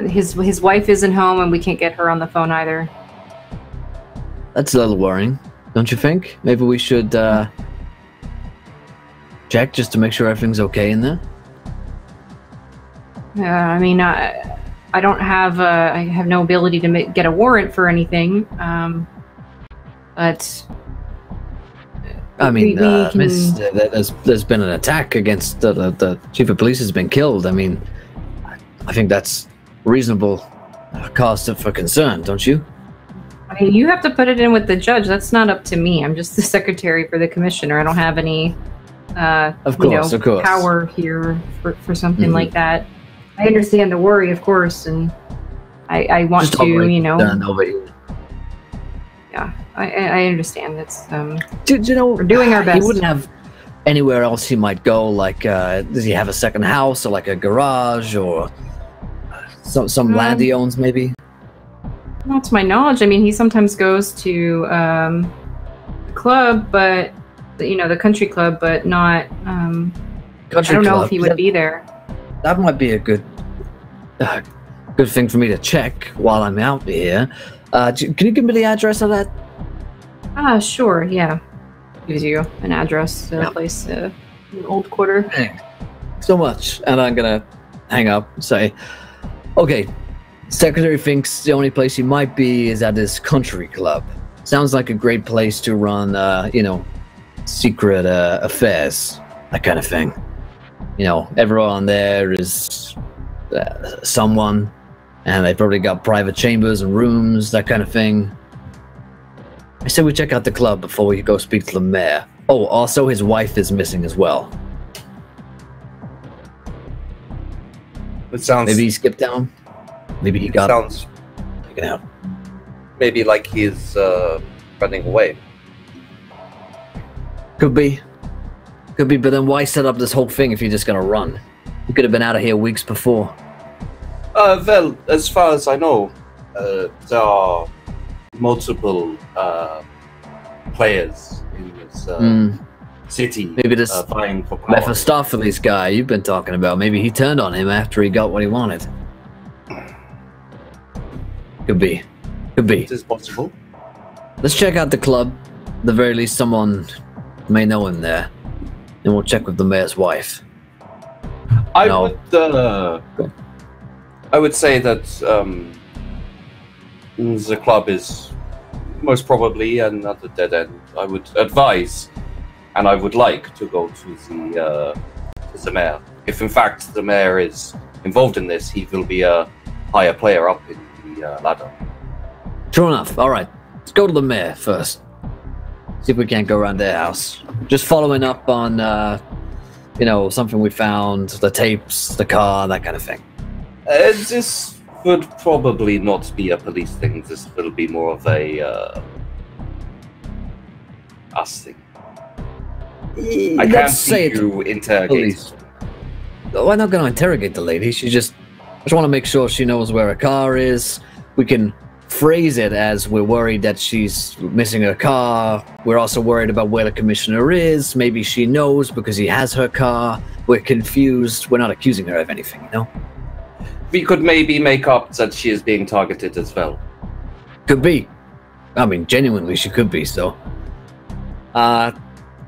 his wife isn't home, and we can't get her on the phone either. That's a little worrying, don't you think? Maybe we should check just to make sure everything's okay in there? I mean, I don't have... I have no ability to get a warrant for anything, but... I mean, there's been an attack against the chief of police has been killed. I mean, I think that's reasonable cause for concern, don't you? I mean, you have to put it in with the judge. That's not up to me. I'm just the secretary for the commissioner. I don't have any, of course. power here for something like that. I understand the worry, of course, and I want just to, you know. Over here. Yeah, I understand. It's do you know, we're doing our best. He wouldn't have anywhere else he might go. Like, does he have a second house or like a garage or some land he owns, maybe? Not to my knowledge. I mean, he sometimes goes to the club, but you know, the country club, but not. Country I don't know club. if he would be there. That might be a good thing for me to check while I'm out here. Can you give me the address of that? Sure, yeah. Gives you an address to a place, an old quarter. Thanks so much. And I'm gonna hang up and say, okay, Secretary thinks the only place he might be is at this country club. Sounds like a great place to run, you know, secret affairs, that kind of thing. You know, everyone there is someone, and they probably got private chambers and rooms, that kind of thing. I say we check out the club before we go speak to the mayor. Oh, also his wife is missing as well. It sounds. Maybe he skipped town. Maybe he got Sounds. taken out. Maybe like he's running away. Could be. Could be, but then why set up this whole thing if you're just gonna run? You could have been out of here weeks before. Well, as far as I know, there are multiple players in this city. Maybe this vying for power. Mephistopheles guy you've been talking about, maybe he turned on him after he got what he wanted. Could be. Could be. It is possible. Let's check out the club. At the very least, someone may know him there. And we'll check with the mayor's wife. I would say that the club is most probably another dead end. I would advise, and I would like to go to the mayor. If in fact the mayor is involved in this, he will be a higher player up in the ladder. True enough. All right, let's go to the mayor first. See if we can't go around their house. Just following up on, something we found, the tapes, the car, that kind of thing. This would probably not be a police thing. This will be more of a us thing. I can't see you interrogate. We're not going to interrogate the lady. I just want to make sure she knows where her car is. We can phrase it as we're worried that she's missing her car. We're also worried about where the commissioner is. Maybe she knows because he has her car. We're confused. We're not accusing her of anything, you know? We could maybe make up that she is being targeted as well. Could be. I mean, genuinely, she could be, so.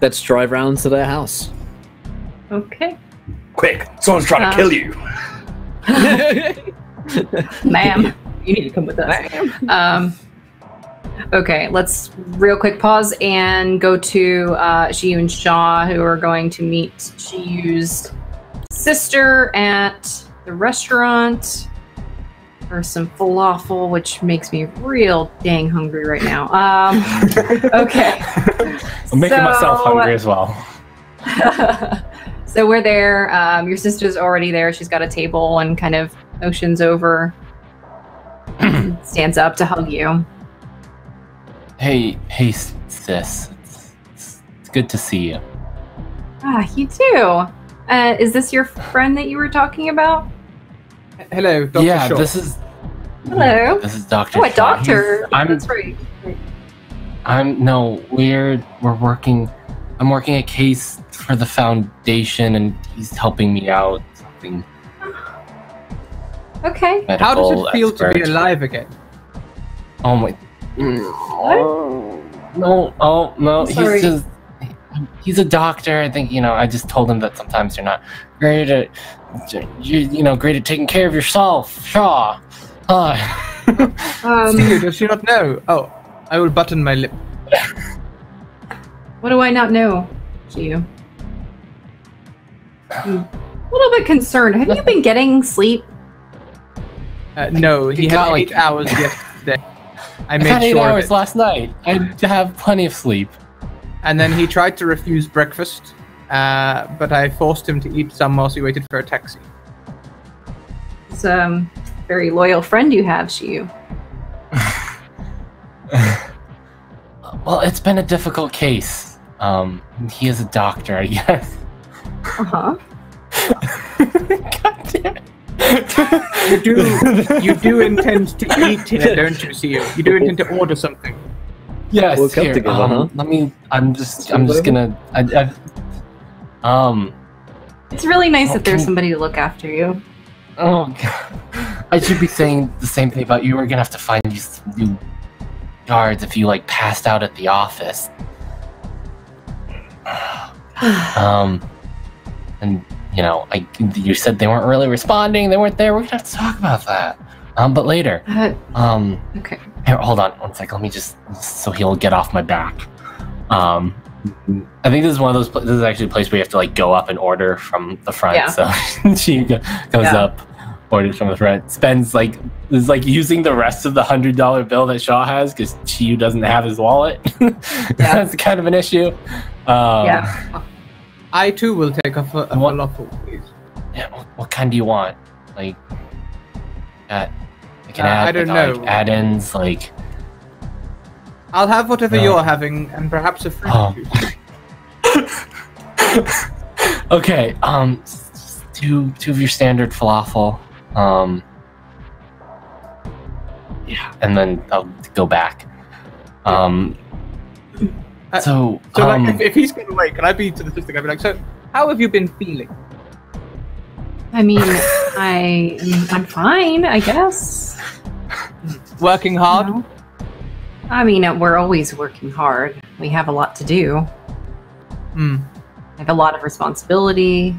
Let's drive round to their house. Okay. Quick! Someone's trying to kill you! Ma'am, you need to come with us. Okay, let's real quick pause and go to Shiyu and Shaw, who are going to meet Shiyu's sister at the restaurant for some falafel, which makes me real dang hungry right now. Okay. I'm making myself hungry as well. So we're there. Your sister's already there. She's got a table and kind of motions over, stands up to hug you. Hey, sis. It's good to see you. You too. Is this your friend that you were talking about? Hello, Dr. Yeah, Shaw. this is. Hello. This is Dr. Oh, a Shaw. doctor. That's right. We're working. I'm working a case for the foundation, and he's helping me out. Something. Okay. How does it feel to be expert. alive again? Oh my. No. Oh no. Sorry. He's a doctor. I think I just told him that sometimes you're not great at great at taking care of yourself. Shaw. Steve, does she not know? Oh, I will button my lip. What do I not know, Shiyu? A little bit concerned. Have you been getting sleep? No, he got had like 8 hours yesterday. I made had 8 sure of hours it. last night. I have plenty of sleep. And then he tried to refuse breakfast, but I forced him to eat some whilst he waited for a taxi. It's a very loyal friend you have, Shiyu. Well, it's been a difficult case. He is a doctor, I guess. Uh-huh. God damn it. You do intend to eat here, don't you, Shiyu? You do intend to order something. Yes, We'll come here, together, huh? I'm just gonna. It's really nice that there's can- somebody to look after you. Oh, God. I should be saying the same thing about you. We're gonna have to find you some new guards if you passed out at the office. And you said they weren't really responding. They weren't there. We're gonna have to talk about that. But later. Okay. Here, hold on one sec. Let me just so he'll get off my back. I think this is one of those. This is actually a place where you have to go up and order from the front. Yeah. So she goes up. orders from his friend. Spends like is like using the rest of the $100 bill that Shaw has because Chiyu doesn't have his wallet. That's kind of an issue. Yeah. I too will take a falafel, please. Yeah, what kind do you want? Like, I can I add. don't like, know. Add-ins like. I'll have whatever you're having, and perhaps a fruit juice. Okay. Two of your standard falafel. Yeah, and then I'll go back. So like, if he's gonna wait, can I be to the sister? I'd be like, so how have you been feeling? I mean, I'm fine, I guess. Working hard? You know? I mean, we're always working hard. We have a lot to do. I have a lot of responsibility.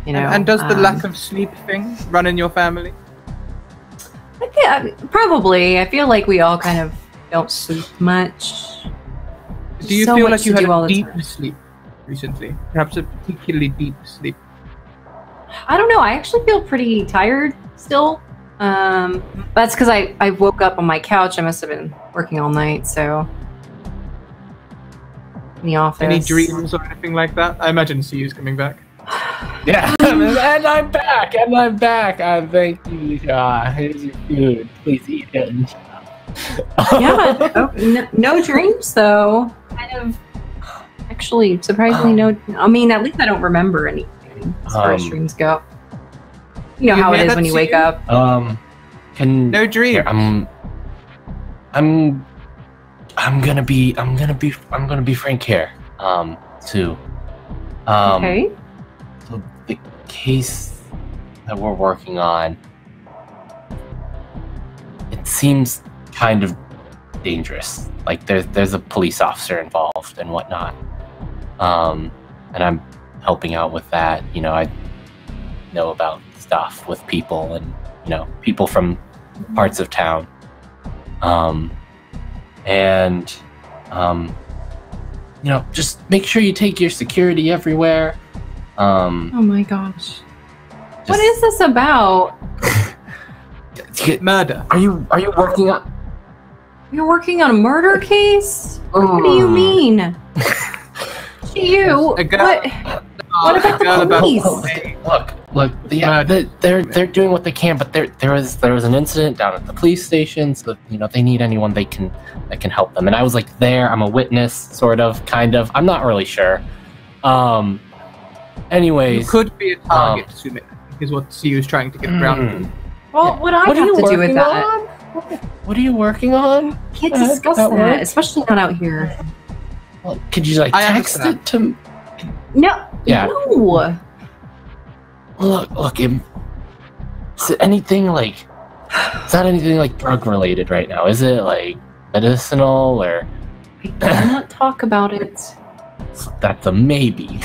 You know, and does the lack of sleep thing run in your family? Probably. I feel like we all kind of don't sleep much. Do you feel like you had a deep sleep recently? Perhaps a particularly deep sleep? I don't know. I actually feel pretty tired still. That's because I woke up on my couch. I must have been working all night, so in the office. Any dreams or anything like that? I imagine C's coming back. Yeah, and I'm back. Thank you. Here's your food. Please eat it. Yeah, no dreams though. Kind of. Actually, surprisingly, no. I mean, at least I don't remember anything as far as dreams go. You know how it is when you wake up. No dreams. Here, I'm gonna be frank here. Too. Okay. So the case that we're working on, it seems kind of dangerous. Like there's a police officer involved and whatnot. And I'm helping out with that. You know, I know about stuff with people and, you know, people from parts of town. You know, just make sure you take your security everywhere. Oh my gosh. What is this about? Murder. Are you working on? You're working on a murder case? What do you mean? What about the police? Look. Yeah, they're doing what they can, but there was an incident down at the police station, so you know they need anyone that can help them. And I was like there. I'm a witness, sort of, kind of. I'm not really sure. Anyways, you could be a target, Sumit, is what CU is trying to get around to. Well, what I have to do with that? What are you working on? Can't discuss that, especially not out here. Well, could you like text it to? No. Yeah. No. Look. Is it anything like? Is that anything like drug related right now? Is it like medicinal or? I cannot talk about it. That's a maybe.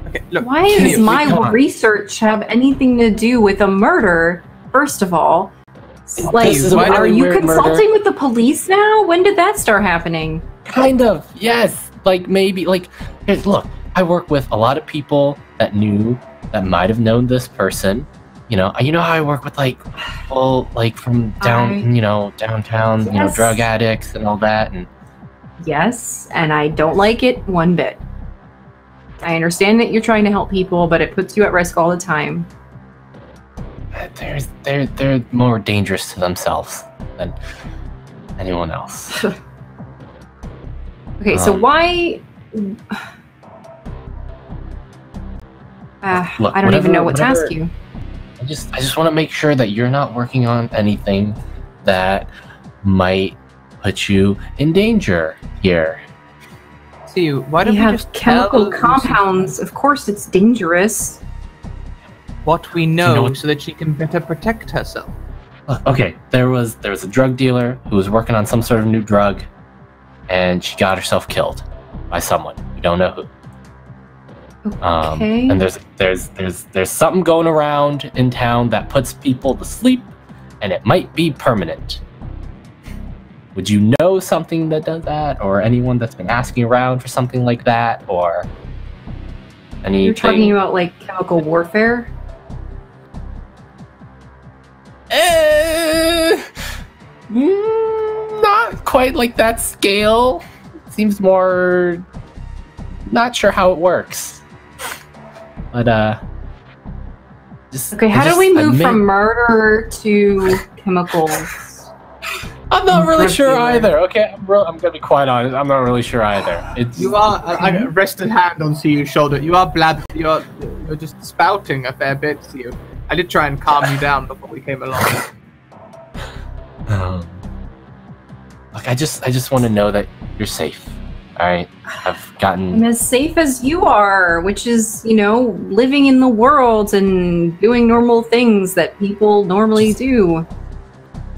Okay, look. Why does my research have anything to do with a murder? First of all, like, are you consulting with the police now? When did that start happening? Kind of, yes. Like maybe, like, look, I work with a lot of people that might have known this person. You know how I work with like people like from downtown, Yes. drug addicts and all that. And yes, and I don't like it one bit. I understand that you're trying to help people, but it puts you at risk all the time. they're more dangerous to themselves than anyone else. Okay, so why? Look, I don't even know what to ask you. I just want to make sure that you're not working on anything that might put you in danger here. See, why don't we we have just chemical tell compounds? Of course, it's dangerous. what we know so that she can better protect herself? Okay, there was a drug dealer who was working on some sort of new drug, and she got herself killed by someone. We don't know who. Okay. And there's something going around in town that puts people to sleep, and it might be permanent. Would you know something that does that, or anyone that's been asking around for something like that, or Anything? You're talking about like chemical warfare? Not quite like that scale. Seems more. Not sure how it works. But just Okay, how do we move from murder to chemicals? I'm not really sure either. Okay, I'm gonna be quite honest. I'm not really sure either. It's You are. I rest a hand on CU's shoulder. You are You're just spouting a fair bit, CU. I did try and calm you down before we came along. Look, I just want to know that you're safe. All right, I've gotten. I'm as safe as you are, which is, you know, living in the world and doing normal things that people normally do.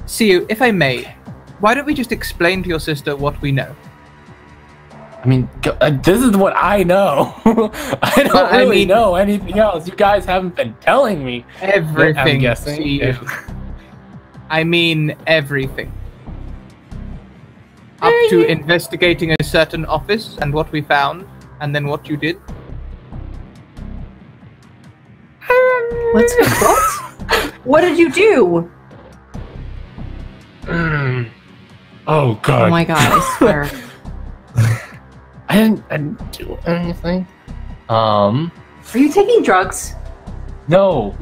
CU, if I may, why don't we just explain to your sister what we know? I mean, this is what I know. I don't really know anything else. You guys haven't been telling me everything. I'm guessing. CU. I mean everything. Up to investigating a certain office and what we found, and then what you did. What? What did you do? Oh god. Oh my god, I swear. I didn't do anything. Are you taking drugs? No.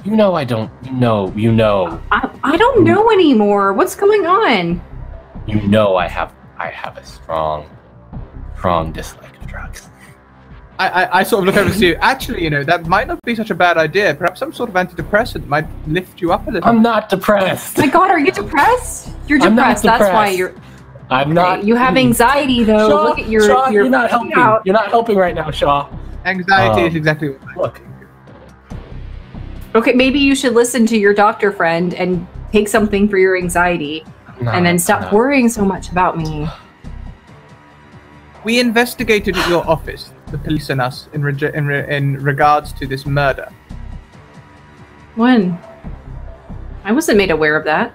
You know I don't. You know. I don't know anymore. What's going on? You know I have a strong dislike of drugs. I sort of look over to you. Actually, you know, that might not be such a bad idea. Perhaps some sort of antidepressant might lift you up a little. I'm not depressed. My god, are you depressed? You're depressed. That's why you're. I'm not. You have anxiety though. Shaw, Look at your. Shaw, you're not helping. Out. You're not helping right now, Shaw. Anxiety is exactly what I'm look. Okay, maybe you should listen to your doctor friend and take something for your anxiety. And then stop worrying so much about me. We investigated at your office, the police and us, in regards to this murder. When? I wasn't made aware of that.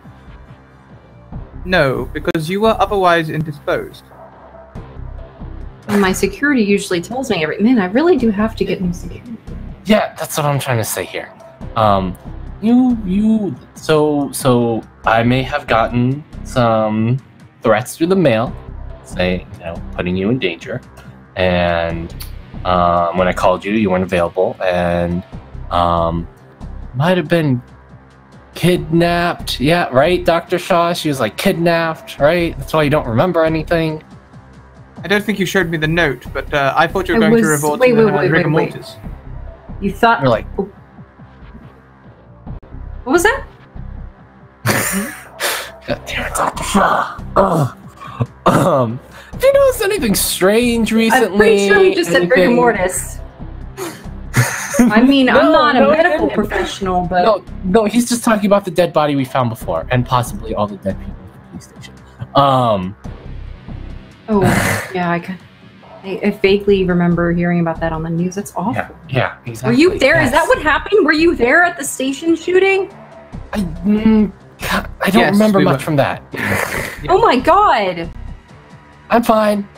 No, because you were otherwise indisposed. And my security usually tells me every minute. I really do have to get new security. Yeah, that's what I'm trying to say here. So I may have gotten some threats through the mail, say, you know, putting you in danger. And when I called you, you weren't available, and might have been kidnapped. Yeah, right, Dr. Shaw? She was like kidnapped, right? That's why you don't remember anything. I don't think you showed me the note, but I thought you were going to revolt rigor mortis. You thought... You're like... What was that? Dear Dr. Shaw. Have you noticed anything strange recently? I'm pretty sure he just said rigor mortis. I mean, I'm not a medical professional, but... No, he's just talking about the dead body we found before, and possibly all the dead people at the police station. Oh, yeah, I vaguely remember hearing about that on the news. That's awful. Yeah, exactly. Were you there? Yes. Is that what happened? Were you there at the station shooting? I don't remember much from that. Oh my god! I'm fine.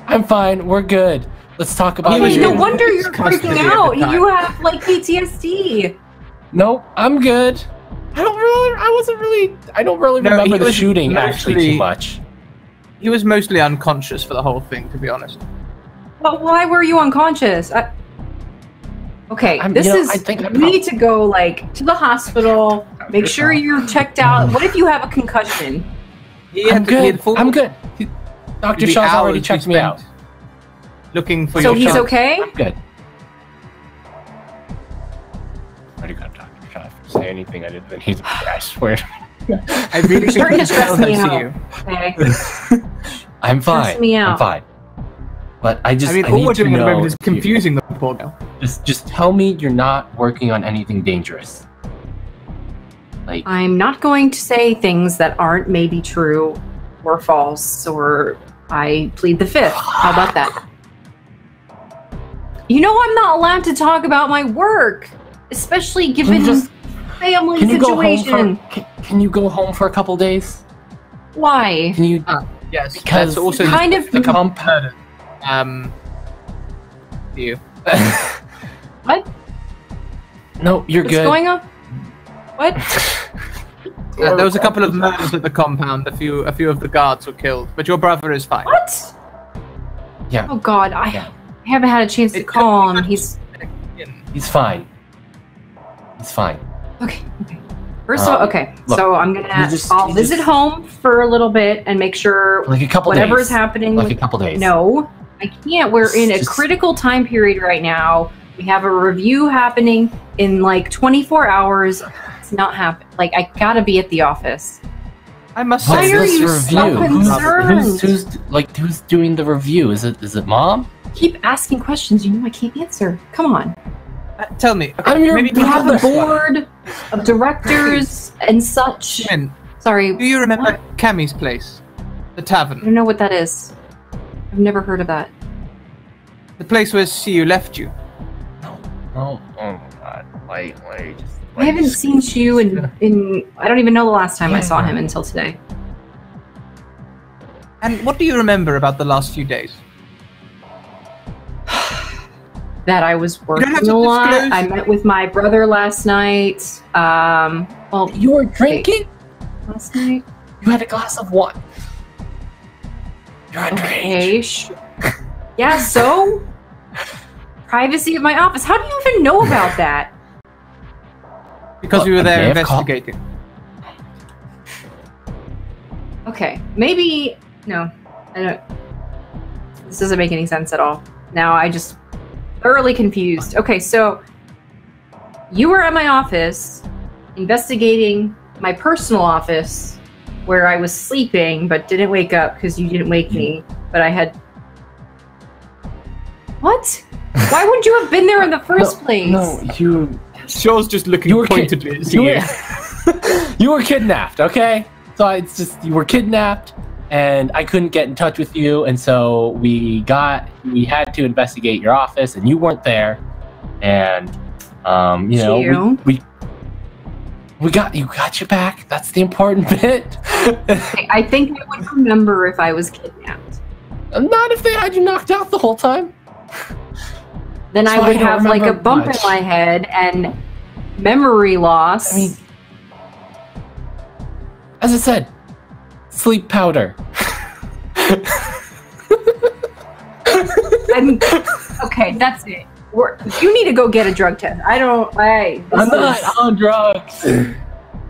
We're good. Let's talk about it. No wonder you're freaking out. You have like PTSD. No, I'm good. I don't really remember the shooting actually too much. He was mostly unconscious for the whole thing, to be honest. But why were you unconscious? Okay, we need to go like to the hospital. Make sure you're checked out. What if you have a concussion? I'm good. Dr. Shaw's already checked me out. Looking for so he's okay? I'm good. I got Dr. Shaw to say anything I didn't. He's I swear. I really You're starting to stress me out. Okay. I'm fine. Stress me out. I'm fine. But I mean, all we're doing at the moment is confusing the poor girl. Just tell me you're not working on anything dangerous. Like, I'm not going to say things that aren't maybe true or false, or I plead the fifth. How about that? You know I'm not allowed to talk about my work, especially given family situation. Can you go home for a couple days? Why? Can you? Yes, because that's also kind of the compound. You. No, you're What's good. going on? What? There was a couple of murders at the compound. A few of the guards were killed, but your brother is fine. What? Yeah. Oh God, I Yeah. haven't had a chance to call him. He's He's fine. He's fine. okay. First of all, okay. Look, So I'm gonna. I'll visit home for a little bit and make sure Like a couple whatever days. is happening. Like a couple days. No, I can't. We're in a Just- critical time period right now. We have a review happening in like 24 hours. It's not happening. Like I gotta be at the office. I must Why say, are this you review- so concerned? Who's doing the review? Is it Mom? Keep asking questions. You know I can't answer. Come on. Tell me. I'm your maybe We have a brother. board of directors and such. Min, Sorry, do you remember What? Cammy's place? The I tavern. don't know what that is. I've never heard of that. The place where Siu left you. Oh my God! Wait. I haven't seen Shu in I don't even know the last time I saw him until today. And what do you remember about the last few days? That I was don't working have a to lot. disclose. I met with my brother last night. Well, You were drinking? last night. You had a glass of wine. You're underage. Okay. Yeah. So, privacy of my office. How do you even know about that? Because Well, we were I there may have called- investigating. Okay. Maybe no. I don't. This doesn't make any sense at all. Now I just thoroughly confused. Okay, so you were at my office investigating my personal office where I was sleeping but didn't wake up because you didn't wake me, but I had What? Why would you have been there in the first place? No, you Shaw's just looking You were pointedly at you you. were, you were kidnapped, okay? So it's just you were kidnapped, and I couldn't get in touch with you, and so we had to investigate your office, and you weren't there, and you know Gio. we got you back. That's the important bit. Okay, I think I would remember if I was kidnapped. Not if they had you knocked out the whole time. Then So I I would don't have like a remember bump much. in my head and memory loss. I mean, as I said, sleep powder. Okay, that's it. You need to go get a drug test. I'm not on drugs.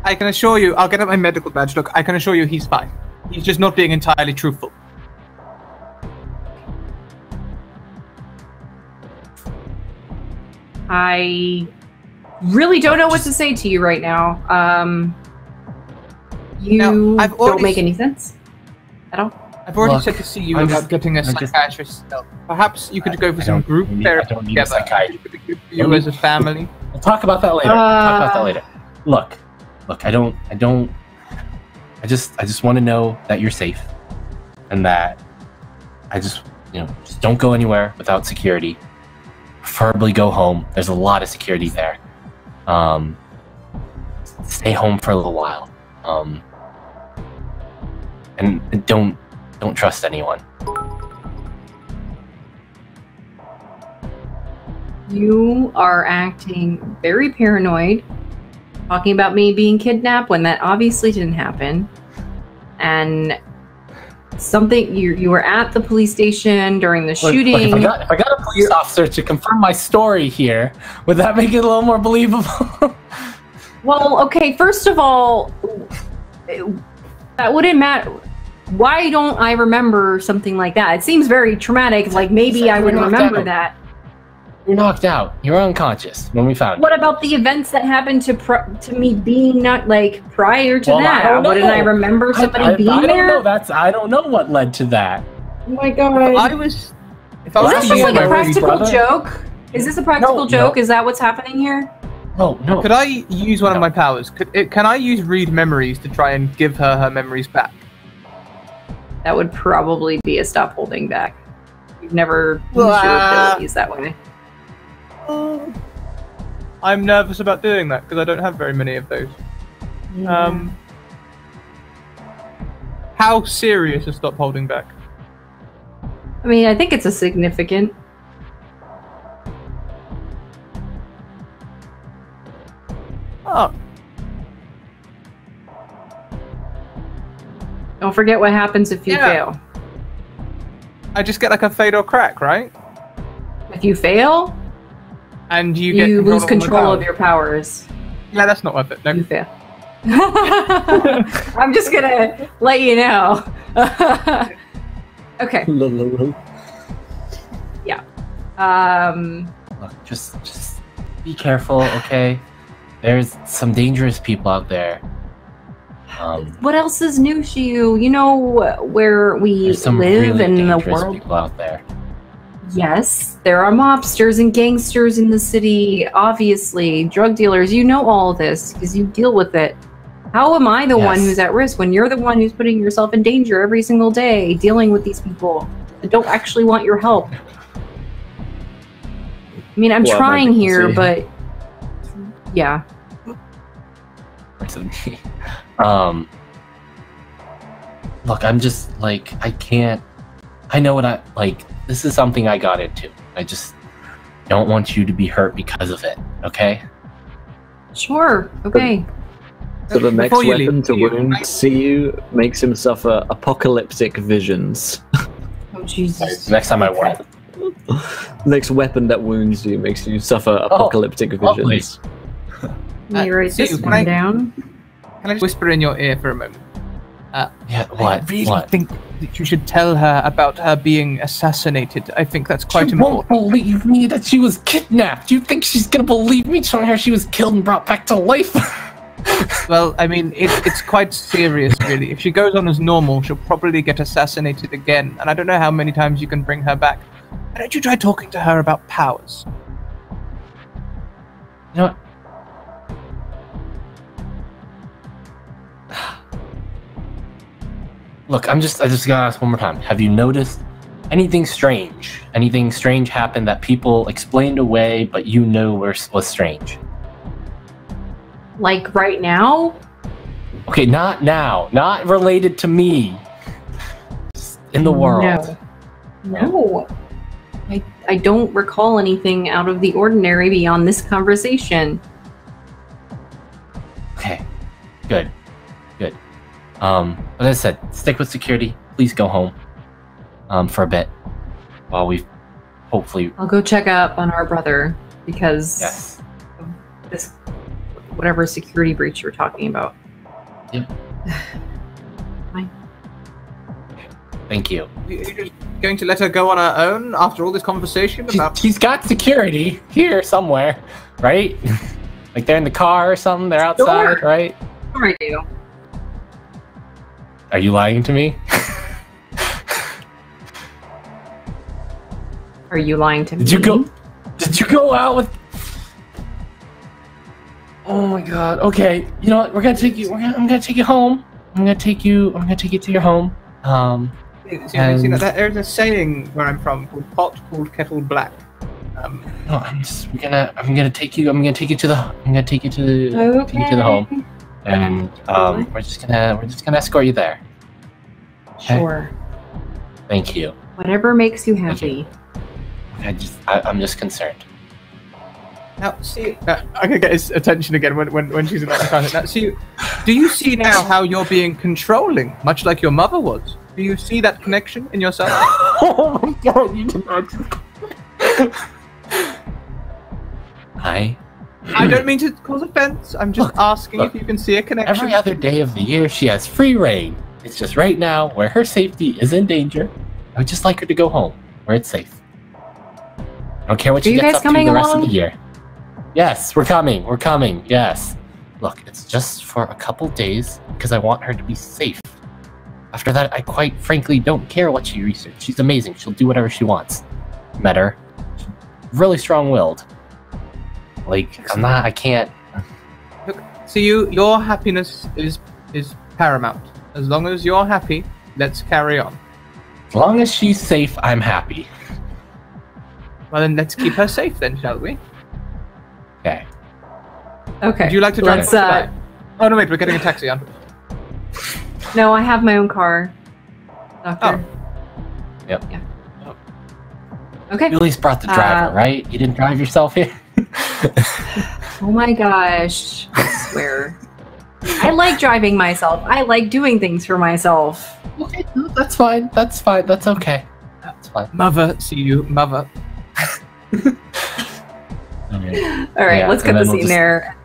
I can assure you, I'll get out my medical badge. Look, I can assure you he's fine. He's just not being entirely truthful. I really don't know what to say to you right now. You Now, I've don't already make any sense at all. I've already Look, said to see you I'm about just- getting a I'm just- psychiatrist's help. Perhaps you could go for I some don't group need- therapy I don't need a together. psychiatrist. It could be good for you as a family. We'll talk about that later. Look, I just want to know that you're safe, and that I just don't go anywhere without security. Preferably go home. There's a lot of security there. Stay home for a little while. And don't trust anyone. You are acting very paranoid, talking about me being kidnapped when that obviously didn't happen. And something you were at the police station during the Look, shooting. if I got a police officer to confirm my story here, would that make it a little more believable? Well, okay, first of all, that wouldn't matter. Why don't I remember something like that? It seems very traumatic. Like maybe I would Knocked remember out. that. You're knocked out. You're unconscious when we found you. What about the events that happened to me being not like prior to Well, I that? don't know. Wouldn't I remember somebody being I don't there? know. I don't know what led to that. Oh my god! If I Is was this to just you, like my a practical brother? joke? Is this a practical No, joke? no. Is that what's happening here? No. Could I use one of No. my powers? Can I use read memories to try and give her memories back? That would probably be a stop holding back. You've never used your abilities that way. I'm nervous about doing that because I don't have very many of those. How serious is stop holding back? I mean, I think it's a significant. Oh, Don't forget what happens if you fail. I just get like a fade or crack, right? If you fail, And you lose of control of your powers. Yeah, that's not worth it. No. You fail. I'm just gonna let you know. Okay. Yeah. Look, just be careful, okay? There's some dangerous people out there. What else is new to you? You know where we There's some live really in the dangerous world? people out there. Yes, there are mobsters and gangsters in the city, obviously. Drug dealers, you know all this because you deal with it. How am I the one who's at risk when you're the one who's putting yourself in danger every single day dealing with these people that don't actually want your help? I mean, I'm trying here, but yeah. Look, I'm just like, I know what this is something I got into. I just don't want you to be hurt because of it, okay? Sure, okay. So the next weapon to wound you makes him suffer apocalyptic visions. Oh, Jesus. Next time I work. Next weapon that wounds you makes you suffer apocalyptic visions. Let me write this one down. Can I just whisper in your ear for a moment? Yeah, what? I really think that you should tell her about her being assassinated. I think that's quite important. She won't believe me that she was kidnapped. You think she's gonna believe me telling her she was killed and brought back to life? Well, I mean, it's quite serious, really. If she goes on as normal, she'll probably get assassinated again. And I don't know how many times you can bring her back. Why don't you try talking to her about powers? You know what? Look, I just gotta ask one more time. Have you noticed anything strange? Anything strange happened that people explained away, but you knew was strange? Like right now? Okay, not now. Not related to me. Just in the world. No. I don't recall anything out of the ordinary beyond this conversation. Okay. Good. As I said, stick with security. Please go home. For a bit. While we hopefully... I'll go check up on our brother because of this whatever security breach you're talking about. Yep. Fine. Thank you. You're just going to let her go on her own after all this conversation about... She's got security here somewhere, right? Like they're in the car or something, they're outside, right? Sure I do. Are you lying to me? Are you lying to me? Did you go out with... Oh my god. Okay. You know what? I'm gonna take you home. I'm gonna take you to your home. There's a saying where I'm from called pot called kettle black. No, I'm gonna take you to the home. And we're just gonna escort you there. Okay? Sure. Thank you. Whatever makes you happy. I'm just concerned. Now, see, I can get his attention again when she's in that kind of. Now, see, do you see now how you're being controlling, much like your mother was? Do you see that connection in yourself? Oh my god, you did not. I don't mean to cause offense. I'm just asking if you can see a connection. Every other day of the year, she has free reign. It's just right now, where her safety is in danger, I would just like her to go home, where it's safe. I don't care what she gets up to the rest of the year. Yes, we're coming, yes. Look, it's just for a couple days, because I want her to be safe. After that, I quite frankly don't care what she researched. She's amazing, she'll do whatever she wants. Met her. She's really strong-willed. Like, I can't... Look, see, your happiness is paramount. As long as you're happy, let's carry on. As long as she's safe, I'm happy. Well, then let's keep her safe then, shall we? Okay. Okay. Would you like to drive? Oh, no, wait, we're getting a taxi on. No, I have my own car. Doctor. Oh. Yep. Yeah. Okay. You at least brought the driver, right? You didn't drive yourself here? Oh my gosh. I swear. I like driving myself. I like doing things for myself. Okay, no, that's fine. That's fine. That's okay. That's fine. Mother, see you, mother. All right, let's get the scene there.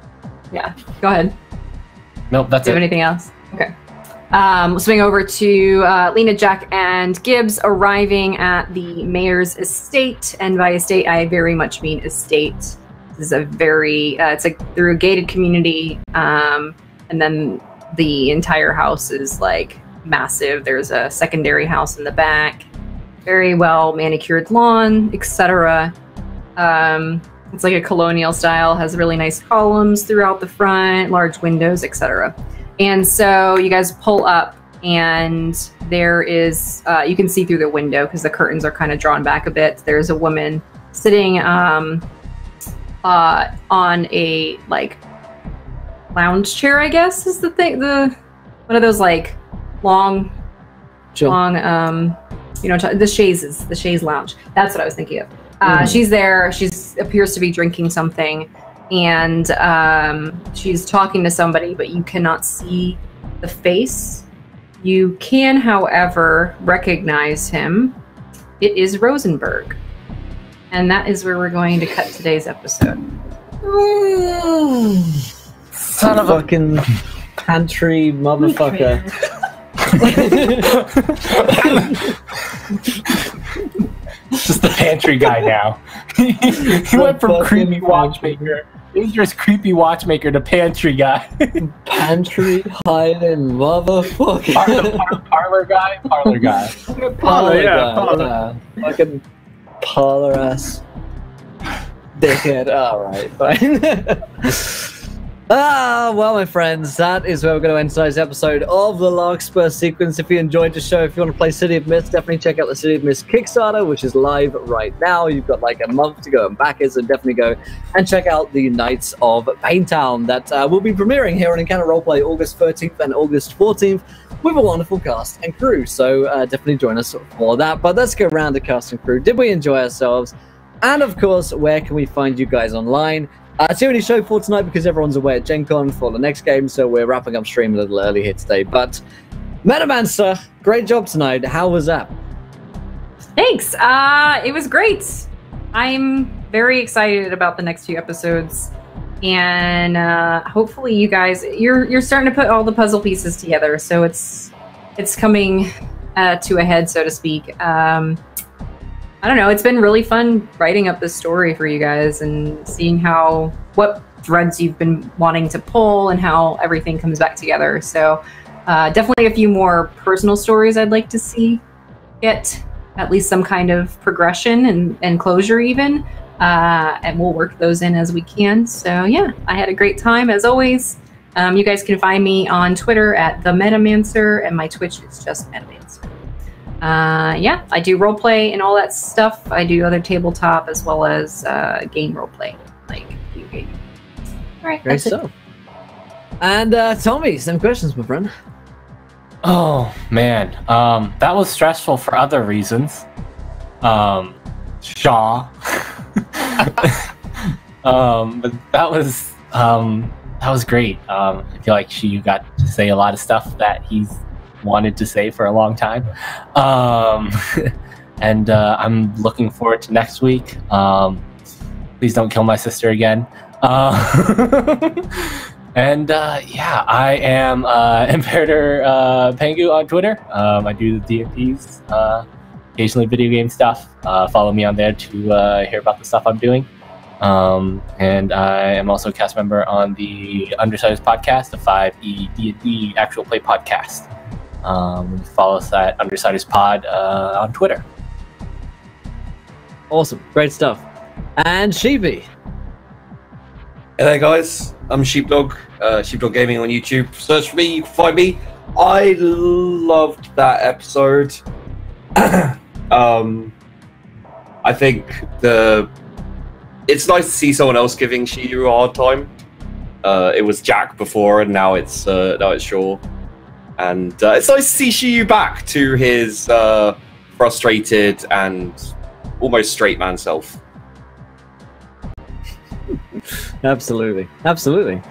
Yeah, go ahead. Nope, that's Do you have it. anything else? Okay. We'll swing over to Lena, Jack, and Gibbs arriving at the mayor's estate. And by estate, I very much mean estate. This is a very, it's like through a gated community. And then the entire house is like massive. There's a secondary house in the back. Very well manicured lawn, etc. It's like a colonial style, has really nice columns throughout the front, large windows, etc. And so you guys pull up, and there is, you can see through the window because the curtains are kind of drawn back a bit. There's a woman sitting on a like lounge chair, I guess is the thing. One of those like long, you know, the chaise lounge. That's what I was thinking of. She's there. She appears to be drinking something, and she's talking to somebody, but you cannot see the face. You can, however, recognize him. It is Rosenberg, and that is where we're going to cut today's episode. Son of a fucking pantry motherfucker. Just the pantry guy now. He went from creepy watchmaker, dangerous creepy watchmaker, to pantry guy. Pantry hiding motherfucker. Parlor guy. Parlor, yeah. Fucking parlor ass dickhead. Alright, fine. Well, my friends, that is where we're going to end today's episode of the Larkspur sequence. If you enjoyed the show, if you want to play City of Mist, definitely check out the City of Mist Kickstarter, which is live right now. You've got like a month to go and back it, so definitely go and check out the Knights of Paintown that will be premiering here on Encounter Roleplay August 13th and August 14th with a wonderful cast and crew. So definitely join us for that. But let's go around the cast and crew. Did we enjoy ourselves? And of course, where can we find you guys online? It's the only show for tonight because everyone's away at Gen Con for the next game, so we're wrapping up stream a little early here today. But Metamancer, great job tonight. How was that? Thanks. It was great. I'm very excited about the next few episodes, and hopefully you guys, you're starting to put all the puzzle pieces together, so it's coming to a head, so to speak. I don't know, it's been really fun writing up this story for you guys and seeing what threads you've been wanting to pull and how everything comes back together. So definitely a few more personal stories I'd like to see get at least some kind of progression and closure even. And we'll work those in as we can. So yeah, I had a great time as always. You guys can find me on Twitter at the Metamancer, and my Twitch is just Metamancer. Yeah, I do roleplay and all that stuff. I do other tabletop as well as game roleplay, like video game. All right, great stuff. And Tommy, some questions, my friend. Oh man, that was stressful for other reasons. Shaw. But that was great. I feel like you got to say a lot of stuff that he's wanted to say for a long time. And I'm looking forward to next week. Please don't kill my sister again. And yeah, I am Imperator Pengu on Twitter. I do the DMPs, occasionally video game stuff. Follow me on there to hear about the stuff I'm doing. And I am also a cast member on the Undersiders podcast, the 5e D&D actual play podcast. Follow us at Undersiders Pod on Twitter. Awesome, great stuff. And Sheepy. Hey there, guys. I'm Sheepdog. Sheepdog Gaming on YouTube. Search for me, find me. I loved that episode. I think it's nice to see someone else giving Shiyu a hard time. It was Jack before, and now it's Shaw. And it's nice to see Shiyu back to his frustrated and almost straight man self. Absolutely. Absolutely.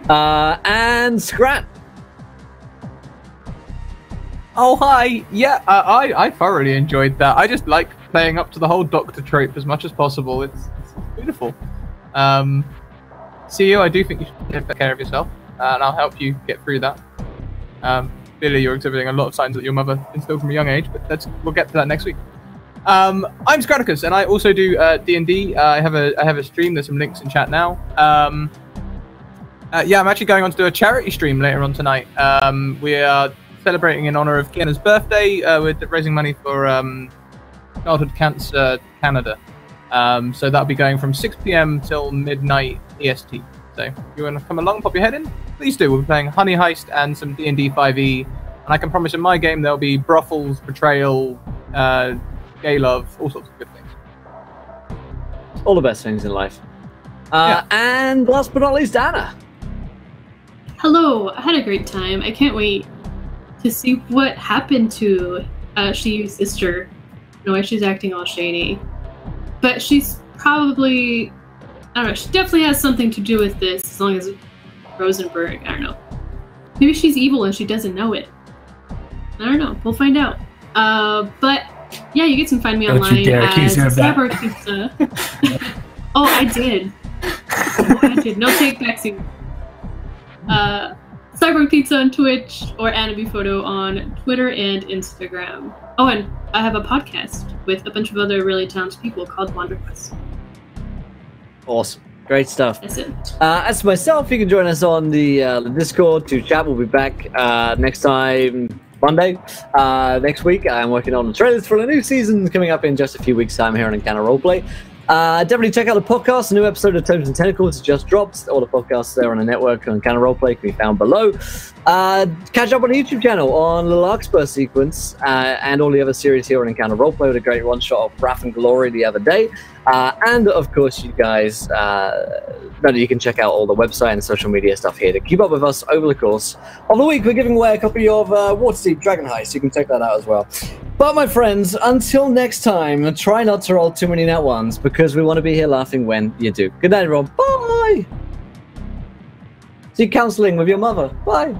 And Scrat. Oh, hi. Yeah, I thoroughly enjoyed that. I just like playing up to the whole doctor trope as much as possible. It's beautiful. CEO, I do think you should take care of yourself, and I'll help you get through that. Clearly, you're exhibiting a lot of signs that your mother instilled from a young age, but we'll get to that next week. I'm Scraticus, and I also do D&D. I have a stream. There's some links in chat now. Yeah, I'm actually going on to do a charity stream later on tonight. We are celebrating in honor of Kiana's birthday. We're raising money for Childhood Cancer Canada. So that'll be going from 6 p.m. till midnight EST. So if you want to come along, pop your head in, please do. We'll be playing Honey Heist and some D&D 5e. And I can promise in my game there'll be brothels, betrayal, gay love, all sorts of good things. All the best things in life. Yeah. And last but not least, Anna. Hello, I had a great time. I can't wait to see what happened to Shiu's sister. I don't know why she's acting all shady. But she's probably, I don't know, she definitely has something to do with this, as long as Rosenberg, I don't know. Maybe she's evil and she doesn't know it. I don't know, we'll find out. But yeah, you can find me online you dare accuse her of that. Cyber Pizza. Oh, I did. No take back soon. Cyber Pizza on Twitch or Anime Photo on Twitter and Instagram. Oh, and I have a podcast with a bunch of other really talented people called WanderQuest. Awesome. Great stuff. That's it. As for myself, you can join us on the Discord to chat. We'll be back next time, Monday. Next week, I'm working on the trailers for a new season coming up in just a few weeks' time here on Encounter Roleplay. Definitely check out the podcast. A new episode of Totems and Tentacles just dropped. All the podcasts there on the network on Encounter Roleplay can be found below. Catch up on the YouTube channel on the Larkspur sequence and all the other series here on Encounter Roleplay with a great one-shot of Wrath and Glory the other day. And, of course, you guys know that you can check out all the website and social media stuff here to keep up with us over the course of the week. We're giving away a copy of Waterdeep Dragon Heist. You can check that out as well. But, my friends, until next time, try not to roll too many nat ones because we want to be here laughing when you do. Good night, everyone. Bye! See you counseling with your mother. Bye!